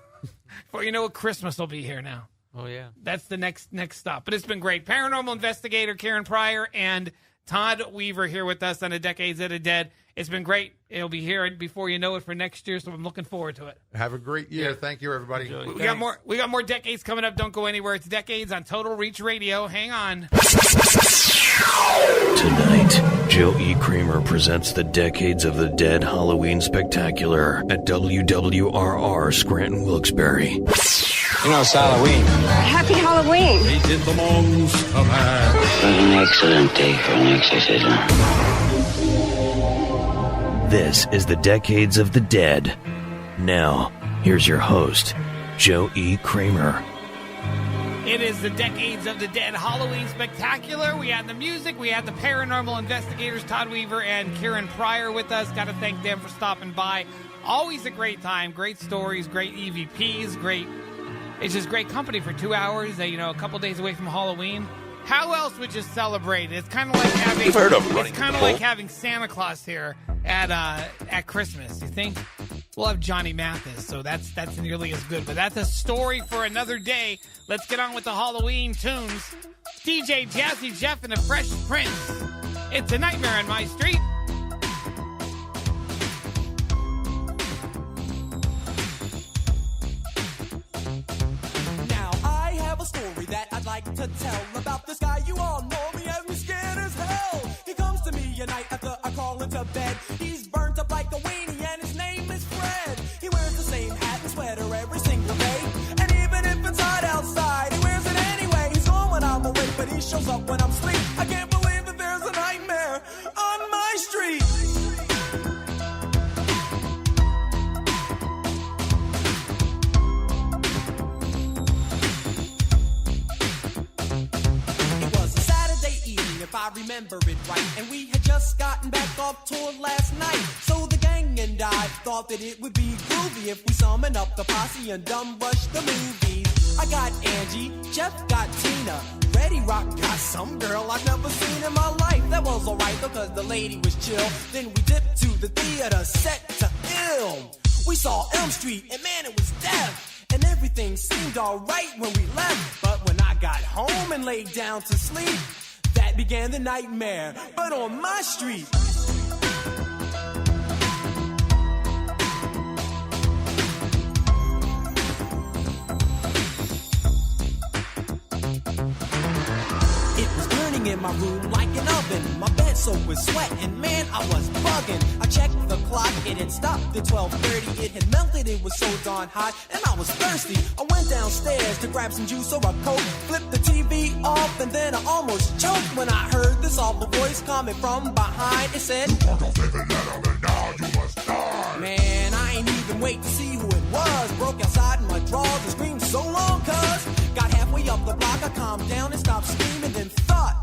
Well, you know what? Christmas will be here now. Oh, yeah. That's the next stop. But it's been great. Paranormal investigator Kieran Pryor and Todd Weaver here with us on the Decades of the Dead. It's been great. It'll be here before you know it for next year, so I'm looking forard to it. Have a great year. Thank you, everybody. We got more Decades coming up. Don't go anywhere. It's Decades on Total Reach Radio. Hang on. Tonight, Joe E. Kramer presents the Decades of the Dead Halloween Spectacular at WWRR Scranton Wilkes-Barre. You know, it's Halloween. Happy Halloween. They did the monster man. It was an excellent day for an exorcism. This is the Decades of the Dead. Now, here's your host, Joe E. Kramer. It is the Decades of the Dead Halloween Spectacular. We had the music. We had the paranormal investigators, Todd Weaver and Kieran Pryor with us. Got to thank them for stopping by. Always a great time. Great stories, great EVPs, it's just great company for 2 hours, a couple days away from Halloween. How else would you celebrate? It's kind of like having You've heard of running it's kind of the like bull? having Santa Claus here at Christmas. You think? We'll have Johnny Mathis, so that's nearly as good. But that's a story for another day. Let's get on with the Halloween tunes. DJ Jazzy Jeff and the Fresh Prince. It's a Nightmare on My Street. Now I have a story that I'd like to tell about this guy. You all know me as me scared as hell. He comes to me at night after I crawl into bed. He's burnt up like a weenie and his name is Fred. He wears the same hat and sweater every single day. And even if it's hot outside, he wears it anyway. He's gone when I'm awake, but he shows up when I'm asleep. I can't believe that there's a nightmare on my street. If I remember it right, and we had just gotten back off tour last night. So the gang thing, and I thought that it would be groovy if we summon up the posse and dumb rush the movies. I got Angie, Jeff got Tina, Reddy Rock got some girl I've never seen in my life. That was alright though, cause the lady was chill. Then we dipped to the theater set to film. We saw Elm Street, and man, it was death. And everything seemed alright when we left. But when I got home and laid down to sleep, that began the nightmare, but on my street. It was burning in my room like an oven. My bed soaked with sweat, and man, I was bugging. I checked the clock, it had stopped at 12:30. It had melted, it was so darn hot, and I was thirsty. I went downstairs to grab some juice or a Coke, flipped the TV off, and then I almost choked when I heard this awful voice coming from behind. It said, "You broke off every letter, and now you must die." Man, I ain't even wait to see who it was. Broke outside in my drawers and screamed so long, cuz got halfway up the block, I calmed down and stopped screaming, then thought,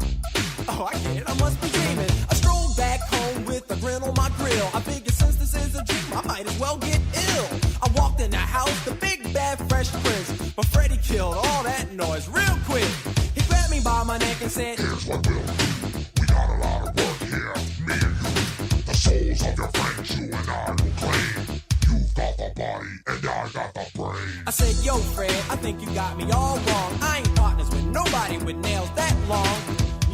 oh, I get it, I must be dreaming. I strolled back home with a grin on my grill. I figured since this is a dream, I might as well get ill. I walked in the house, the big bad fresh prince, but Freddy killed all that noise real quick. He grabbed me by my neck and said, "Here's what we'll do. We got a lot of work here, me and you. The souls of your friends, you and I will claim. You've got the body, and I got the brain." I said, "Yo, Fred, I think you got me all wrong. I ain't partners with nobody with nails that long.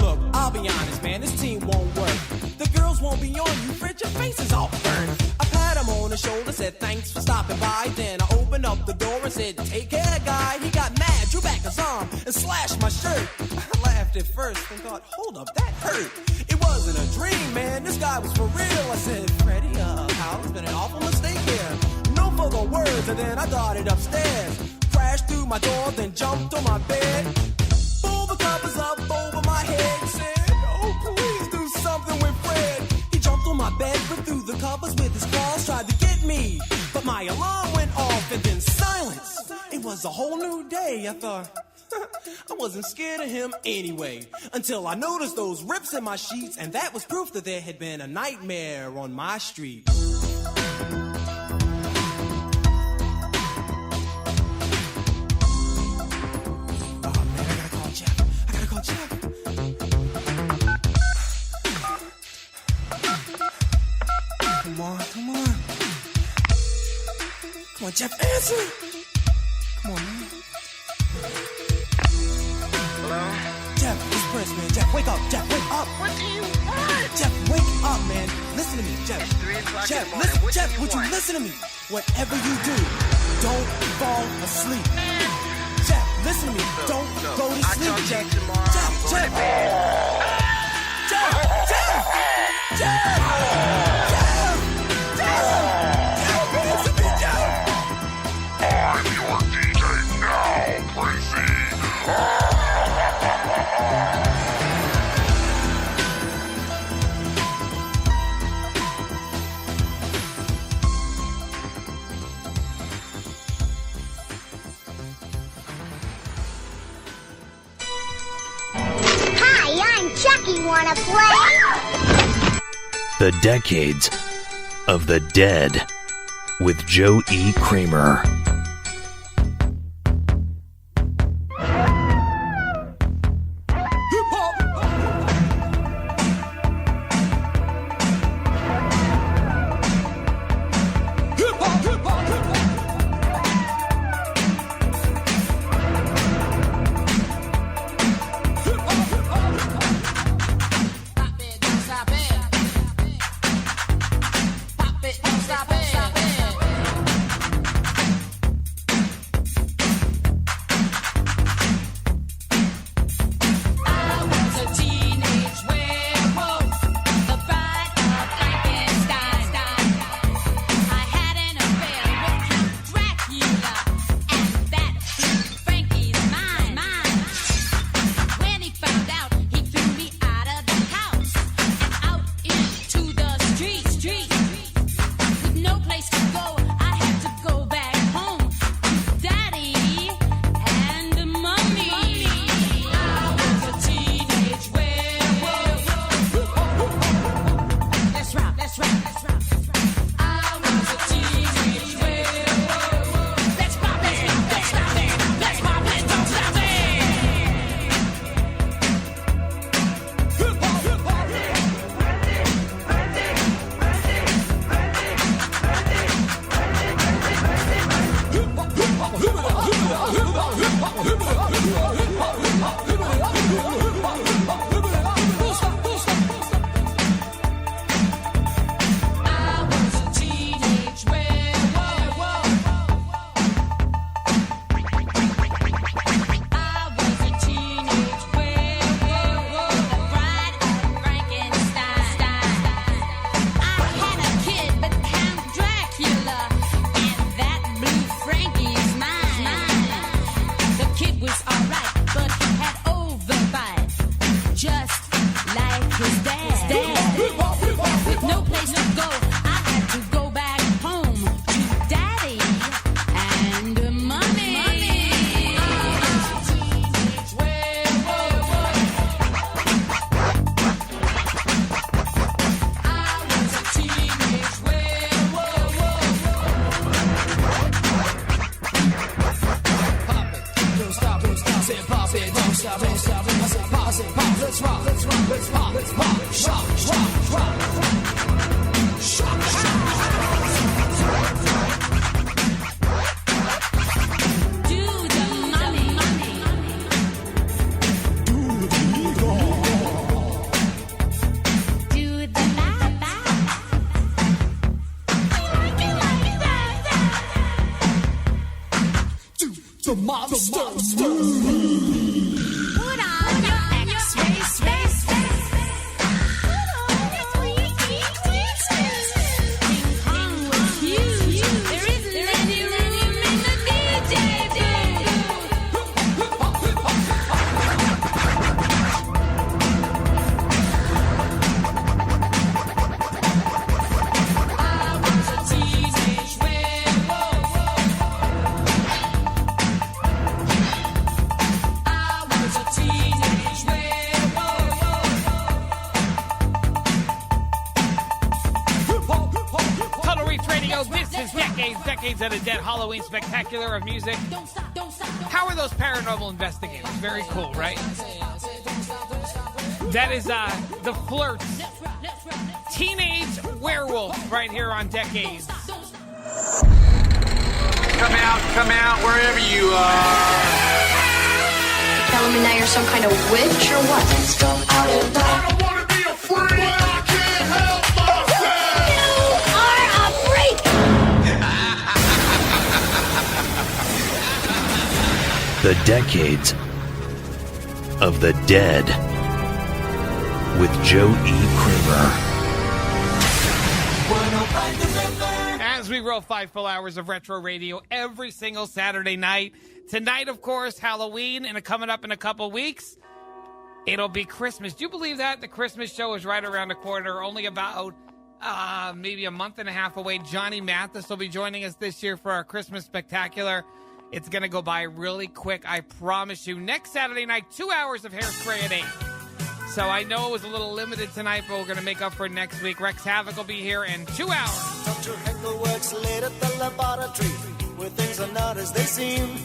Look, I'll be honest, man, this team won't work. The girls won't be on you, Fred, your face is all burned." I pat him on the shoulder, said thanks for stopping by. Then I opened up the door and said, "Take care, guy." He got mad, drew back his arm, and slashed my shirt. I laughed at first and thought, hold up, that hurt. It wasn't a dream, man, this guy was for real. I said, "Freddy, pal, it's been an awful mistake here." No further words, and then I darted upstairs, crashed through my door, then jumped on my bed. Pulled the covers up over my head, said, "Oh, please do something with Fred." He jumped on my bed, ripped through the covers with his claws, tried to get me, but my alarm went off, and then silence. It was a whole new day. I thought, I wasn't scared of him anyway, until I noticed those rips in my sheets, and that was proof that there had been a nightmare on my street. Come on, Jeff, answer! Come on, man. Hello? Jeff, it's Prince, man. Jeff, wake up. Jeff, wake up. What do you want? Jeff, wake up, man. Listen to me, Jeff. It's 3 o'clock Jeff, in the morning. listen, What Jeff, do you would you want? listen to me? Whatever you do, don't fall asleep. Jeff, listen to me. Don't go to I'll sleep, talk to Jeff. you tomorrow. Jeff, I'm going Jeff. to bed. Jeff, Jeff, Jeff, Jeff, Jeff, answer me, Jeff. I'm your DJ now, Crazy. Hi, I'm Chucky. Wanna play? The Decades of the Dead with Joe E. Kramer. was dead. With no place to go, I had to go back home to daddy and mommy. Don't stop, say pop it, don't stop, I said pause it, pop, let's rock, let's pop, shock, Do the mommy. Do the the monster. Put on your X-ray space. King Kong was huge. There isn't any room in the DJ I was a teenage werewolf. I was a teenage werewolf. Total Reach Radio, this is Decades of the Dead Halloween Spectacular of Music. How are those paranormal investigators? Very cool, right? That is the Flirts. Teenage Werewolf right here on Decades. Come out, wherever you are. Telling me now you're some kind of witch or what? Let's go out and I don't want to be a freak, but I can't help myself. You are a freak! The Decades of the Dead with Joe E. Kramer. As we roll 5 full hours of retro radio every single Saturday night. Tonight, of course, Halloween, and coming up in a couple weeks, it'll be Christmas. Do you believe that? The Christmas show is right around the corner, only about maybe a month and a half away. Johnny Mathis will be joining us this year for our Christmas Spectacular. It's going to go by really quick, I promise you. Next Saturday night, 2 hours of Hairspray at 8. So I know it was a little limited tonight, but we're going to make up for it next week. Rex Havoc will be here in 2 hours. Dr. Heckle works late at the laboratory, where things are not as they seem.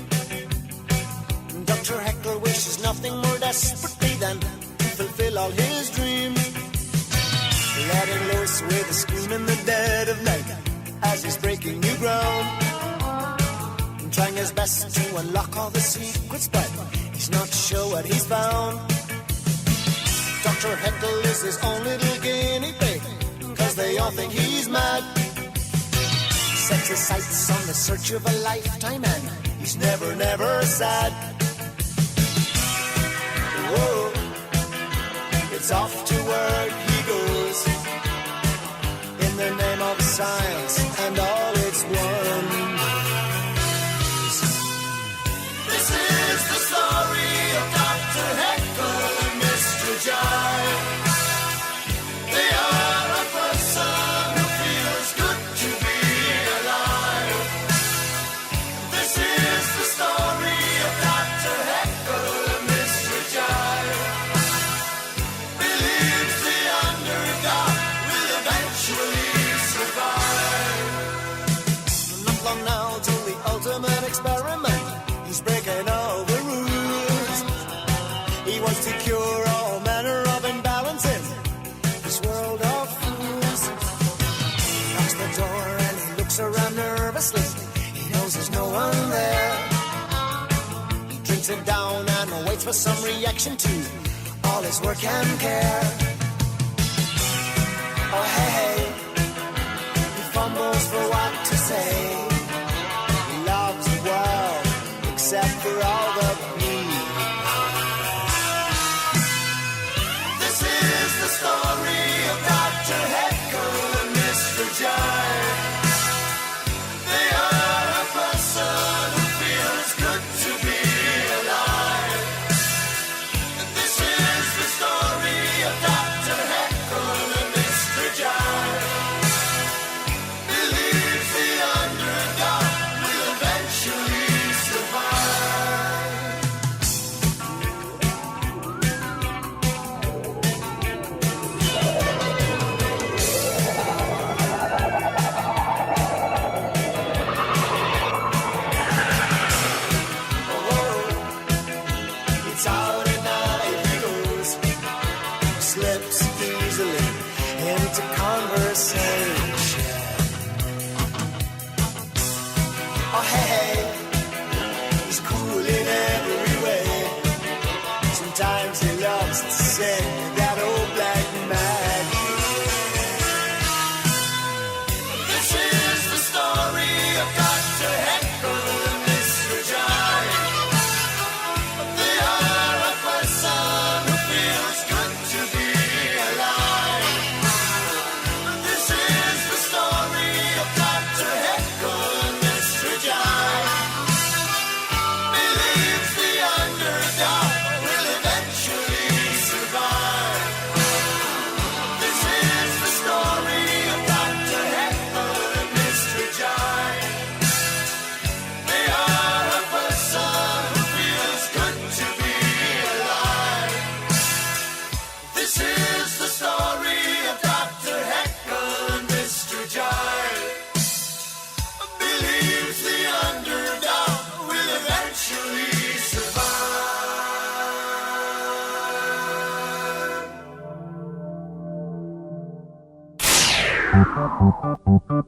Dr. Heckle wishes nothing more desperately than to fulfill all his dreams. Letting loose with a scream in the dead of night as he's breaking new ground. Trying his best to unlock all the secrets, but he's not sure what he's found. Dr. Heckle is his own little guinea pig, cause they all think he's mad. Sets his sights on the search of a lifetime, and he's never, never sad. Whoa, it's off to work he goes, in the name of science and all its wonders. This is the story of Dr. Heckle and Mr. Jive. They are a person who feels good to be alive. This is the story of Dr. Heckle and Mr. Jive. Believes the underdog will eventually survive. Not long now till the ultimate experiment. He's breaking all the rules. He wants to cure all manner of imbalance in this world of fools. He knocks the door and he looks around nervously. He knows there's no one there. He drinks it down and waits for some reaction to all his work and care. Oh hey, hey. He fumbles for what to say. He loves the world except for all the need. This is the story of Dr. Heckle and Mr. Jive. They are a person who feels good to be alive. And this is the story of Dr. Heckle. slips easily into conversation. Oh, hey, he's cool in every way. Sometimes he loves to sing that old black magic. This is the story of Dr. Heckle and Mr. Giant. They are a person who feels good to be alive. This is the story of Dr. Heckle and Mr. Giant. Believes the underdog will eventually survive. This is the story of Dr. Heckle and Mr. Giant. They are a person who feels good to be alive. This is the story of Dr. Heckle and Mr. Giant. Believes the underdog will eventually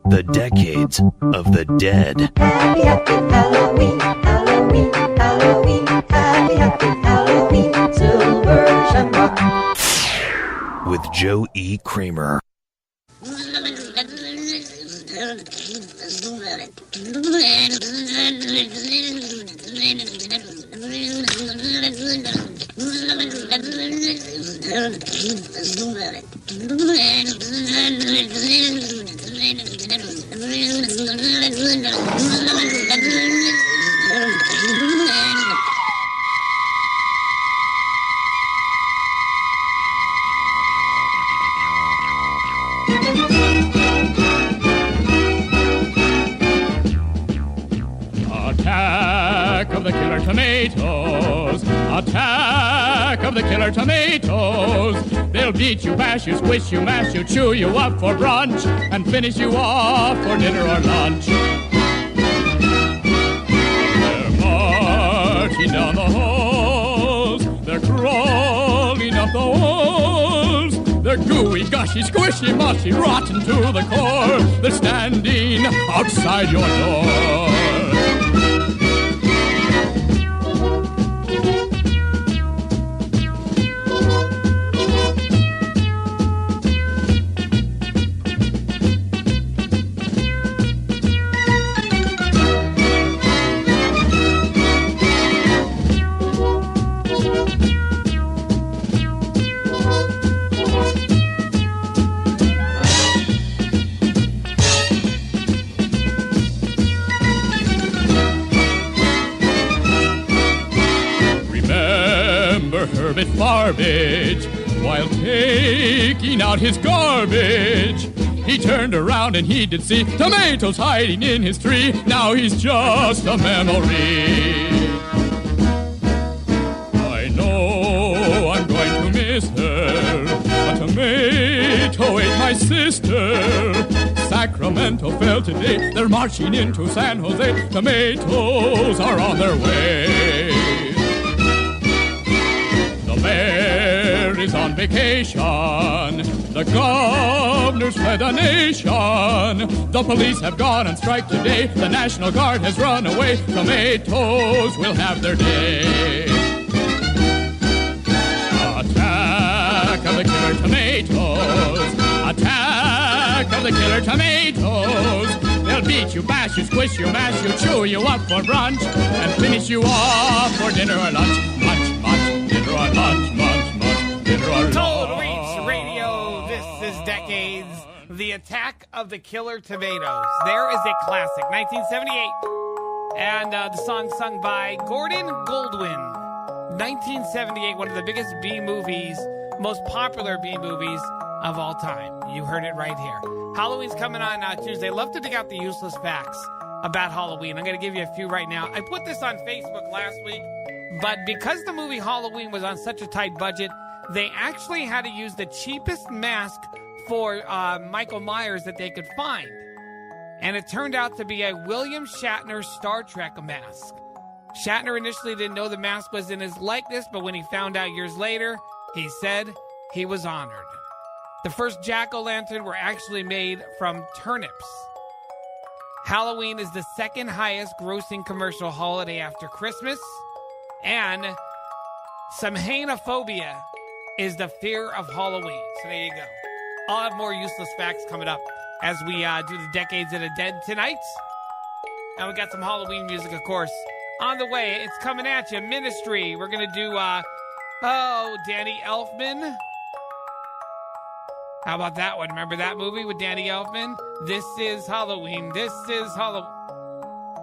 The Decades of the Dead. Happy, happy Halloween, Halloween, Halloween, happy, happy Halloween, Silver Shamrock. With Joe E. Kramer. Attack of the Killer Tomatoes! Attack of the Killer Tomatoes! They'll beat you, bash you, squish you, mash you, chew you up for brunch, and finish you off for dinner or lunch. They're marching down the halls, they're crawling up the walls, they're gooey, gushy, squishy, mushy, rotten to the core, they're standing outside your door. Herbert Farbage, while taking out his garbage, he turned around and he did see tomatoes hiding in his tree. Now he's just a memory. I know I'm going to miss her. A tomato ate my sister. Sacramento fell today. They're marching into San Jose. Tomatoes are on their way. The mayor is on vacation. The governor's fled the nation. The police have gone on strike today. The National Guard has run away. Tomatoes will have their day. Attack of the killer tomatoes. Attack of the killer tomatoes. They'll beat you, bash you, squish you, mash you, chew you up for brunch, and finish you off for dinner or lunch. Munch, munch, dinner or lunch, munch, munch, dinner or lunch. Total Reach Radio, this is Decades. The Attack of the Killer Tomatoes. There is a classic, 1978. And the song sung by Gordon Goldwyn. 1978, one of the biggest B-movies, most popular B-movies of all time. You heard it right here. Halloween's coming on Tuesday. Love to dig out the useless facts about Halloween. I'm going to give you a few right now. I put this on Facebook last week, but because the movie Halloween was on such a tight budget, they actually had to use the cheapest mask for Michael Myers that they could find. And it turned out to be a William Shatner Star Trek mask. Shatner initially didn't know the mask was in his likeness, but when he found out years later, he said he was honored. The first jack-o'-lantern were actually made from turnips. Halloween is the second highest grossing commercial holiday after Christmas. And Samhainophobia is the fear of Halloween. So there you go. I'll have more useless facts coming up as we do the Decades of the Dead tonight. And we got some Halloween music, of course, on the way. It's coming at you. Ministry. We're going to do, Danny Elfman. How about that one? Remember that movie with Danny Elfman? This is Halloween. This is Halloween.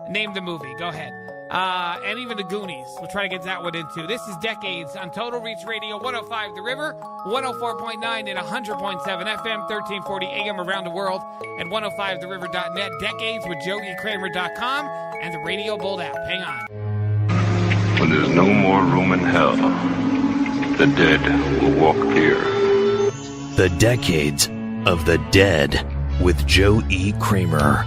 Name the movie. Go ahead. And even the Goonies. We'll try to get that one in too. This is Decades on Total Reach Radio, 105 The River, 104.9 and 100.7 FM, 1340 AM around the world, and 105theriver.net. Decades with JoeyKramer.com and the Radio Bold app. Hang on. When there's no more room in hell, the dead will walk here. The Decades of the Dead with Joe E. Kramer.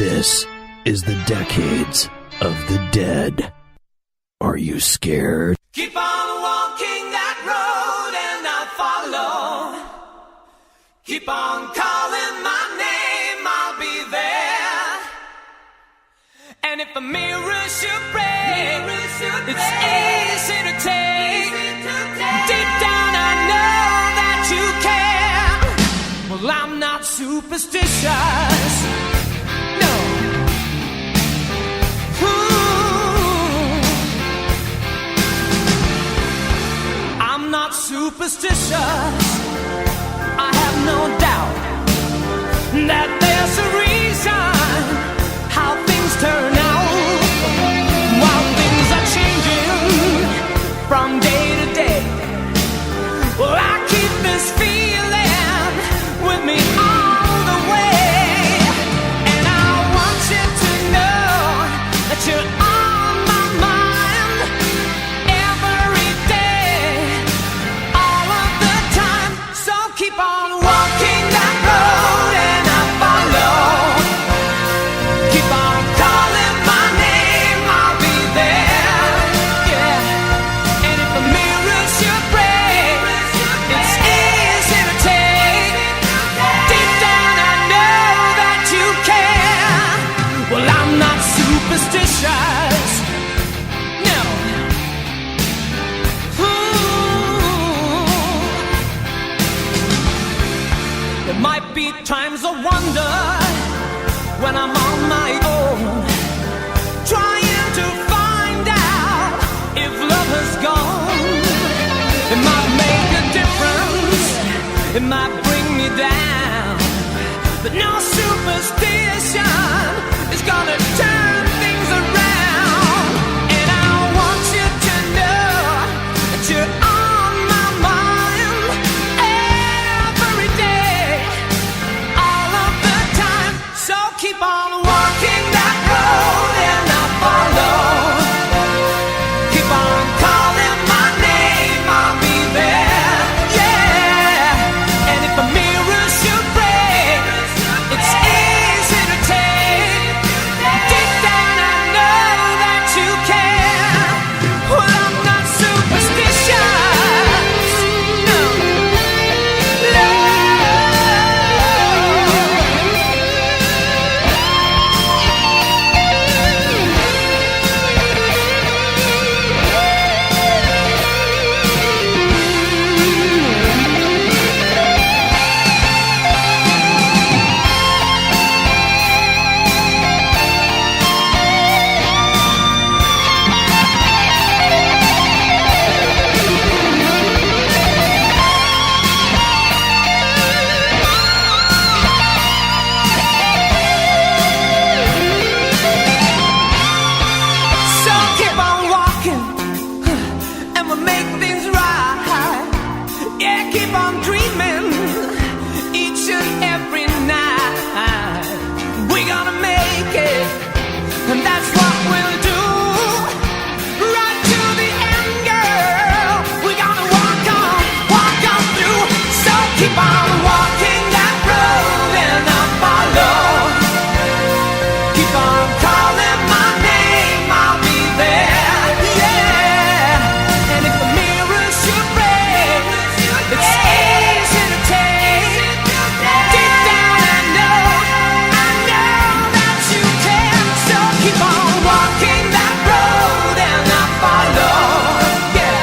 This is the Decades of the Dead. Are you scared? Keep on walking that road and I'll follow. Keep on calling my name, I'll be there. And if a mirror should break, it's easy to take. Deep down I know that you care. Well, I'm not superstitious. No. I'm not superstitious. I have no doubt that there's a reason how things turn out. While things are changing from day to day, well, I keep this feeling with me all the way. And I want you to know that you're on my mind every day, all of the time. So keep on walking that road and I'll follow. Keep on calling my name, I'll be there. Yeah. And if a mirror should break, it's easy to take. Deep down I know that you care. Well, I'm not superstitious. No. There might be times of wonder when I'm on my own, trying to find out if love has gone. It might make a difference, it might bring me down, but no superstition is gonna turn things around. And I want you to know that you're on my mind every day, all of the time. So keep on walking that road and I'll follow. Keep on calling my name, I'll be there. Yeah. And if a mirror should break, it's easy to take. Deep down I know that you care. Well, I'm not superstitious. No. So keep on walking, and we'll make things right. Yeah, keep on dreaming each and every night. We're gonna make it, and that's what we'll do. Right to the end, girl. We're gonna walk on through. So keep on walking that road and I'll follow. Keep on calling my name, I'll be there. Yeah. And if the mirror should break, it's easy to take. Deep down I know that you care. So keep on walking that road and I'll follow. Yeah.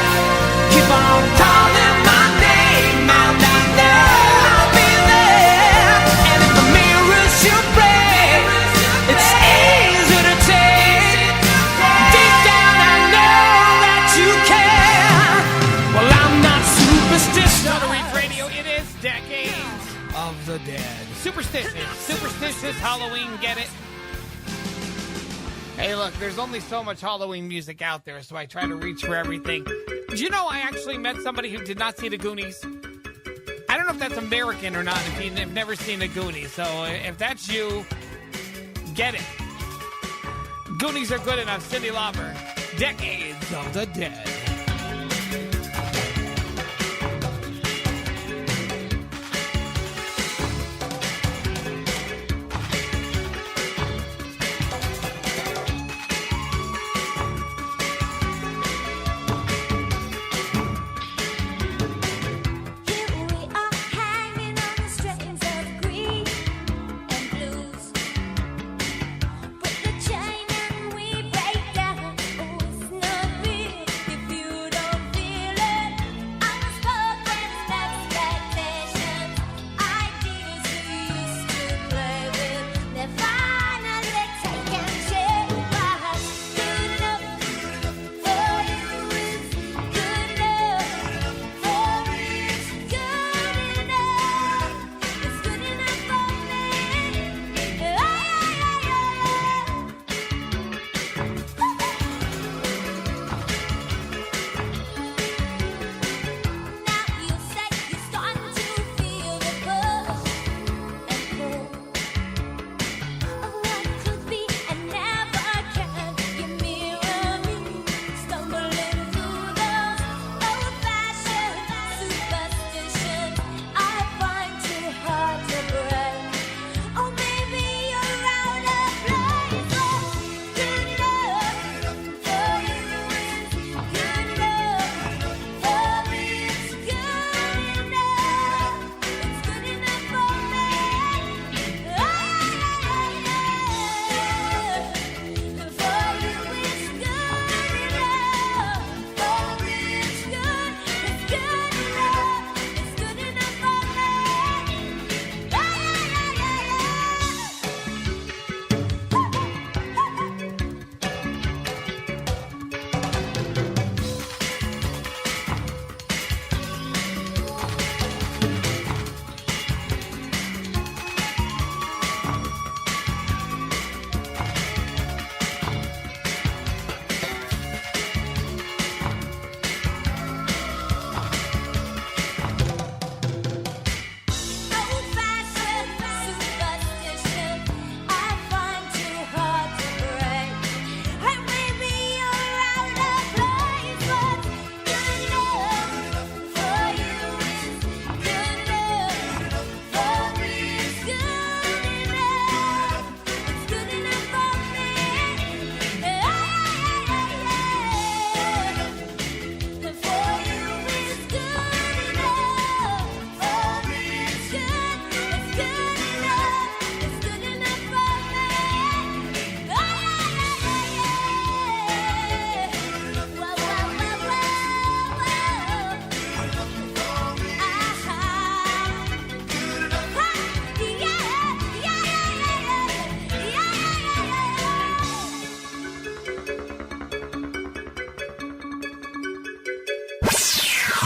Keep on calling my name, I'll be there. And if the mirror should break, it's easy to take. Deep down I know that you care. Well, I'm not superstitious. Total Reef Radio, it is Decades of the Dead. Superstitious Halloween, get it? Hey, look, there's only so much Halloween music out there, so I try to reach for everything. Do you know I actually met somebody who did not see the Goonies? I don't know if that's American or not, if you've never seen the Goonies. So if that's you, get it. Goonies are good enough. Cyndi Lauper, Decades of the Dead.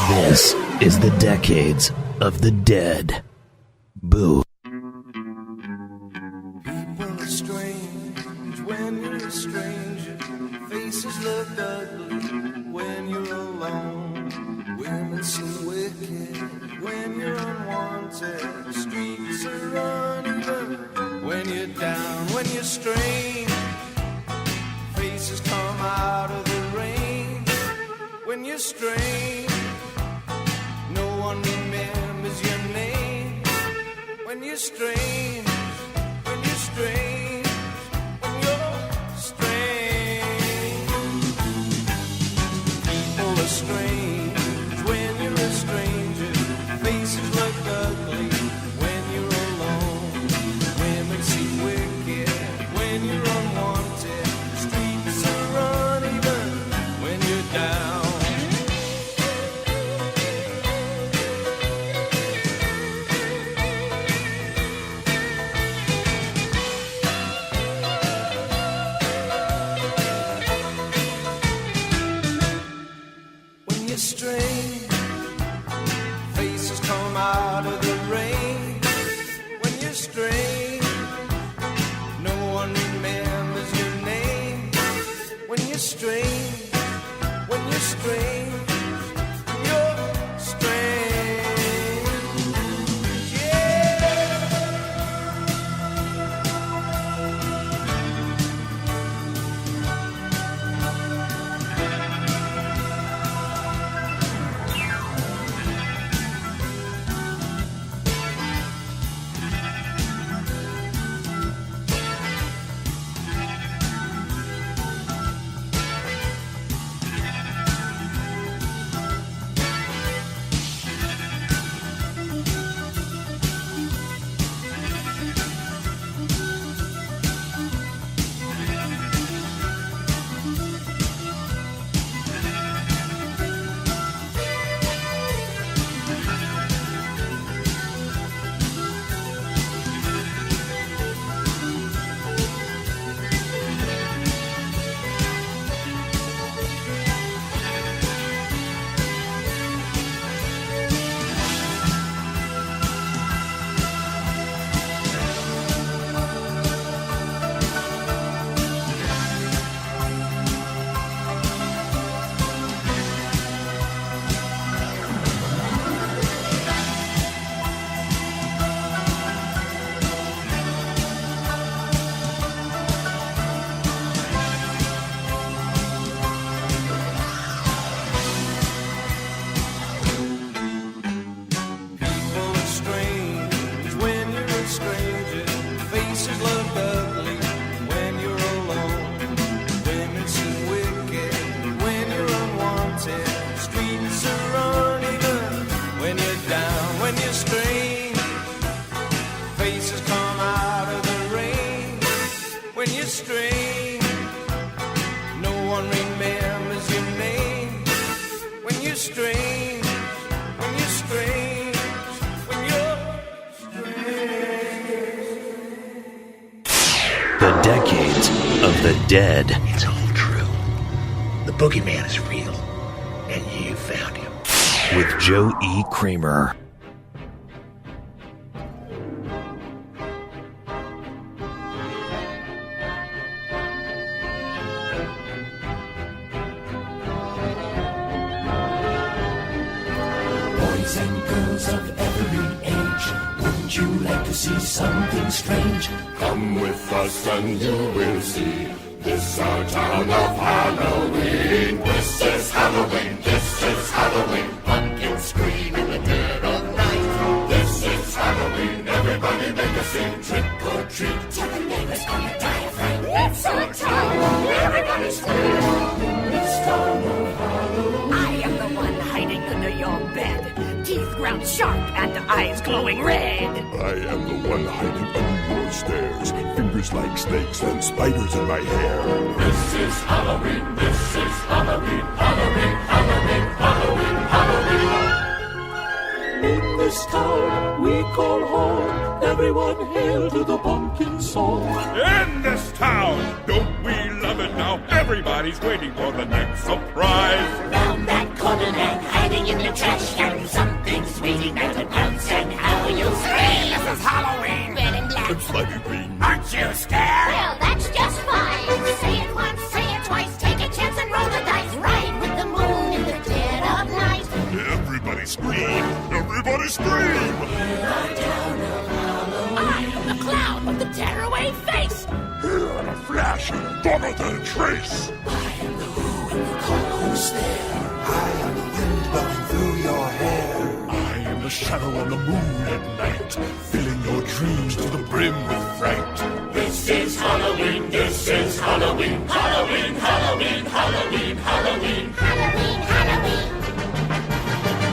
This is the Decades of the Dead. Boo. People are strange when you're a stranger. Faces look ugly when you're alone. Women seem wicked when you're unwanted. Streets are uneven when you're down, when you're strange. Faces come out of the rain when you're strange. No one remembers your name when you're strange. When you're strange. When you're strange. People are strange when you're a stranger. Faces look ugly when you're alone. Women seem wicked when you're unwanted. Streets are uneven when you're down. When you're strange, faces come out of the rain. When you're strange, no one remembers your name. When you're strange, when you're strange, you're strange. Yeah. People are strange when you're a stranger. Faces look ugly when you're alone. Women seem wicked when you're unwanted. Streets are uneven when you're down. When you're strange, faces come out of the rain. When you're strange, no one remembers your name. When you're strange, when you're strange, when you're The Decades of the Dead. It's all true. The boogeyman is real, and you found him. With Joe E. Kramer. Boys and girls of every age, wouldn't you like to see something strange? Come with us and you will see. This our town of Halloween. This is Halloween. This is Halloween. Pumpkins scream in the dead of night. This is Halloween. Everybody make a scene. Trick or treat. Tell the neighbors on your diaphragm. It's our town. Everybody scream. This town of Halloween. I am the one hiding under your bed. Teeth ground sharp and eyes glowing red. I am the one hiding under your stairs. Fingers like snakes and spiders in my hair. This is Halloween. This is Halloween. Halloween. Halloween. Halloween. Halloween. In this town we call home. Everyone hail to the pumpkin song. In this town, don't we love it now? Everybody's waiting for the next surprise. Round that corner man hiding in the trash can. Something's waiting there to pounce, and how you'll scream. This is Halloween. Red and black. It's slimy green. Aren't you scared? Well, that's just fine. Say it once, say it twice. Take a chance and roll the dice. Ride with the moon in the dead of night. Everybody scream! Everybody scream! I am the clown with the tearaway face. Here in a flash, gone without a trace. Who's there? I am the wind blowing through your hair. I am the shadow on the moon at night, filling your dreams to the brim with fright. This is Halloween, this is Halloween. Halloween, Halloween, Halloween, Halloween. Halloween, Halloween.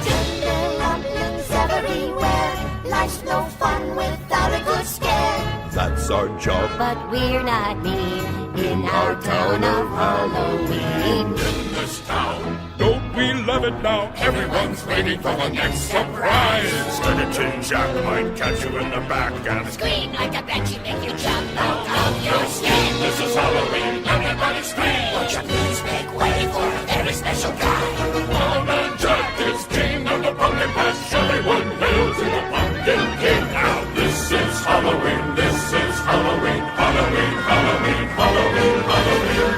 Tinderlumblings everywhere. Life's no fun without a good scare. That's our job. But we're not mean in our town of Halloween. In this town, don't we love it now? Everyone's waiting for the next surprise. Skeleton Jack might catch you in the back and Scream like a banshee, make you jump out of your skin. This is Halloween, everybody scream. Won't you please make way for a very special guy? Lawman Jack is king of the pumpkin patch. Everyone hail to the pumpkin king. Now this is Halloween, this is Halloween, Halloween, Halloween, Halloween, Halloween.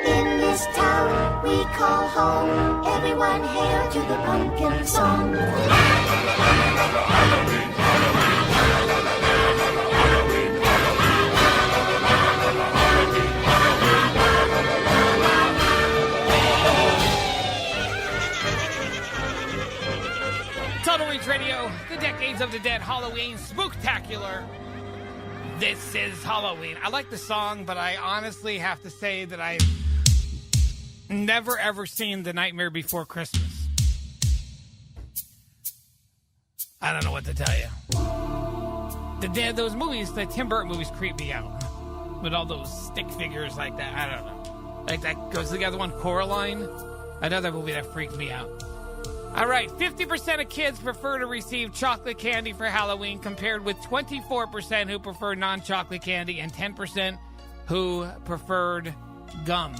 In this town we call home. Everyone hail to the pumpkin song. Total Reach Radio, the Decades of the Dead Halloween Spooktacular. This is Halloween. I like the song, but I honestly have to say that I've never ever seen The Nightmare Before Christmas. I don't know what to tell you. Those movies, the Tim Burton movies, creep me out. With all those stick figures like that. I don't know. Like that goes together one, Coraline. Another movie that freaked me out. All right, 50% of kids prefer to receive chocolate candy for Halloween, compared with 24% who prefer non-chocolate candy and 10% who preferred gum.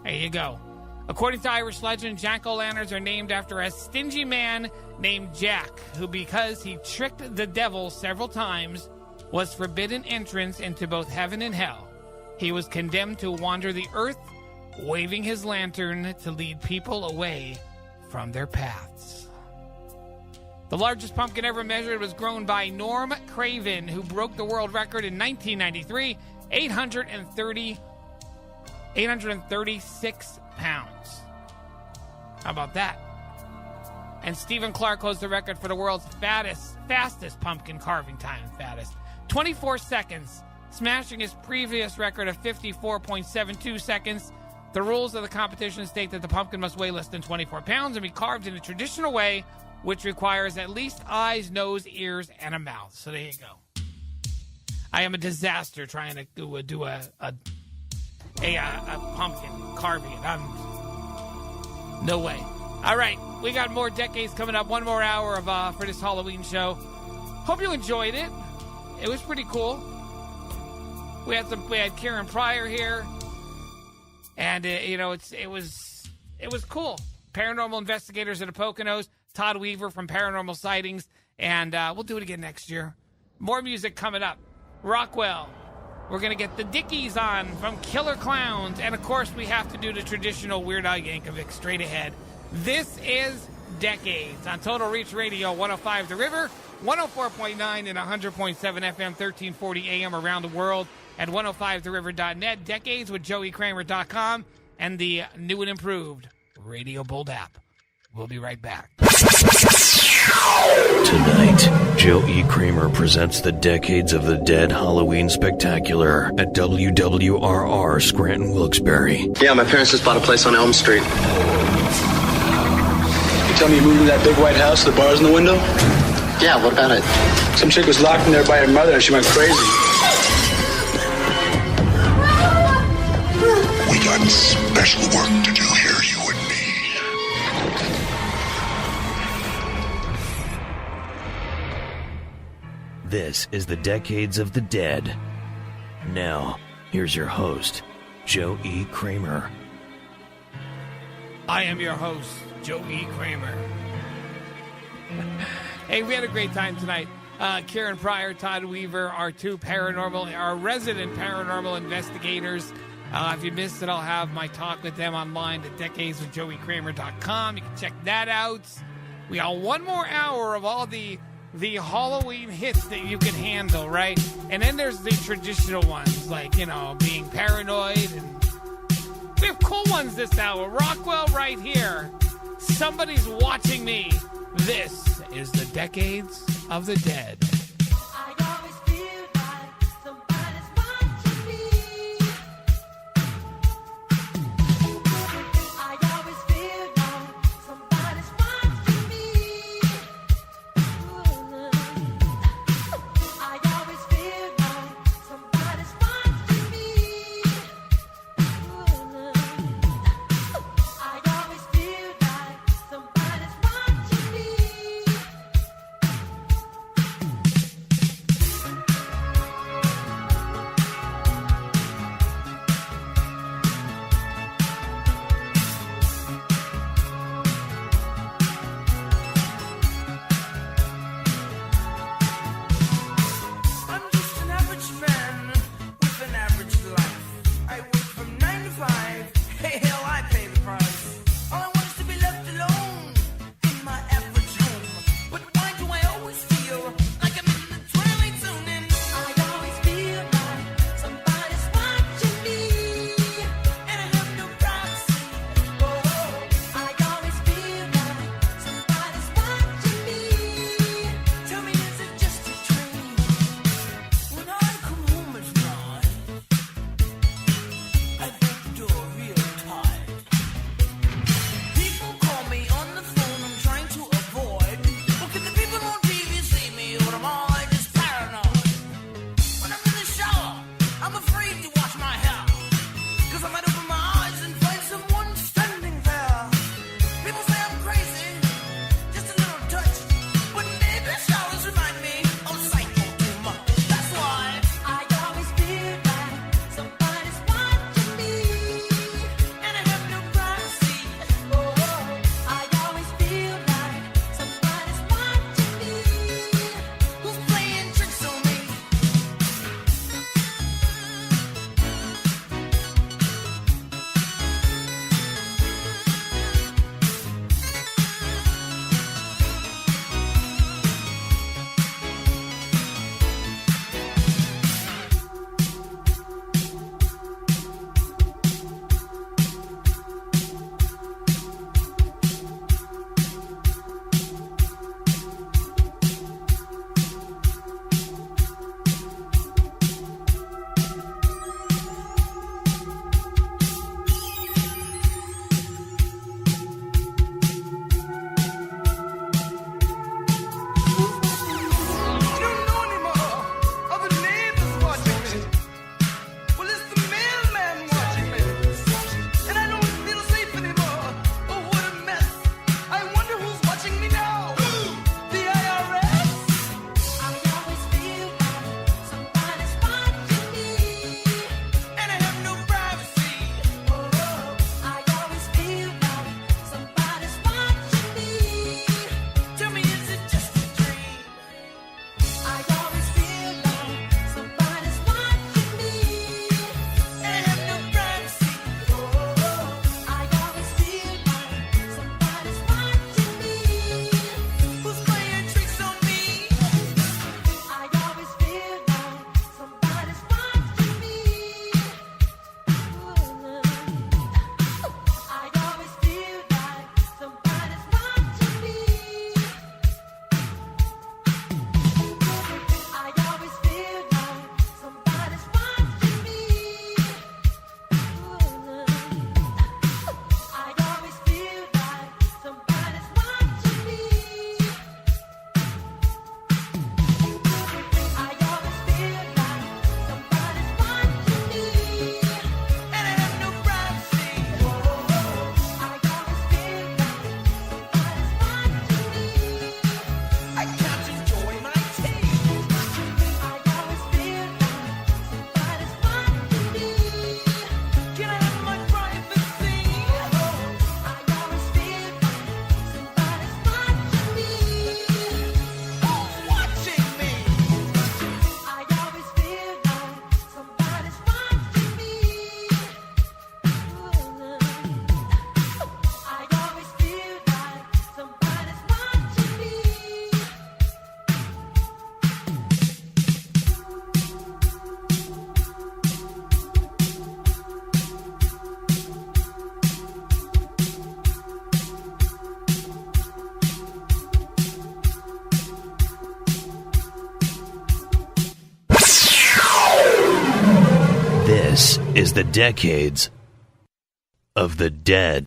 There you go. According to Irish legend, jack-o'-lanterns are named after a stingy man named Jack, who, because he tricked the devil several times, was forbidden entrance into both heaven and hell. He was condemned to wander the earth, waving his lantern to lead people away from their paths. The largest pumpkin ever measured was grown by Norm Craven, who broke the world record in 1993, 836 pounds. How about that? And Stephen Clark holds the record for the world's fastest pumpkin carving time. 24 seconds, smashing his previous record of 54.72 seconds. The rules of the competition state that the pumpkin must weigh less than 24 pounds and be carved in a traditional way, which requires at least eyes, nose, ears, and a mouth. So there you go. I am a disaster trying to do a pumpkin carving it. No way. All right, we got more decades coming up. One more hour of for this Halloween show. Hope you enjoyed it. It was pretty cool. We had Kieran Pryor here. And it was cool. Paranormal investigators at the Poconos, Todd Weaver from Paranormal Sightings, and we'll do it again next year. More music coming up. Rockwell. We're gonna get the Dickies on from Killer Clowns, and of course we have to do the traditional Weird Al Yankovic straight ahead. This is Decades on Total Reach Radio, 105 The River, 104.9 and 100.7 FM, 1340 AM around the world. At 105theriver.net, Decades with JoeyKramer.com, and the new and improved Radio Bold app. We'll be right back. Tonight, Joe E. Kramer presents the Decades of the Dead Halloween Spectacular at WWRR Scranton Wilkes-Barre. Yeah, my parents just bought a place on Elm Street. You tell me you moved to that big white house with the bars in the window? Yeah, what about it? Some chick was locked in there by her mother and she went crazy. We got special work to do here, you and me. This is the Decades of the Dead. Now, here's your host, Joe E. Kramer. I am your host, Joey Kramer. Hey, we had a great time tonight. Kieran Pryor, Todd Weaver, our resident paranormal investigators. If you missed it, I'll have my talk with them online at decadeswithjoeykramer.com. You can check that out. We got one more hour of all the Halloween hits that you can handle, right? And then there's the traditional ones, like, being paranoid. And we have cool ones this hour. Rockwell right here. Somebody's watching me. This is the Decades of the Dead. is the Decades of the Dead.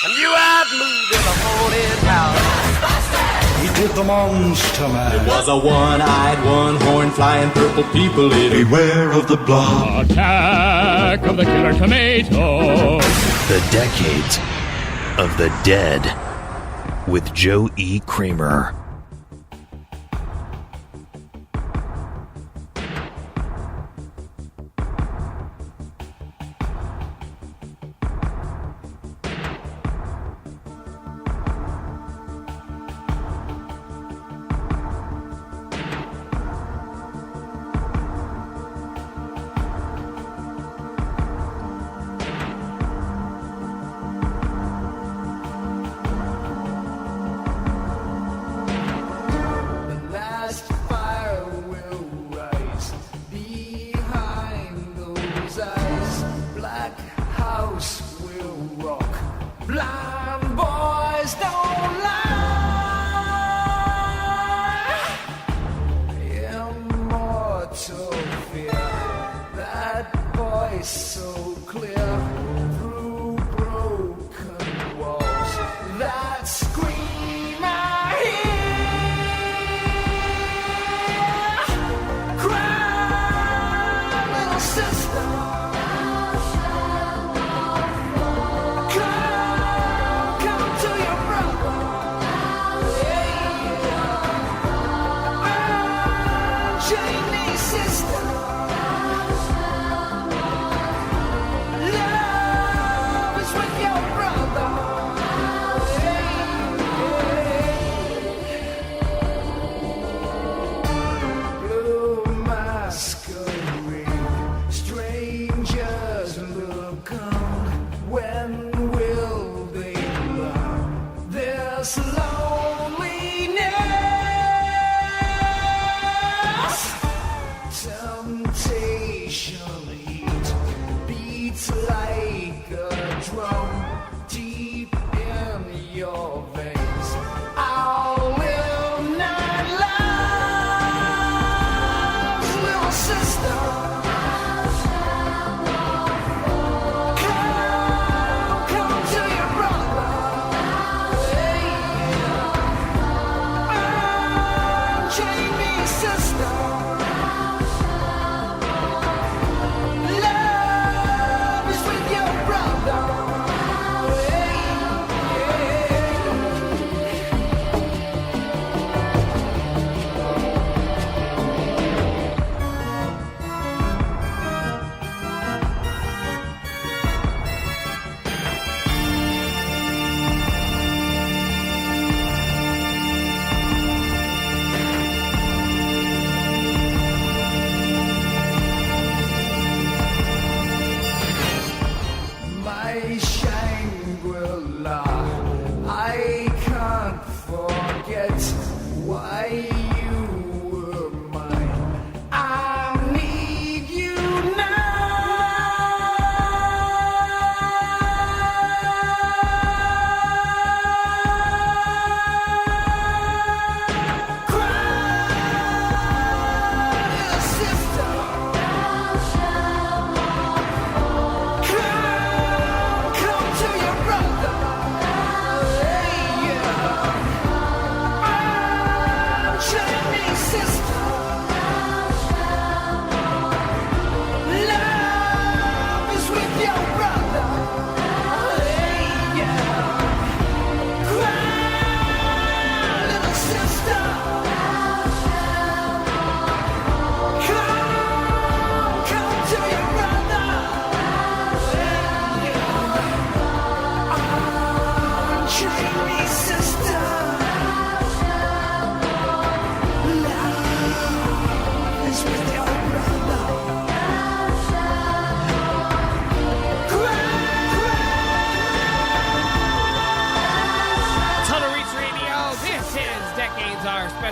And you had moved in a haunted house. He did the monster man. It was a one-eyed, one-horned, flying purple people eater. Beware of the blob. Attack of the Killer Tomatoes. The Decades of the Dead with Joe E. Kramer.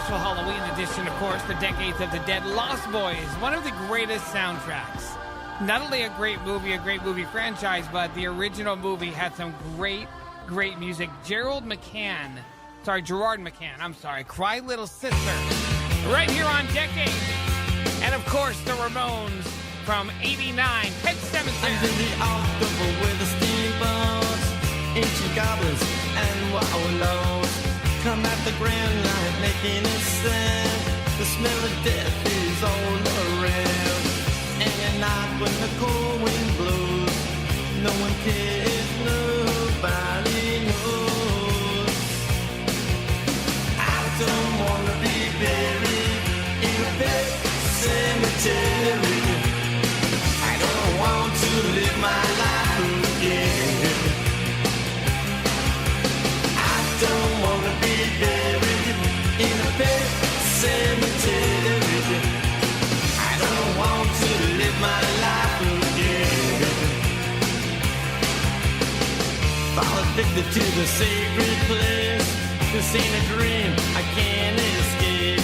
special Halloween edition, of course, The Decades of the Dead. Lost Boys, one of the greatest soundtracks. Not only a great movie franchise, but the original movie had some great music. Gerard McCann, Cry Little Sister, right here on Decades. And of course, the Ramones, from 89, Pet Under Cemetery. the October with the steamboats, ancient goblins and wallows come at the grand line making a sound. The smell of death is all around. And at night when the cold wind blows, no one cares, nobody knows. I don't wanna be buried in a pet cemetery. I don't want to live my life again. I don't wanna be buried in a pet cemetery. I don't want to live my life again. Fall addicted to the sacred place. This ain't a dream, I can't escape.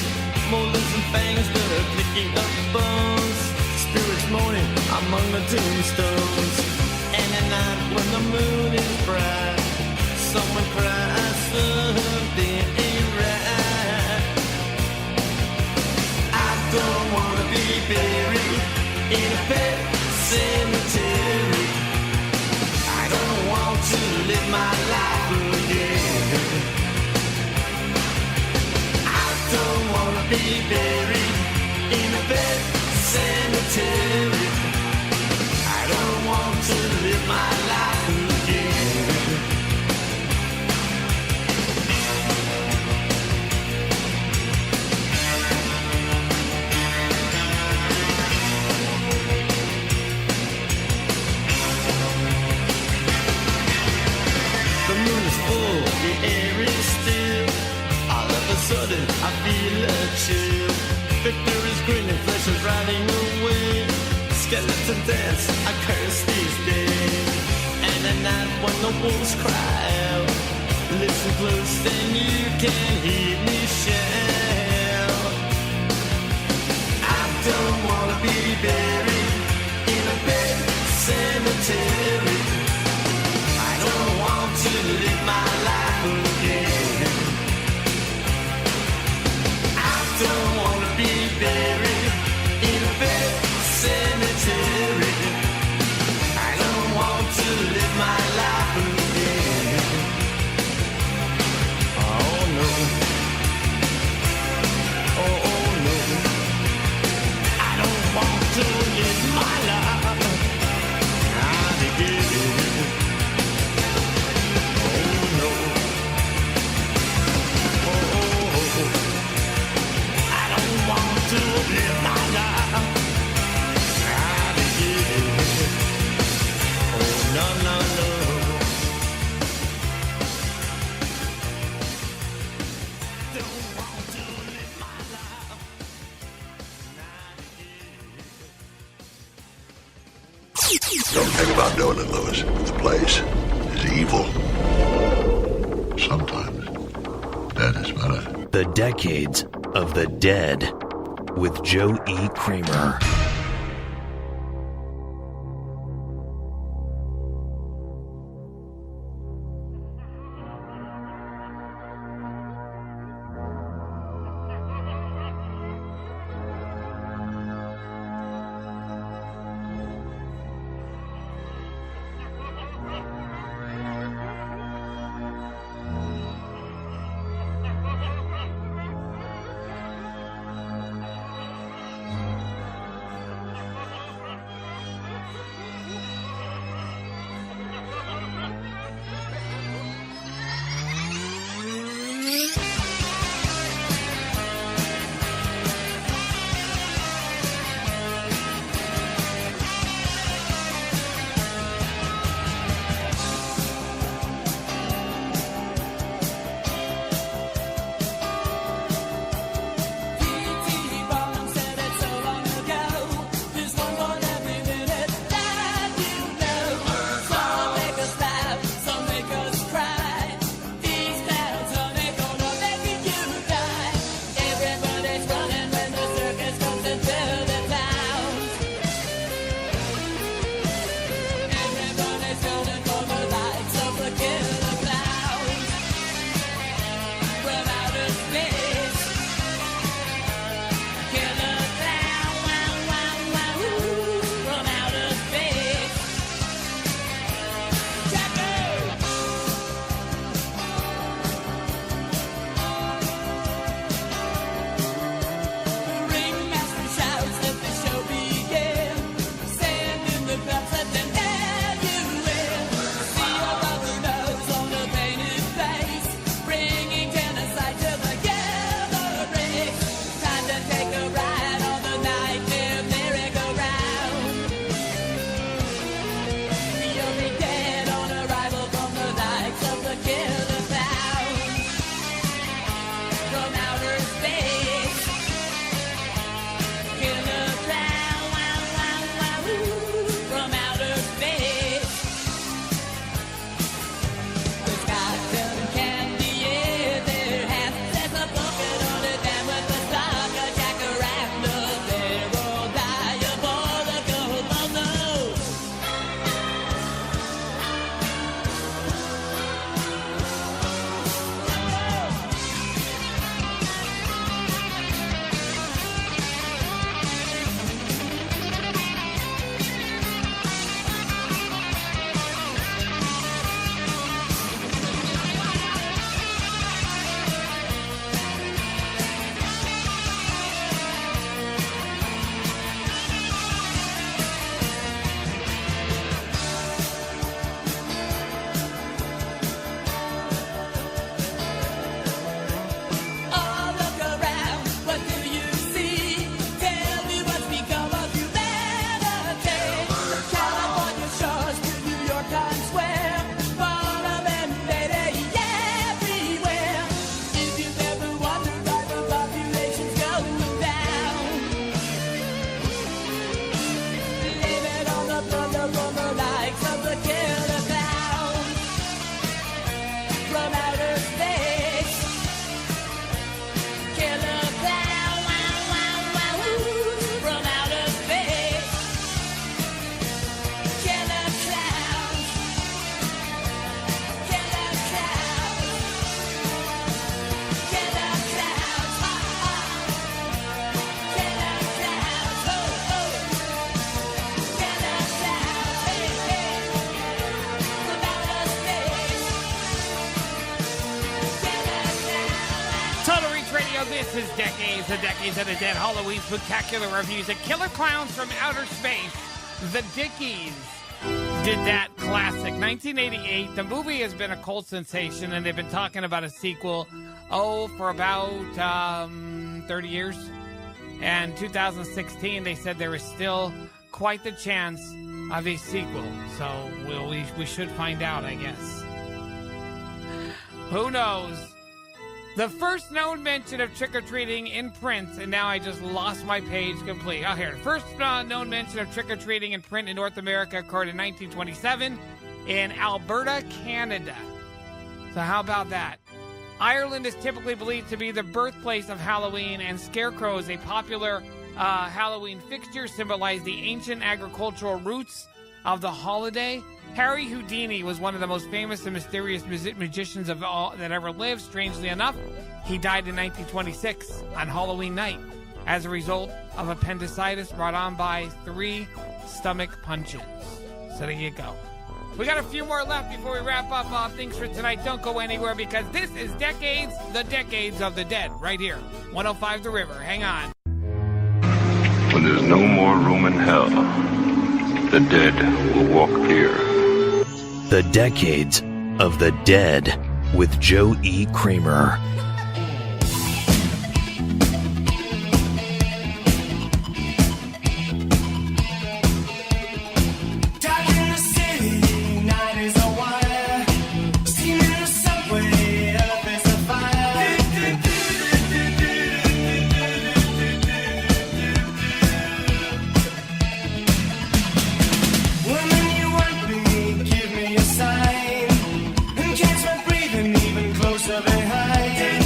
Molars and fangs that are clicking up bones. Spirits moaning among the tombstones. And at night when the moon is bright, someone cries something ain't right. I don't wanna be buried in a pet cemetery. I don't want to live my life again. I don't wanna be buried in a pet cemetery. I don't want to live my life again. The moon is full, the air is still. All of a sudden, I feel a chill. Victor is grinning, flesh is riding away. Skeleton dance, I curse these days. And at night when the wolves cry out, listen close, then you can hear me shout. I don't wanna be buried in a pet cemetery. I don't want to live my life again. I don't wanna be buried in a pet cemetery. I don't want to live my life again. Oh no. Oh no. I don't want to live my life again. Oh no. Oh, I don't want to live my life again. Oh no, no, no. Don't want to live my life Don't think about doing it, Lewis. The place is evil. Sometimes dead is better. The Decades of the Dead with Joe E. Kramer. is Decades, the Decades of the Dead Halloween Spectacular of Music. Killer Clowns from Outer Space, the Dickies, did that classic. 1988, the movie has been a cult sensation, and they've been talking about a sequel, for about 30 years. And 2016, they said there is still quite the chance of a sequel. So we should find out, I guess. Who knows? The first known mention of trick-or-treating in print, and now I just lost my page completely. Oh, here. First known mention of trick-or-treating in print in North America occurred in 1927 in Alberta, Canada. So how about that? Ireland is typically believed to be the birthplace of Halloween, and scarecrows, a popular Halloween fixture, symbolize the ancient agricultural roots of the holiday. Harry Houdini was one of the most famous and mysterious magicians of all that ever lived. Strangely enough, he died in 1926 on Halloween night as a result of appendicitis brought on by 3 stomach punches. So there you go. We got a few more left before we wrap up things for tonight. Don't go anywhere, because this is Decades, the Decades of the Dead, right here. 105 The River. Hang on. When there's no more room in hell, the dead will walk here. The Decades of the Dead with Joe E. Kramer. Sign and catch my breathing even closer behind.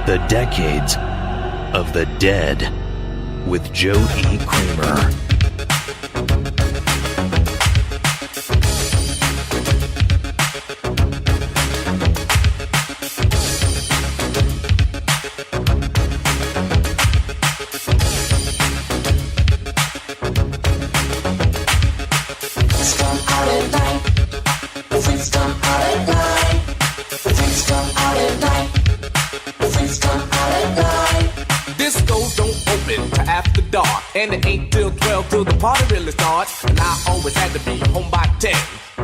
The Decades of the Dead with Joe E. Kramer. Discos don't open till after dark, and it ain't till 12 till the party really starts. And I always had to be home by 10,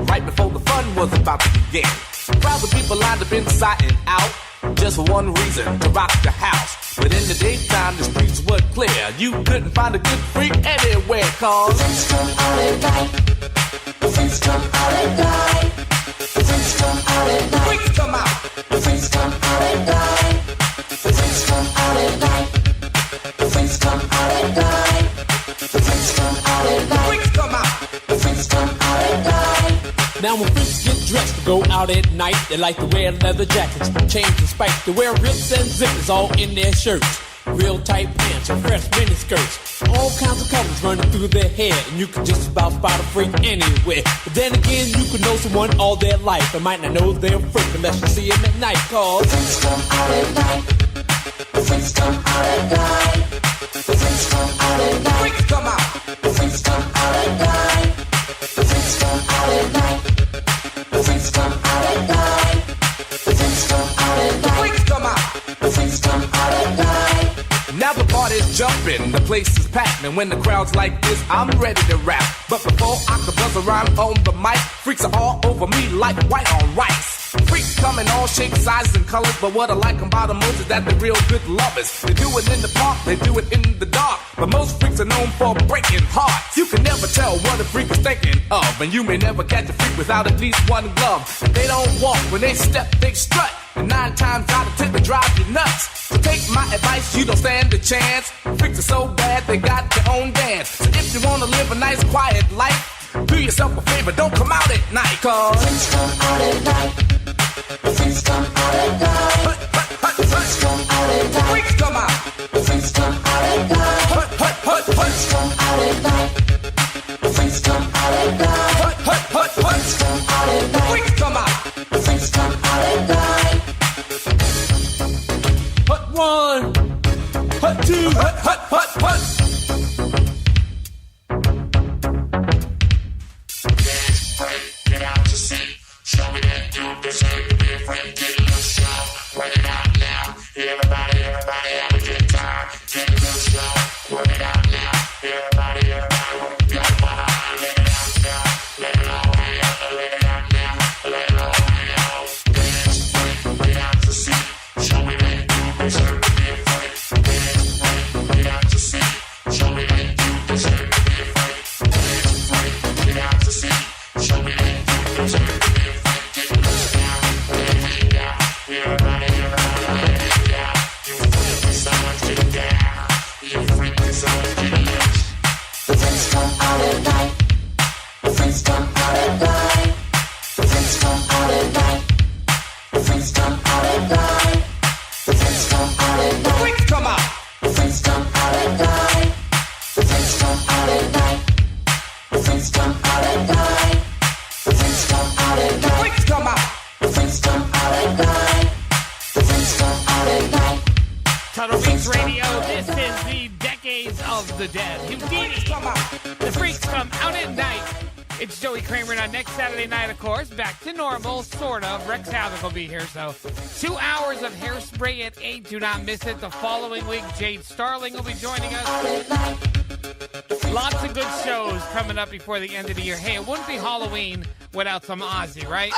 right before the fun was about to begin. Crowds of people lined up inside and out, just for one reason, to rock the house. But in the daytime, the streets were clear. You couldn't find a good freak anywhere, cause the freaks come out at night. The freaks come out at night. The freaks come out at night. Freaks come out. The freaks come out at night. The freaks come out at night. The freaks come out at night. The freaks come out at night. Freaks come out. The freaks come out at night. Now when freaks get dressed to go out at night, they like to wear leather jackets, chains and spikes. They wear rips and zippers all in their shirts, real tight pants and fresh mini skirts. All kinds of colors running through their hair, and you can just about spot a freak anywhere. But then again, you could know someone all their life and might not know they're a freak unless you see them at night, cause the freaks come out at night. The freaks come out at night. The freaks come out at night. Freaks come out. The freaks come out at night. The freaks come out at night. The freaks come out at night. The freaks come out at night. Freaks come out. The freaks come out at night. Now the party's jumping, the place is packed, and when the crowd's like this, I'm ready to rap. But before I can buzz a rhyme on the mic, freaks are all over me like white on rice. Freaks come in all shapes, sizes, and colors, but what I like about them most is that they're real good lovers. They do it in the park, they do it in the dark, but most freaks are known for breaking hearts. You can never tell what a freak is thinking of, and you may never catch a freak without at least one glove. They don't walk, when they step, they strut, and 9 times out of 10 they drive you nuts. So take my advice, you don't stand a chance. Freaks are so bad, they got their own dance. So if you wanna live a nice quiet life, do yourself a favor, don't come out at night, cause freaks come out at night. The freaks come out at night. The freaks come out at night. Freaks come out. The freaks come out at night. The freaks come out at night. The freaks come out at night. The freaks come out at night. Freaks come out. The freaks come out at night. Hut 1, hut 2, hut. Get out to sea. Show me that you deserve to be a friend. Get a little slow. Work it out now. Everybody have a good time. Get a little slow. Work it out now. Everybody work it out now. Let it out now. Let it all hang out. Let it out now. Let it all hang out. Dance, get out to sea. Show me that you deserve to be a friend. Dance, get out to sea. Show me that you deserve to be a friend. Dance, get out to sea. Show me that you deserve to be a friend. Get a little down, let it hang out. Everybody let it hang out. You freak is so much to the down. You freak is so much to the left. The freaks come out at night. The freaks come out at night. The freaks come out at night. The freaks come out at night. The freaks come out at night. Freaks come out. The freaks come out at night. The freaks come out at night. The freaks come out at night. The freaks come out at night. Freaks come out. The freaks come out at night. The freaks come out at night. Total Freaks Radio, this is the Decades of the Dead. Houdini. The Freaks come out at night. It's Joey Kramer, and on next Saturday night, of course, back to normal, sort of. Rex Havoc will be here, so 2 hours of Hairspray at 8. Do not miss it. The following week, Jade Starling will be joining us. Lots of good shows coming up before the end of the year. Hey, it wouldn't be Halloween without some Ozzy, right?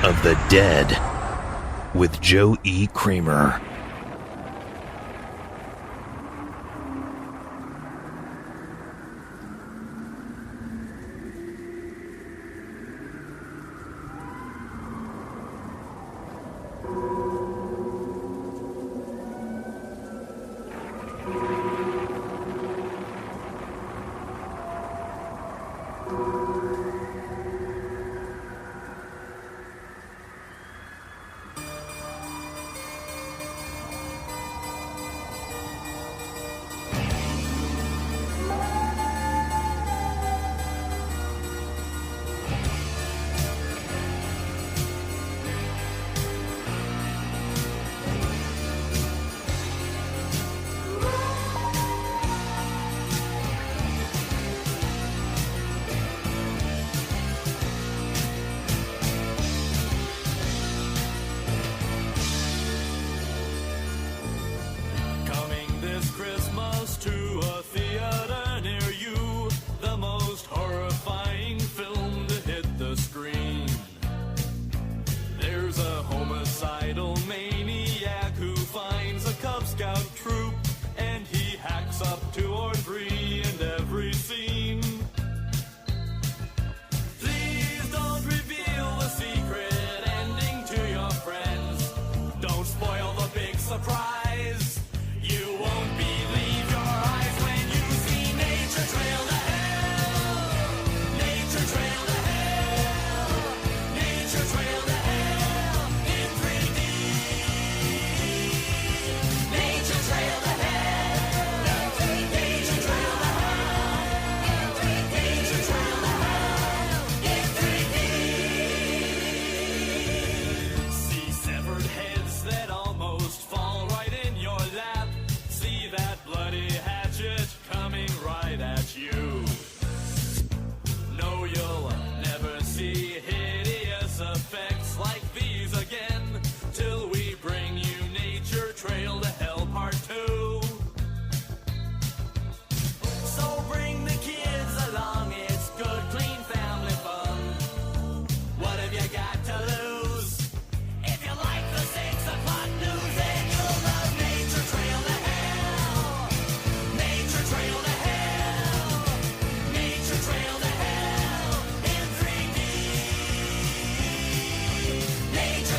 of the Dead with Joe E. Kramer.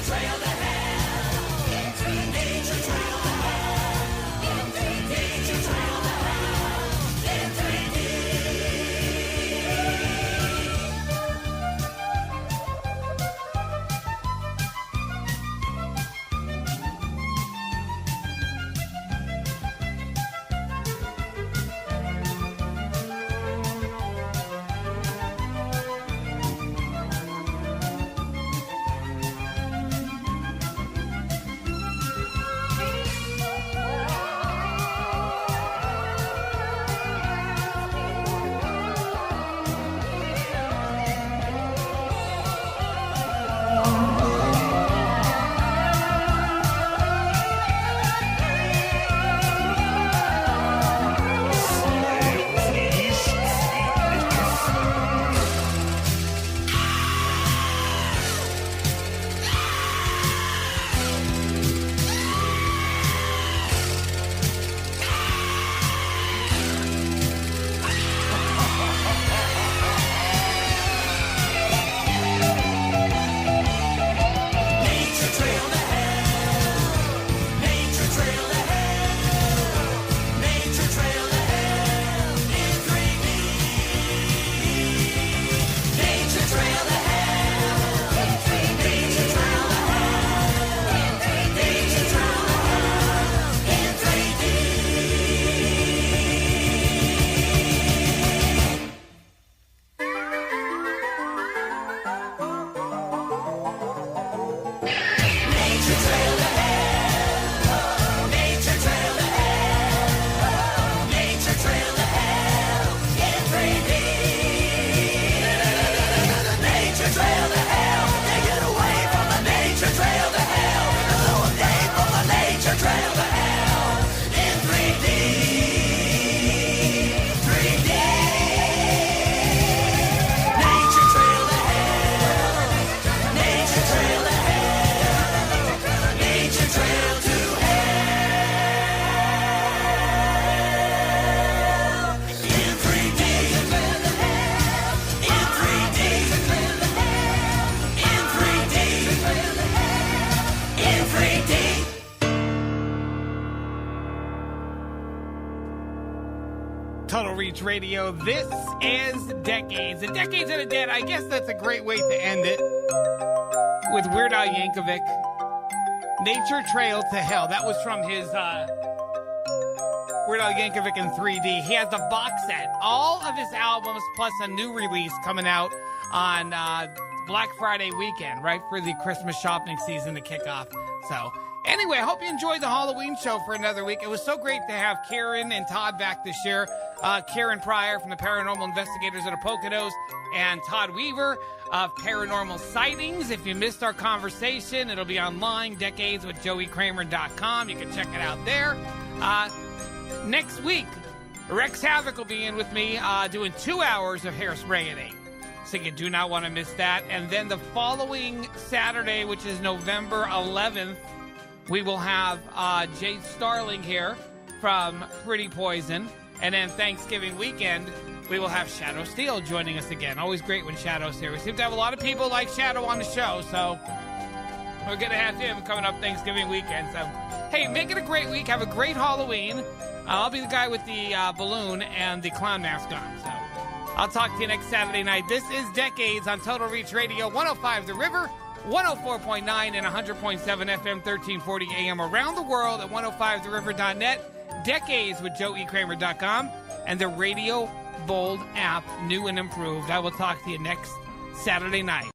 Trail Reach Radio. This is Decades. The Decades of the Dead. I guess that's a great way to end it. With Weird Al Yankovic. Nature Trail to Hell. That was from his Weird Al Yankovic in 3D. He has the box set. All of his albums plus a new release coming out on Black Friday weekend, right for the Christmas shopping season to kick off. So, anyway, I hope you enjoyed the Halloween show for another week. It was so great to have Karen and Todd back this year. Karen Pryor from the Paranormal Investigators of the Poconos and Todd Weaver of Paranormal Sightings. If you missed our conversation, it'll be online, decadeswithjoeykramer.com. You can check it out there. Next week, Rex Havoc will be in with me doing 2 hours of Hairspray at 8. So you do not want to miss that. And then the following Saturday, which is November 11th, we will have Jade Starling here from Pretty Poison. And then Thanksgiving weekend, we will have Shadow Steel joining us again. Always great when Shadow's here. We seem to have a lot of people like Shadow on the show, so we're going to have him coming up Thanksgiving weekend. So, hey, make it a great week. Have a great Halloween. I'll be the guy with the balloon and the clown mask on. So I'll talk to you next Saturday night. This is Decades on Total Reach Radio, 105 The River, 104.9 and 100.7 FM, 1340 AM around the world at 105theriver.net. Decades with joeykramer.com and the Radio Bold app, new and improved. I will talk to you next Saturday night.